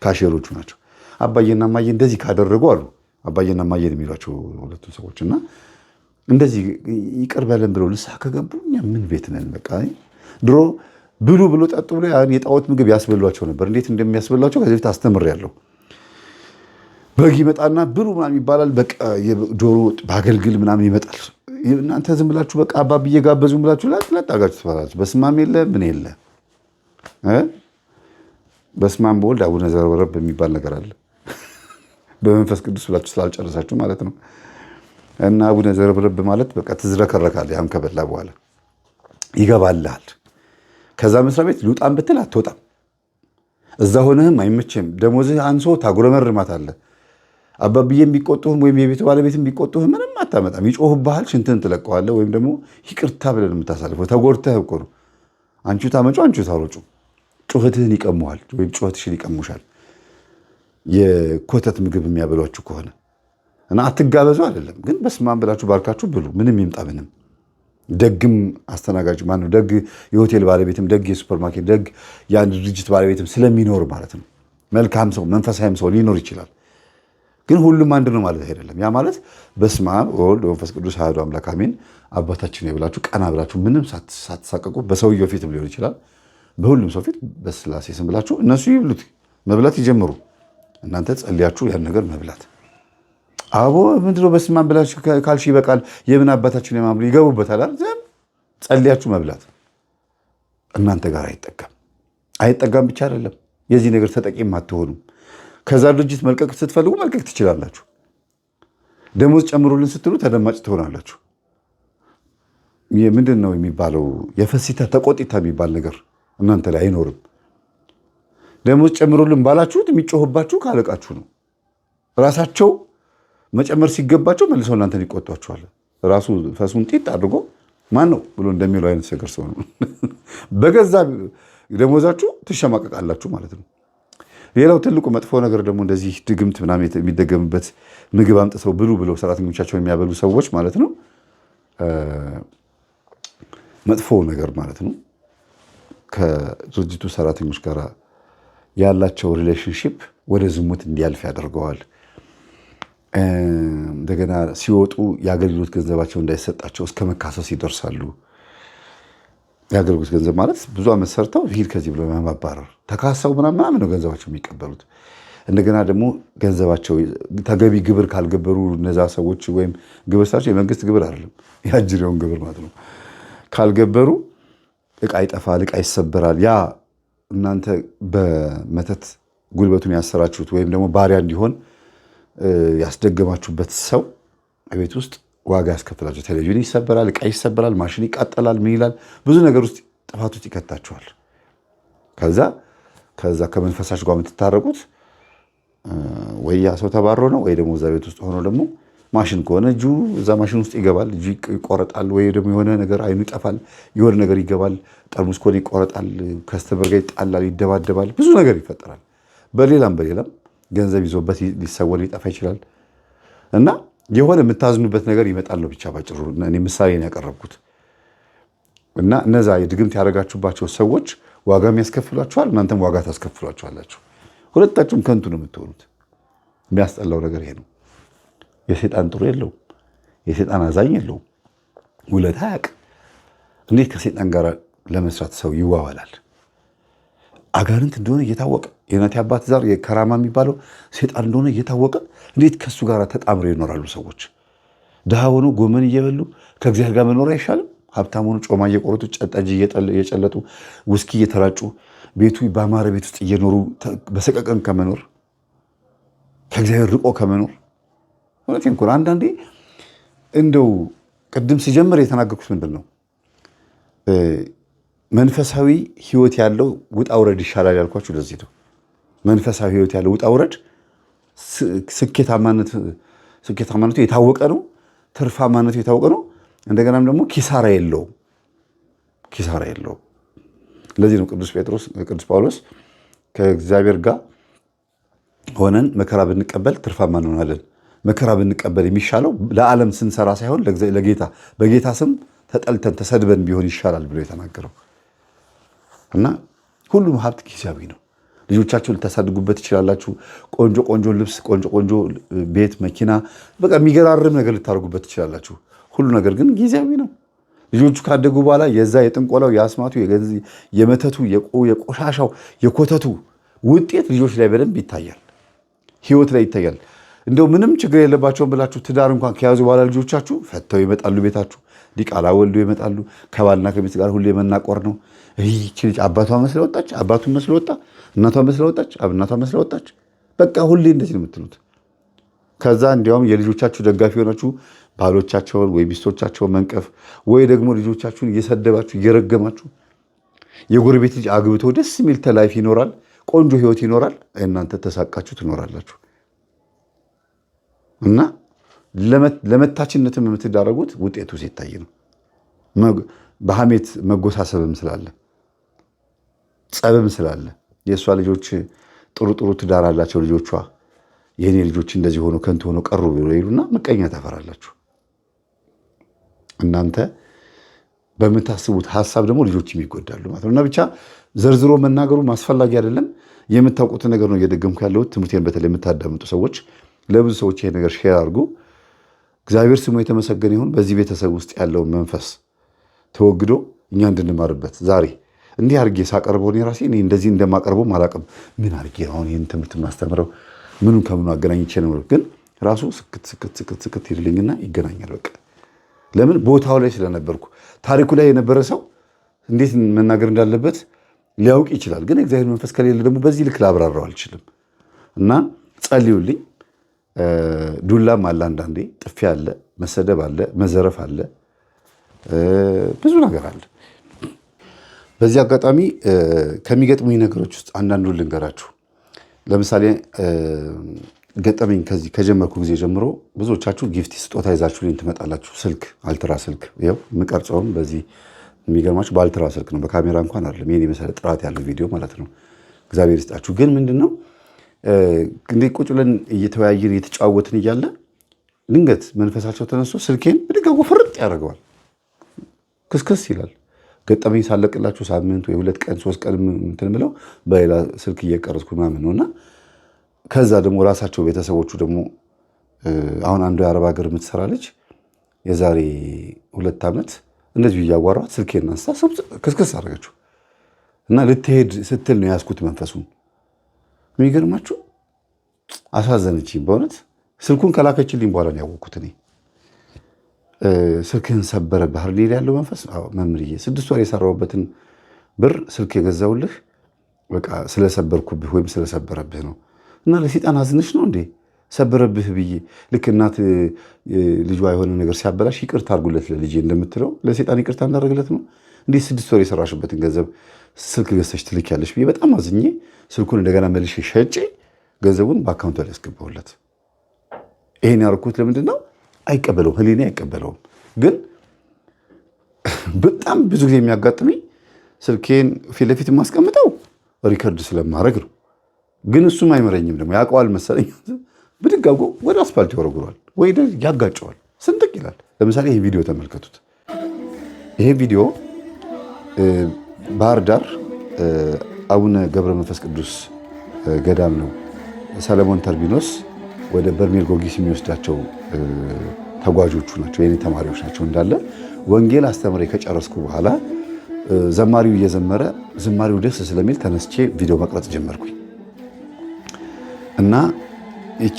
[SPEAKER 1] ካሼሮቹ ናቸው። አባዬና እማዬ እንደዚህ ካደረጉ አሉ አባዬና እማዬን የሚሏቸው ሁለቱን ሰዎች እና እንደዚህ ይቅር በለን ብለው ንስሐ ከገቡ እኛ ምን ቤት ነን? በቃ ድሮ ብሉ ብሎ ጠጡ ብሎ የጣዖት ምግብ ያስበሏቸው ነበር። እንዴት እንደሚያስበሏቸው ከዚህ በፊት አስተምሬያለሁ። በግ ይመጣና ብሉ ምናምን ይባላል። በቃ ዶሮ በአገልግል ምናምን ይመጣል። እናንተ ዝም ብላችሁ በቃ አባብዬ ጋበዙን ብላችሁ ላጥ አጋችሁ ትበላላችሁ። በስማም የለ ምን የለ በስማም በወልድ አቡነ ዘበረብ የሚባል ነገር አለ። በመንፈስ ቅዱስ ብላችሁ ስላልጨረሳችሁ ማለት ነው። እና አቡነ ዘበረብ ማለት በቃ ትዝረከረካለህ። ያም ከበላ በኋላ ይገባልሃል። ከዛ መስሪያ ቤት ልውጣም ብትል አትወጣም። እዛ ሆነህም አይመችም። ደሞዝህ አንሶ ታጉረመርማታለህ። አባብዬም ቢቆጡህም ወይም የቤቱ ባለቤትም ቢቆጡህም ምንም አታመጣም። ይጮህብሃል፣ ሽንትህን ትለቀዋለህ። ወይም ደግሞ ይቅርታ ብለን የምታሳልፈው ተጎድተህ እኮ ነው። አንቺ ታመጩ አንቺ ታሮጩ። ጩኸትህን ይቀሙሃል ወይም ጩኸትሽን ይቀሙሻል። የኮተት ምግብ የሚያበሏችሁ ከሆነ እና አትጋበዙ አይደለም፣ ግን በስማም ብላችሁ ባርካችሁ ብሉ። ምንም ይምጣ ምንም። ደግም አስተናጋጅ ማነው ደግ የሆቴል ባለቤትም ደግ የሱፐርማርኬት ደግ የአንድ ድርጅት ባለቤትም ስለሚኖር ማለት ነው። መልካም ሰው መንፈሳዊም ሰው ሊኖር ይችላል። ግን ሁሉም አንድ ነው ማለት አይደለም። ያ ማለት በስመ አብ ወወልድ ወመንፈስ ቅዱስ አሐዱ አምላክ አሜን አባታችን ብላችሁ ቀና ብላችሁ ምንም ሳትሳቀቁ በሰውየው ፊትም ሊሆን ይችላል፣ በሁሉም ሰው ፊት በስላሴ ስም ብላችሁ እነሱ ይብሉት መብላት ይጀምሩ። እናንተ ጸልያችሁ ያን ነገር መብላት። አቦ ምንድነው በስመ አብ ብላችሁ ካልሽ ይበቃል። የምን አባታችን የማምሩ ይገቡበታል አይደል? ጸልያችሁ መብላት እናንተ ጋር አይጠጋም ብቻ አይደለም፣ የዚህ ነገር ተጠቂም አትሆኑም። ከዛ ድርጅት መልቀቅ ስትፈልጉ መልቀቅ ትችላላችሁ። ደሞዝ ጨምሩልን ስትሉ ተደማጭ ትሆናላችሁ። ምንድን ነው የሚባለው? የፈሲታ ተቆጢታ የሚባል ነገር እናንተ ላይ አይኖርም። ደሞዝ ጨምሩልን ባላችሁት የሚጮህባችሁ ካለቃችሁ ነው። ራሳቸው መጨመር ሲገባቸው መልሰው እናንተን ይቆጧችኋል። ራሱ ፈሱን ጢጥ አድርጎ ማን ነው ብሎ እንደሚለው አይነት ነገር ሰው ነው። በገዛ ደሞዛችሁ ትሸማቀቃላችሁ ማለት ነው። ሌላው ትልቁ መጥፎ ነገር ደግሞ እንደዚህ ድግምት ምናምን የሚደገምበት ምግብ አምጥተው ብሉ ብለው ሰራተኞቻቸውን የሚያበሉ ሰዎች ማለት ነው። መጥፎ ነገር ማለት ነው። ከድርጅቱ ሰራተኞች ጋር ያላቸው ሪሌሽንሺፕ ወደ ዝሙት እንዲያልፍ ያደርገዋል። እንደገና ሲወጡ የአገልግሎት ገንዘባቸው እንዳይሰጣቸው እስከ መካሰስ ይደርሳሉ። የአገልግሎት ገንዘብ ማለት ብዙ ዓመት ሰርተው ሂድ ከዚህ ብሎ ማባረር ተካሰው ምናምን ነው ገንዘባቸው የሚቀበሉት። እንደገና ደግሞ ገንዘባቸው ተገቢ ግብር ካልገበሩ እነዛ ሰዎች ወይም ግብር ሳቸው የመንግስት ግብር አይደለም የአጅሬውን ግብር ማለት ነው ካልገበሩ እቃ ይጠፋል፣ እቃ ይሰበራል። ያ እናንተ በመተት ጉልበቱን ያሰራችሁት ወይም ደግሞ ባሪያ እንዲሆን ያስደገማችሁበት ሰው ቤት ውስጥ ዋጋ ያስከፍላችሁ። ቴሌቪዥን ይሰበራል፣ እቃ ይሰበራል፣ ማሽን ይቃጠላል፣ ምን ይላል፣ ብዙ ነገር ውስጥ ጥፋት ውስጥ ይከታችኋል። ከዛ ከመንፈሳችሁ ጋር የምትታረቁት ወይ ያ ሰው ተባሮ ነው ወይ ደግሞ እዛ ቤት ውስጥ ሆኖ ደግሞ ማሽን ከሆነ እጁ እዛ ማሽን ውስጥ ይገባል፣ እጁ ይቆረጣል፣ ወይ ደግሞ የሆነ ነገር አይኑ ይጠፋል፣ የሆነ ነገር ይገባል፣ ጠርሙስ ከሆነ ይቆረጣል፣ ከስተመር ጋር ይጣላል፣ ይደባደባል፣ ብዙ ነገር ይፈጠራል። በሌላም ገንዘብ ይዞበት ሊሰወር ሊጠፋ ይችላል። እና የሆነ የምታዝኑበት ነገር ይመጣል ነው ብቻ ባጭሩ። እኔ ምሳሌ ነው ያቀረብኩት። እና እነዛ የድግምት ያደረጋችሁባቸው ሰዎች ዋጋም ያስከፍሏችኋል፣ እናንተም ዋጋ ታስከፍሏችኋላችሁ። ሁለታችሁም ከንቱ ነው የምትሆኑት። የሚያስጠላው ነገር ይሄ ነው። የሰይጣን ጥሩ የለውም፣ የሰይጣን አዛኝ የለውም፣ ውለታ አያውቅም። እንዴት ከሰይጣን ጋር ለመስራት ሰው ይዋዋላል? አጋንንት እንደሆነ እየታወቀ የእናቴ አባት ዛር የከራማ የሚባለው ሰይጣን እንደሆነ እየታወቀ እንዴት ከሱ ጋር ተጣምረው ይኖራሉ ሰዎች? ድሃ ሆኖ ጎመን እየበሉ ከእግዚአብሔር ጋር መኖር አይሻልም? ሀብታም ሆኖ ጮማ እየቆረጡ ጠጅ እየጨለጡ ውስኪ እየተራጩ ቤቱ በአማረ ቤት ውስጥ እየኖሩ በሰቀቀን ከመኖር ከእግዚአብሔር ርቆ ከመኖር እውነቴን እኮ ነው። አንዳንዴ እንደው ቅድም ሲጀምር የተናገርኩት ምንድን ነው መንፈሳዊ ሕይወት ያለው ውጣ ውረድ ይሻላል ያልኳችሁ ለዚህ ነው። መንፈሳዊ ሕይወት ያለው ውጣ ውረድ ስኬታማነቱ የታወቀ ነው። ትርፋማነቱ የታወቀ ነው። እንደገናም ደግሞ ኪሳራ የለውም። ለዚህ ነው ቅዱስ ጳውሎስ ከእግዚአብሔር ጋር ሆነን መከራ ብንቀበል ትርፋማ እንሆናለን። መከራ ብንቀበል የሚሻለው ለዓለም ስንሰራ ሳይሆን ለጌታ በጌታ ስም ተጠልተን ተሰድበን ቢሆን ይሻላል ብሎ የተናገረው እና ሁሉም ሀብት ጊዜያዊ ነው። ልጆቻችሁ ልታሳድጉበት ትችላላችሁ። ቆንጆ ቆንጆ ልብስ፣ ቆንጆ ቤት፣ መኪና፣ በቃ የሚገራርም ነገር ልታደርጉበት ትችላላችሁ። ሁሉ ነገር ግን ጊዜያዊ ነው። ልጆቹ ካደጉ በኋላ የዛ የጥንቆላው፣ የአስማቱ፣ የመተቱ፣ የቆሻሻው፣ የኮተቱ ውጤት ልጆች ላይ በደንብ ይታያል፣ ህይወት ላይ ይታያል። እንደው ምንም ችግር የለባቸውም ብላችሁ ትዳር እንኳን ከያዙ በኋላ ልጆቻችሁ ፈተው ይመጣሉ ቤታችሁ፣ ዲቃላ ወልዶ ይመጣሉ። ከባልና ከሚስት ጋር ሁሌ መናቆር ነው። ይህች ልጅ አባቷ መስለ ወጣች፣ አባቱን መስለ ወጣ፣ እናቷ መስለ ወጣች፣ እናቷ መስለ ወጣች። በቃ ሁሌ እንደዚህ ነው የምትሉት። ከዛ እንዲያውም የልጆቻችሁ ደጋፊ የሆናችሁ ባሎቻቸውን ወይ ሚስቶቻቸውን መንቀፍ ወይ ደግሞ ልጆቻችሁን እየሰደባችሁ እየረገማችሁ የጎረቤት ልጅ አግብቶ ደስ የሚል ተላይፍ ይኖራል፣ ቆንጆ ህይወት ይኖራል። እናንተ ተሳቃችሁ ትኖራላችሁ። እና ለመታችነትም የምትዳረጉት ውጤቱ ሲታይ ነው። በሐሜት መጎሳሰብም ስላለ ጸብም ስላለ የእሷ ልጆች ጥሩ ትዳር አላቸው ልጆቿ፣ የእኔ ልጆች እንደዚህ ሆኖ ከንቱ ሆኖ ቀሩ ብሎ ይሉና ምቀኛ ታፈራላችሁ። እናንተ በምታስቡት ሀሳብ ደግሞ ልጆች ይጎዳሉ ማለት ነው። እና ብቻ ዘርዝሮ መናገሩ አስፈላጊ አይደለም። የምታውቁትን ነገር ነው እየደገምኩ ያለሁት። ትምህርቴን በተለይ የምታዳምጡ ሰዎች ለብዙ ሰዎች ይሄ ነገር ሼር አድርጉ። እግዚአብሔር ስሙ የተመሰገነ ይሁን። በዚህ ቤተሰብ ውስጥ ያለውን መንፈስ ተወግዶ እኛ እንድንማርበት ዛሬ እንዲህ አድርጌ ሳቀርበው እኔ ራሴ እንደዚህ እንደማቀርበው አላውቅም። ምን አድርጌ አሁን ይህን ትምህርት ማስተምረው ምኑን ከምኑ አገናኝቼ ነው? ግን ራሱ ስክት ይልልኝና ይገናኛል። በቃ ለምን ቦታው ላይ ስለነበርኩ። ታሪኩ ላይ የነበረ ሰው እንዴት መናገር እንዳለበት ሊያውቅ ይችላል። ግን እግዚአብሔር መንፈስ ከሌለ ደግሞ በዚህ ልክ ላብራራው አልችልም። እና ጸልዩልኝ። ዱላም አለ፣ አንዳንዴ ጥፊ አለ፣ መሰደብ አለ፣ መዘረፍ አለ፣ ብዙ ነገር አለ። በዚህ አጋጣሚ ከሚገጥሙኝ ነገሮች ውስጥ አንዳንዱን ልንገራችሁ። ለምሳሌ ገጠመኝ ከጀመርኩ ጊዜ ጀምሮ ብዙዎቻችሁ ጊፍት ስጦታ ይዛችሁልኝ ትመጣላችሁ። ስልክ አልትራ ስልክ ይኸው የምቀርጸውም በዚህ የሚገርማችሁ በአልትራ ስልክ ነው። በካሜራ እንኳን አይደለም። ይሄን የመሰለ ጥራት ያለው ቪዲዮ ማለት ነው። እግዚአብሔር ይስጣችሁ። ግን ምንድነው እንዴ ቁጭ ብለን እየተወያየን እየተጫወትን እያለ ድንገት መንፈሳቸው ተነስቶ ስልኬን ብድጋው ፍርጥ ያደርገዋል። ክስክስ ይላል። ገጠመኝ ሳለቅላችሁ ሳምንት ወይ 2 ቀን 3 ቀን እንትን ብለው በሌላ ስልክ እየቀረጽኩ ምናምን ነውና ከዛ ደግሞ ራሳቸው ቤተሰቦቹ ደግሞ አሁን አንዱ የአረብ ሀገር የምትሰራ ልጅ የዛሬ 2 ዓመት እንደዚህ እያዋራኋት ስልኬን አንስታ ክስክስ አደረገችው እና ልትሄድ ስትል ነው ያዝኩት መንፈሱን። የሚገርማችሁ አሳዘነችኝ በእውነት። ስልኩን ከላከችልኝ በኋላ ነው ያወቅኩት እኔ። ስልክህን ሰበረ ባህር ሌላ ያለው መንፈስ። መምህርዬ 6 ወር የሰራሁበትን ብር ስልክ የገዛውልህ በቃ ስለሰበርኩብህ ወይም ስለሰበረብህ ነው እና ለሰይጣን አዝነሽ ነው እንዴ ሰበረብህ ብዬ ልክ እናት ልጇ የሆነ ነገር ሲያበላሽ ይቅርታ አድርጉለት ለልጄ እንደምትለው ለሰይጣን ይቅርታ እንዳደረግለት ነው እንዴ 6 ወር የሰራሽበትን ገንዘብ ስልክ ገዝተሽ ትልኪያለሽ ብዬ በጣም አዝኜ ስልኩን እንደገና መልሼ ሸጬ ገንዘቡን በአካውንቱ ላይ ያስገባሁለት። ይሄን ያደረኩት ለምንድን ነው? አይቀበለውም፣ ህሊኔ አይቀበለውም። ግን በጣም ብዙ ጊዜ የሚያጋጥመኝ ስልኬን ፊት ለፊት የማስቀምጠው ሪከርድ ስለማድረግ ነው። ግን እሱም አይመረኝም ደግሞ ያውቀዋል መሰለኝ። ብድግ አድርጎ ወደ አስፋልት ይወረውረዋል ወይ ያጋጨዋል፣ ስንጥቅ ይላል። ለምሳሌ ይሄ ቪዲዮ ተመልከቱት። ይሄ ቪዲዮ ባህር ዳር አቡነ ገብረ መንፈስ ቅዱስ ገዳም ነው ሰለሞን ተርቢኖስ ወደ በርሜል ጊዮርጊስ የሚወስዳቸው ተጓዦቹ ናቸው፣ የኔ ተማሪዎች ናቸው። እንዳለ ወንጌል አስተምሬ ከጨረስኩ በኋላ ዘማሪው እየዘመረ ዝማሪው ደስ ስለሚል ተነስቼ ቪዲዮ መቅረጽ ጀመርኩኝ እና እቺ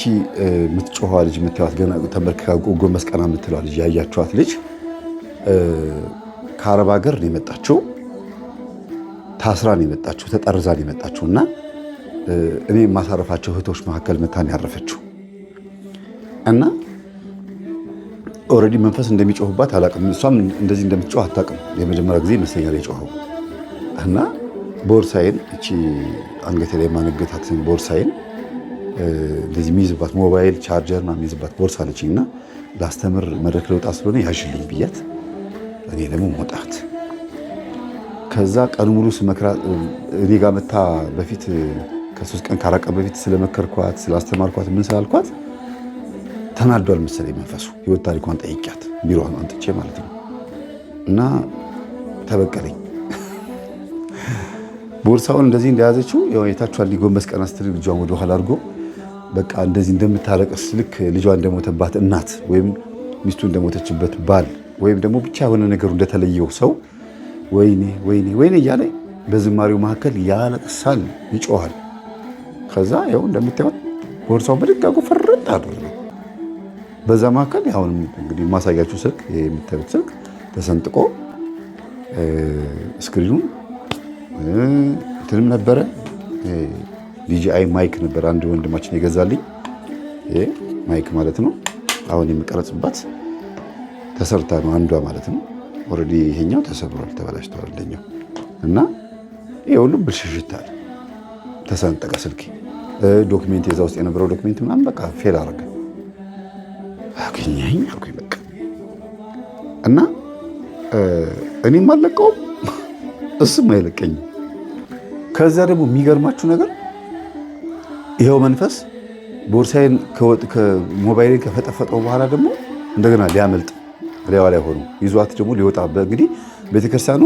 [SPEAKER 1] የምትጮኸዋ ልጅ የምታዩት ገና ተንበርክካ ጎንበስ ቀና የምትለዋ ልጅ ያያችኋት ልጅ ከአረብ ሀገር ነው የመጣችው። ታስራ ነው የመጣችው፣ ተጠርዛ ነው የመጣችው እና እኔ የማሳረፋቸው እህቶች መካከል መታን ያረፈችው እና ኦልሬዲ መንፈስ እንደሚጮህባት አላውቅም። እሷም እንደዚህ እንደምትጮህ አታውቅም። የመጀመሪያ ጊዜ ይመስለኛል የጮኸው እና ቦርሳዬን እቺ አንገቴ ላይ የማነገታትን ቦርሳዬን እንደዚህ የሚይዝባት ሞባይል ቻርጀር ምናምን የሚይዝባት ቦርሳ አለችኝ እና ላስተምር መድረክ ለውጣ ስለሆነ ያዥልኝ ብያት እኔ ደግሞ መውጣት። ከዛ ቀኑ ሙሉ ስመክራ እኔ ጋር መታ በፊት ከ3 ቀን ከ4 ቀን በፊት ስለመከርኳት ስላስተማርኳት ምን ስላልኳት ተናዷል መሰለኝ መንፈሱ። ህይወት ታሪኳን ጠይቂያት ቢሮዋን አንጥቼ ማለት ነው እና ተበቀለኝ። ቦርሳውን እንደዚህ እንደያዘችው የታችኋል ጎንበስ ቀና ስትል ልጇን ወደ ኋላ አድርጎ በቃ እንደዚህ እንደምታለቅስ ልክ ልጇ እንደሞተባት እናት ወይም ሚስቱ እንደሞተችበት ባል ወይም ደግሞ ብቻ የሆነ ነገሩ እንደተለየው ሰው ወይኔ ወይኔ ወይኔ እያለ በዝማሬው መካከል ያለቅሳል፣ ይጮሃል። ከዛ ያው እንደምታዩት ቦርሳውን በድጋጉ ፍርጥ አደረገ። በዛ መካከል አሁን እንግዲህ ማሳያችሁ ስልክ የምታዩት ስልክ ተሰንጥቆ ስክሪኑን እንትንም ነበረ ዲጂአይ ማይክ ነበር አንድ ወንድማችን የገዛልኝ። ይሄ ማይክ ማለት ነው። አሁን የምቀረጽባት ተሰርታ ነው አንዷ ማለት ነው። ኦልሬዲ ይሄኛው ተሰብሯል፣ ተበላሽቷል እንደኛው እና ይሄ ሁሉ ብልሽሽታል። ተሰንጠቀ ስልኬ። ዶክሜንት የዛ ውስጥ የነበረው ዶክሜንት ምናምን በቃ ፌል አደረገ። አገኘኝ አልኩኝ በቃ እና እኔም አልለቀውም እሱም አይለቀኝም። ከዛ ደግሞ የሚገርማችሁ ነገር ይሄው መንፈስ ቦርሳዬን ሞባይሌን ከፈጠፈጠው በኋላ ደግሞ እንደገና ሊያመልጥ ሊያዋ ላይ ሆኖ ይዟት ደግሞ ሊወጣ እንግዲህ ቤተክርስቲያኑ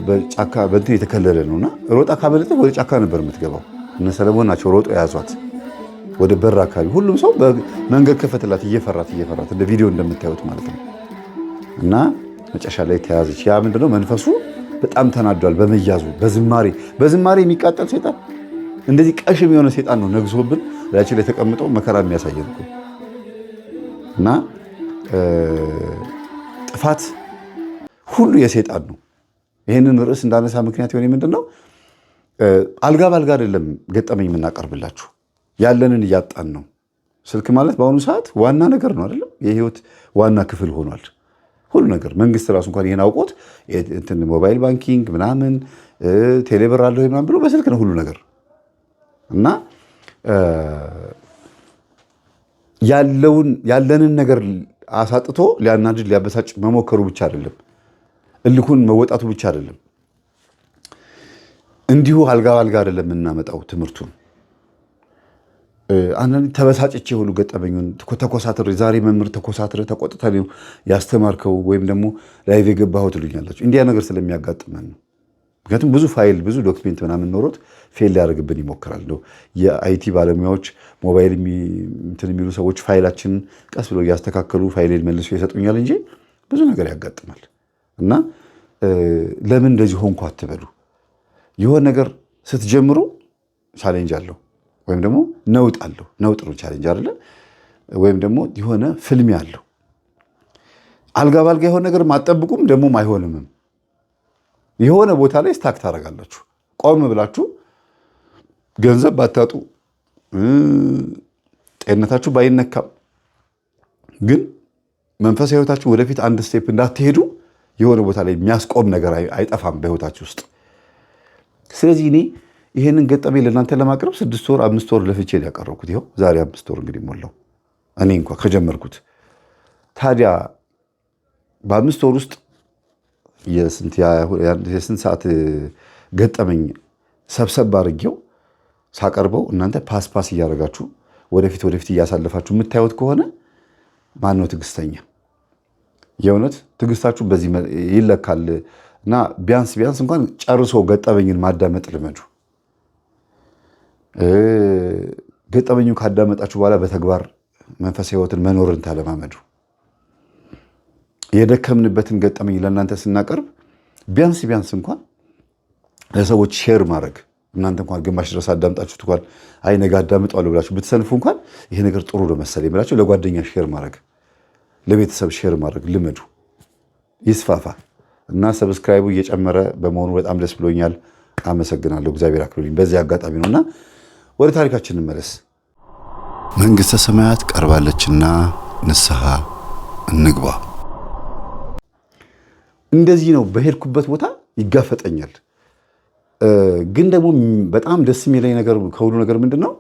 [SPEAKER 1] በጫካ በእንትን የተከለለ ነውና ሮጣ ካመለጠ ወደ ጫካ ነበር የምትገባው። እነ ሰለሞን ናቸው ሮጦ የያዟት ወደ በር አካባቢ። ሁሉም ሰው መንገድ ከፈተላት እየፈራት እንደ ቪዲዮ እንደምታዩት ማለት ነው። እና መጨረሻ ላይ ተያዘች። ያ ምንድነው መንፈሱ በጣም ተናዷል በመያዙ። በዝማሬ የሚቃጠል ሰይጣን እንደዚህ ቀሽም የሆነ ሰይጣን ነው ነግሶብን ላያችን ላይ ተቀምጦ መከራ የሚያሳየን እኮ እና ጥፋት ሁሉ የሰይጣን ነው። ይህንን ርዕስ እንዳነሳ ምክንያት የሆነ ምንድነው አልጋ ባልጋ አይደለም ገጠመኝ የምናቀርብላችሁ፣ ያለንን እያጣን ነው። ስልክ ማለት በአሁኑ ሰዓት ዋና ነገር ነው አይደለም? የህይወት ዋና ክፍል ሆኗል ሁሉ ነገር። መንግስት ራሱ እንኳን ይሄን አውቆት እንትን ሞባይል ባንኪንግ ምናምን ቴሌብር አለው ምናምን ብሎ በስልክ ነው ሁሉ ነገር እና ያለንን ነገር አሳጥቶ ሊያናድድ ሊያበሳጭ መሞከሩ ብቻ አይደለም፣ እልኩን መወጣቱ ብቻ አይደለም። እንዲሁ አልጋ ባልጋ አይደለም የምናመጣው ትምህርቱን። አንዳንዴ ተበሳጭቼ ሁሉ ገጠመኙን ተኮሳትሬ ዛሬ መምህር ተኮሳትሬ ተቆጥተ ያስተማርከው ወይም ደግሞ ላይቭ የገባኸው ትሉኛላችሁ። እንዲያ ነገር ስለሚያጋጥመን ነው። ምክንያቱም ብዙ ፋይል ብዙ ዶክሜንት ምናምን ኖሮት ፌል ሊያደርግብን ይሞክራል። የአይቲ ባለሙያዎች ሞባይል እንትን የሚሉ ሰዎች ፋይላችንን ቀስ ብለው እያስተካከሉ ፋይሌን መልሶ ይሰጡኛል እንጂ ብዙ ነገር ያጋጥማል። እና ለምን እንደዚህ ሆንኩ አትበሉ። የሆነ ነገር ስትጀምሩ ቻሌንጅ አለው ወይም ደግሞ ነውጥ አለው። ነውጥ ነው ቻሌንጅ አይደለ? ወይም ደግሞ የሆነ ፍልሚያ አለው። አልጋ ባልጋ የሆነ ነገር አትጠብቁም፣ ደግሞም አይሆንምም። የሆነ ቦታ ላይ ስታክ ታደርጋላችሁ። ቆም ብላችሁ ገንዘብ ባታጡ፣ ጤንነታችሁ ባይነካም፣ ግን መንፈሳዊ ህይወታችሁ ወደፊት አንድ ስቴፕ እንዳትሄዱ የሆነ ቦታ ላይ የሚያስቆም ነገር አይጠፋም በህይወታችሁ ውስጥ። ስለዚህ እኔ ይሄንን ገጠመኝ ለእናንተ ለማቅረብ 6 ወር 5 ወር ለፍቼ ያቀረብኩት። ይኸው ዛሬ 5 ወር እንግዲህ ሞላው እኔ እንኳ ከጀመርኩት። ታዲያ በ5 ወር ውስጥ የስንት ሰዓት ገጠመኝ ሰብሰብ አድርጌው ሳቀርበው እናንተ ፓስ እያደረጋችሁ ወደፊት እያሳለፋችሁ የምታዩት ከሆነ ማነው ትዕግስተኛ? የእውነት ትዕግስታችሁ በዚህ ይለካል። እና ቢያንስ እንኳን ጨርሶ ገጠመኝን ማዳመጥ ልመዱ። ገጠመኙ ካዳመጣችሁ በኋላ በተግባር መንፈሳዊ ህይወትን መኖርን ተለማመዱ። የደከምንበትን ገጠመኝ ለእናንተ ስናቀርብ ቢያንስ እንኳን ለሰዎች ሼር ማድረግ። እናንተ እንኳን ግማሽ ድረስ አዳምጣችሁት እንኳን አይ ነገ አዳምጠዋለሁ ብላችሁ ብትሰንፉ እንኳን ይሄ ነገር ጥሩ ነው መሰለኝ ብላችሁ ለጓደኛ ሼር ማድረግ፣ ለቤተሰብ ሼር ማድረግ ልመዱ። ይስፋፋ እና ሰብስክራይቡ እየጨመረ በመሆኑ በጣም ደስ ብሎኛል። አመሰግናለሁ። እግዚአብሔር አክብሩልኝ። በዚህ አጋጣሚ ነውና ወደ ታሪካችን እንመለስ። መንግሥተ ሰማያት ቀርባለችና ንስሐ እንግባ። እንደዚህ ነው። በሄድኩበት ቦታ ይጋፈጠኛል። ግን ደግሞ በጣም ደስ የሚለኝ ነገር ከሁሉ ነገር ምንድን ነው?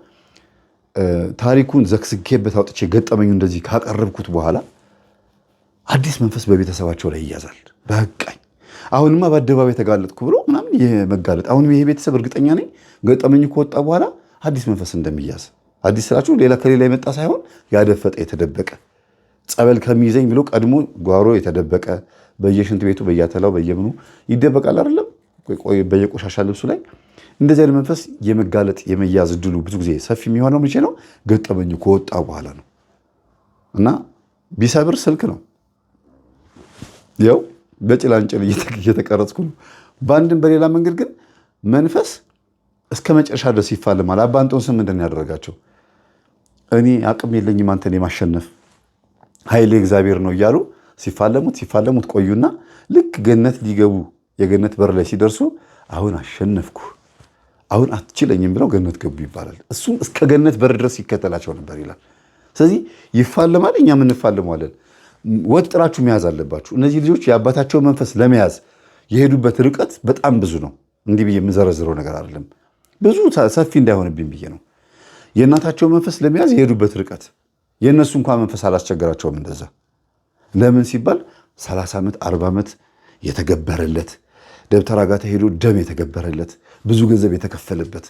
[SPEAKER 1] ታሪኩን ዘክስጌበት አውጥቼ ገጠመኙ እንደዚህ ካቀረብኩት በኋላ አዲስ መንፈስ በቤተሰባቸው ላይ ይያዛል። በቃኝ አሁንማ በአደባባይ ተጋለጥኩ ብሎ ምናምን ይሄ መጋለጥ። አሁንም ይሄ ቤተሰብ እርግጠኛ ነኝ ገጠመኙ ከወጣ በኋላ አዲስ መንፈስ እንደሚያዝ። አዲስ ስላችሁ ሌላ ከሌላ የመጣ ሳይሆን ያደፈጠ የተደበቀ ጸበል ከሚይዘኝ ብሎ ቀድሞ ጓሮ የተደበቀ በየሽንት ቤቱ በየተላው በየምኑ ይደበቃል አይደለም? በየቆሻሻ ልብሱ ላይ እንደዚህ አይነት መንፈስ የመጋለጥ የመያዝ እድሉ ብዙ ጊዜ ሰፊ የሚሆነው መቼ ነው? ገጠመኙ ከወጣ በኋላ ነው። እና ቢሰብር ስልክ ነው ያው በጭላንጭል እየተቀረጽኩ ነው። በአንድም በሌላ መንገድ ግን መንፈስ እስከ መጨረሻ ድረስ ይፋለማል። አባ እንጦንስ ምንድን ያደረጋቸው? እኔ አቅም የለኝም አንተን የማሸነፍ ኃይሌ እግዚአብሔር ነው እያሉ ሲፋለሙት ቆዩና ልክ ገነት ሊገቡ የገነት በር ላይ ሲደርሱ አሁን አሸነፍኩ፣ አሁን አትችለኝም ብለው ገነት ገቡ ይባላል። እሱም እስከ ገነት በር ድረስ ይከተላቸው ነበር ይላል። ስለዚህ ይፋለማል፣ እኛም እንፋለመዋለን። ወጥራችሁ መያዝ አለባችሁ። እነዚህ ልጆች የአባታቸው መንፈስ ለመያዝ የሄዱበት ርቀት በጣም ብዙ ነው። እንዲህ ብዬ የምዘረዝረው ነገር አይደለም። ብዙ ሰፊ እንዳይሆንብኝ ብዬ ነው። የእናታቸው መንፈስ ለመያዝ የሄዱበት ርቀት የእነሱ እንኳን መንፈስ አላስቸገራቸውም እንደዛ። ለምን ሲባል 30 ዓመት 40 ዓመት የተገበረለት ደብተራ ጋር ተሄዶ ደም የተገበረለት ብዙ ገንዘብ የተከፈለበት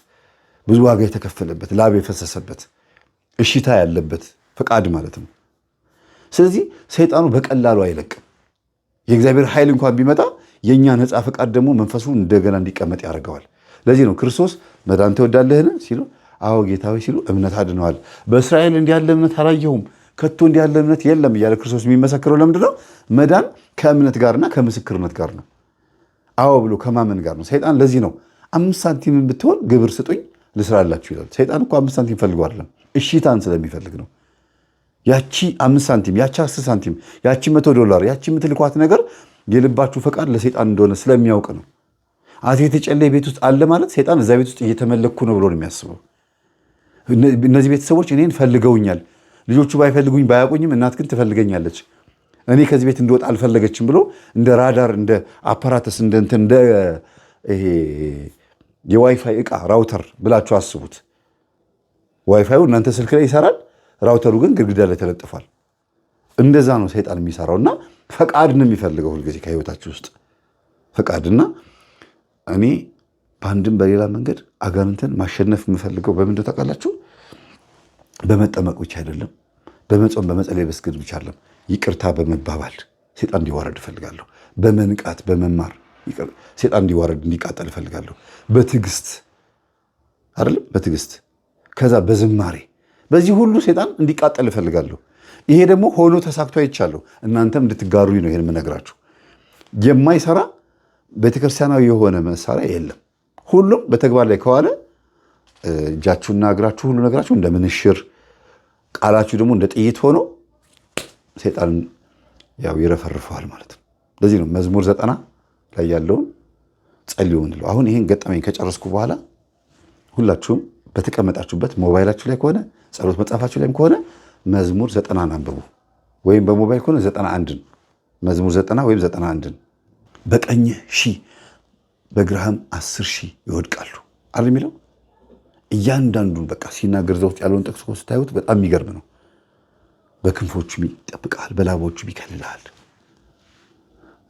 [SPEAKER 1] ብዙ ዋጋ የተከፈለበት ላብ የፈሰሰበት እሽታ ያለበት ፈቃድ ማለት ነው። ስለዚህ ሰይጣኑ በቀላሉ አይለቅም። የእግዚአብሔር ኃይል እንኳን ቢመጣ የኛ ነፃ ፈቃድ ደግሞ መንፈሱ እንደገና እንዲቀመጥ ያደርገዋል። ለዚህ ነው ክርስቶስ መዳን ትወዳለህን ሲሉ አዎ ጌታዊ ሲሉ እምነት አድነዋል። በእስራኤል እንዲህ ያለ እምነት አላየሁም፣ ከቶ እንዲህ ያለ እምነት የለም እያለ ክርስቶስ የሚመሰክረው ለምንድን ነው? መዳን ከእምነት ጋርና ከምስክርነት ጋር ነው። አዎ ብሎ ከማመን ጋር ነው። ሰይጣን ለዚህ ነው 5 ሳንቲም ብትሆን ግብር ስጡኝ ልስራላችሁ ይላል። ሰይጣን እኮ 5 ሳንቲም ፈልጎ አይደለም፣ እሺታን ስለሚፈልግ ነው። ያቺ 5 ሳንቲም፣ ያቺ 10 ሳንቲም፣ ያቺ $100፣ ያቺ የምትልኳት ነገር የልባችሁ ፈቃድ ለሰይጣን እንደሆነ ስለሚያውቅ ነው። አቴቴ ጨሌ ቤት ውስጥ አለ ማለት ሰይጣን እዛ ቤት ውስጥ እየተመለኩ ነው ብሎ ነው የሚያስበው። እነዚህ ቤተሰቦች እኔን ፈልገውኛል፣ ልጆቹ ባይፈልጉኝ ባያውቁኝም እናት ግን ትፈልገኛለች፣ እኔ ከዚህ ቤት እንድወጣ አልፈለገችም ብሎ እንደ ራዳር እንደ አፓራተስ እንደ ይሄ የዋይፋይ ዕቃ ራውተር ብላችሁ አስቡት። ዋይፋዩ እናንተ ስልክ ላይ ይሰራል፣ ራውተሩ ግን ግድግዳ ላይ ተለጥፏል። እንደዛ ነው ሰይጣን የሚሰራውና ፈቃድ ነው የሚፈልገው ሁልጊዜ ከህይወታችሁ ውስጥ ፈቃድና እኔ በአንድም በሌላ መንገድ አጋንንትን ማሸነፍ የምፈልገው በምንድን ታውቃላችሁ? በመጠመቅ ብቻ አይደለም፣ በመጾም በመጸለይ በስግድ ብቻ አይደለም፣ ይቅርታ በመባባል ሰይጣን እንዲዋረድ እፈልጋለሁ። በመንቃት በመማር ሰይጣን እንዲዋረድ እንዲቃጠል እፈልጋለሁ። በትዕግስት አይደለም፣ በትዕግስት ከዛ በዝማሬ በዚህ ሁሉ ሰይጣን እንዲቃጠል እፈልጋለሁ። ይሄ ደግሞ ሆኖ ተሳክቶ አይቻለሁ። እናንተም እንድትጋሩኝ ነው ይሄን የምነግራችሁ። የማይሰራ ቤተክርስቲያናዊ የሆነ መሳሪያ የለም። ሁሉም በተግባር ላይ ከዋለ እጃችሁና እግራችሁ ሁሉ ነገራችሁ እንደምንሽር ቃላችሁ ደግሞ እንደ ጥይት ሆኖ ሰይጣን ያው ይረፈርፈዋል ማለት ነው። ለዚህ ነው መዝሙር 90 ላይ ያለውን ጸልዩ እንለው። አሁን ይሄን ገጠመኝ ከጨረስኩ በኋላ ሁላችሁም በተቀመጣችሁበት ሞባይላችሁ ላይ ከሆነ ጸሎት መጽሐፋችሁ ላይም ከሆነ መዝሙር 90 አንብቡ፣ ወይም በሞባይል ከሆነ 91 መዝሙር 90 ወይም 91 በቀኝህ 1000 በግራህም 10,000 ይወድቃሉ አይደል የሚለው። እያንዳንዱን በቃ ሲናገር እዛ ውስጥ ያለውን ጠቅሶ ስታዩት በጣም የሚገርም ነው። በክንፎቹም ይጠብቃል፣ በላቦቹም ይከልልሃል።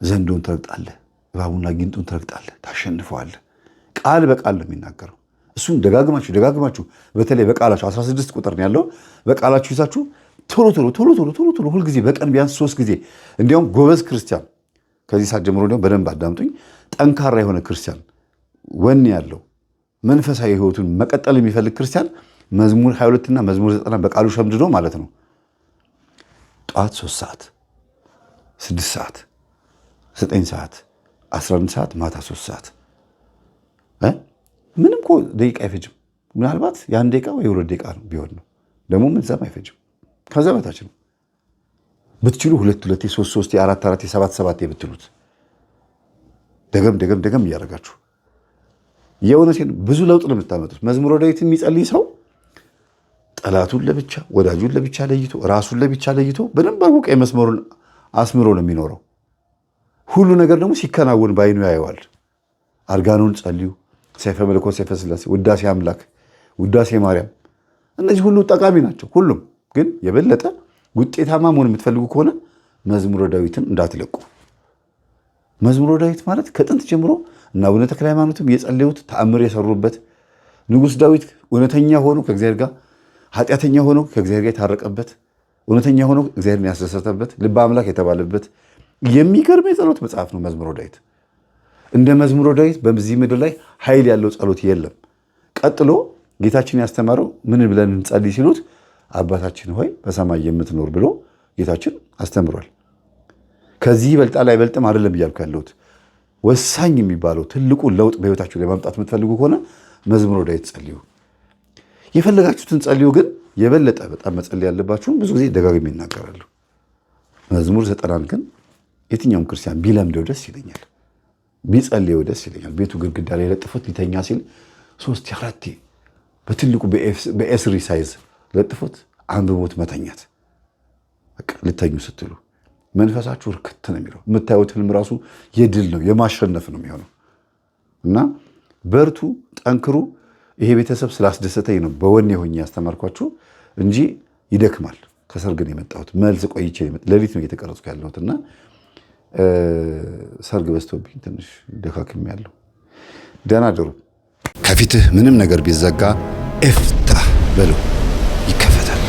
[SPEAKER 1] ዘንዶን ትረግጣለህ፣ እባቡና ጊንጡን ትረግጣለህ፣ ታሸንፈዋለህ። ቃል በቃል ነው የሚናገረው። እሱን ደጋግማችሁ በተለይ በቃላችሁ 16 ቁጥር ነው ያለው። በቃላችሁ ይዛችሁ ቶሎ ሁልጊዜ በቀን ቢያንስ 3 ጊዜ። እንዲያውም ጎበዝ ክርስቲያን ከዚህ ሰዓት ጀምሮ እንዲያውም በደንብ አዳምጡኝ። ጠንካራ የሆነ ክርስቲያን ወኔ ያለው መንፈሳዊ ሕይወቱን መቀጠል የሚፈልግ ክርስቲያን መዝሙር 22 እና መዝሙር 90 በቃሉ ሸምድዶ ማለት ነው ጠዋት 3 ሰዓት፣ 6 ሰዓት፣ 9 ሰዓት፣ 11 ሰዓት፣ ማታ 3 ሰዓት ምንም እኮ ደቂቃ አይፈጅም። ምናልባት የ1 ደቂቃ ወይ 2 ደቂቃ ነው ቢሆን ነው ደግሞ ምንዛም አይፈጅም። ከዛ በታች ነው ብትችሉ 2 3 3 4 4 7 7 ብትሉት ደገም እያደረጋችሁ የእውነቴን ብዙ ለውጥ ነው የምታመጡት። መዝሙረ ዳዊት የሚጸልይ ሰው ጠላቱን ለብቻ ወዳጁን ለብቻ ለይቶ ራሱን ለብቻ ለይቶ በደንብ አርቆ ቀይ መስመሩን አስምሮ ነው የሚኖረው። ሁሉ ነገር ደግሞ ሲከናወን ባይኑ ያየዋል። አርጋኑን ጸልዩ፣ ሰይፈ መለኮት፣ ሰይፈ ሥላሴ፣ ውዳሴ አምላክ፣ ውዳሴ ማርያም እነዚህ ሁሉ ጠቃሚ ናቸው። ሁሉም ግን የበለጠ ውጤታማ መሆን የምትፈልጉ ከሆነ መዝሙረ ዳዊትን እንዳትለቁ። መዝሙረ ዳዊት ማለት ከጥንት ጀምሮ እና አቡነ ተክለ ሃይማኖትም የጸለዩት ተአምር የሰሩበት ንጉሥ ዳዊት እውነተኛ ሆኖ ከእግዚአብሔር ጋር ኃጢአተኛ ሆኖ ከእግዚአብሔር ጋር የታረቀበት እውነተኛ ሆኖ እግዚአብሔርን ያስደሰተበት ልበ አምላክ የተባለበት የሚገርም የጸሎት መጽሐፍ ነው መዝሙረ ዳዊት። እንደ መዝሙረ ዳዊት በዚህ ምድር ላይ ኃይል ያለው ጸሎት የለም። ቀጥሎ ጌታችን ያስተማረው ምን ብለን እንጸልይ ሲሉት አባታችን ሆይ በሰማይ የምትኖር ብሎ ጌታችን አስተምሯል። ከዚህ ይበልጣል አይበልጥም አይደለም እያልኩ ያለሁት ወሳኝ የሚባለው ትልቁ ለውጥ በህይወታችሁ ላይ ማምጣት የምትፈልጉ ከሆነ መዝሙረ ዳዊት ጸልዩ። የፈለጋችሁትን ጸልዩ፣ ግን የበለጠ በጣም መጸለይ ያለባችሁን ብዙ ጊዜ ደጋግሜ ይናገራሉ። መዝሙር 90 ግን የትኛውም ክርስቲያን ቢለምደው ደስ ይለኛል፣ ቢጸልየው ደስ ይለኛል። ቤቱ ግድግዳ ላይ ለጥፎት ሊተኛ ሲል 3 4 በትልቁ በኤስሪ ሳይዝ ለጥፎት አንብቦት መተኛት። በቃ ልተኙ ስትሉ መንፈሳችሁ እርክት ነው የሚለው። የምታዩት ህልም ራሱ የድል ነው የማሸነፍ ነው የሚሆነው። እና በርቱ፣ ጠንክሩ። ይሄ ቤተሰብ ስላስደሰተኝ ነው በወኔ ሆኜ ያስተማርኳችሁ እንጂ ይደክማል። ከሰርግ ነው የመጣሁት። መልስ ቆይቼ ሌሊት ነው እየተቀረጽኩ ያለሁት እና ሰርግ በዝቶብኝ ትንሽ ደካክም ያለው። ደህና ደሩ። ከፊትህ ምንም ነገር ቢዘጋ እፍታህ በለው ይከፈታል።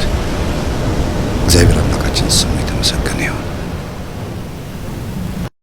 [SPEAKER 1] እግዚአብሔር አምላካችን ስሙ የተመሰገነ ይሁን።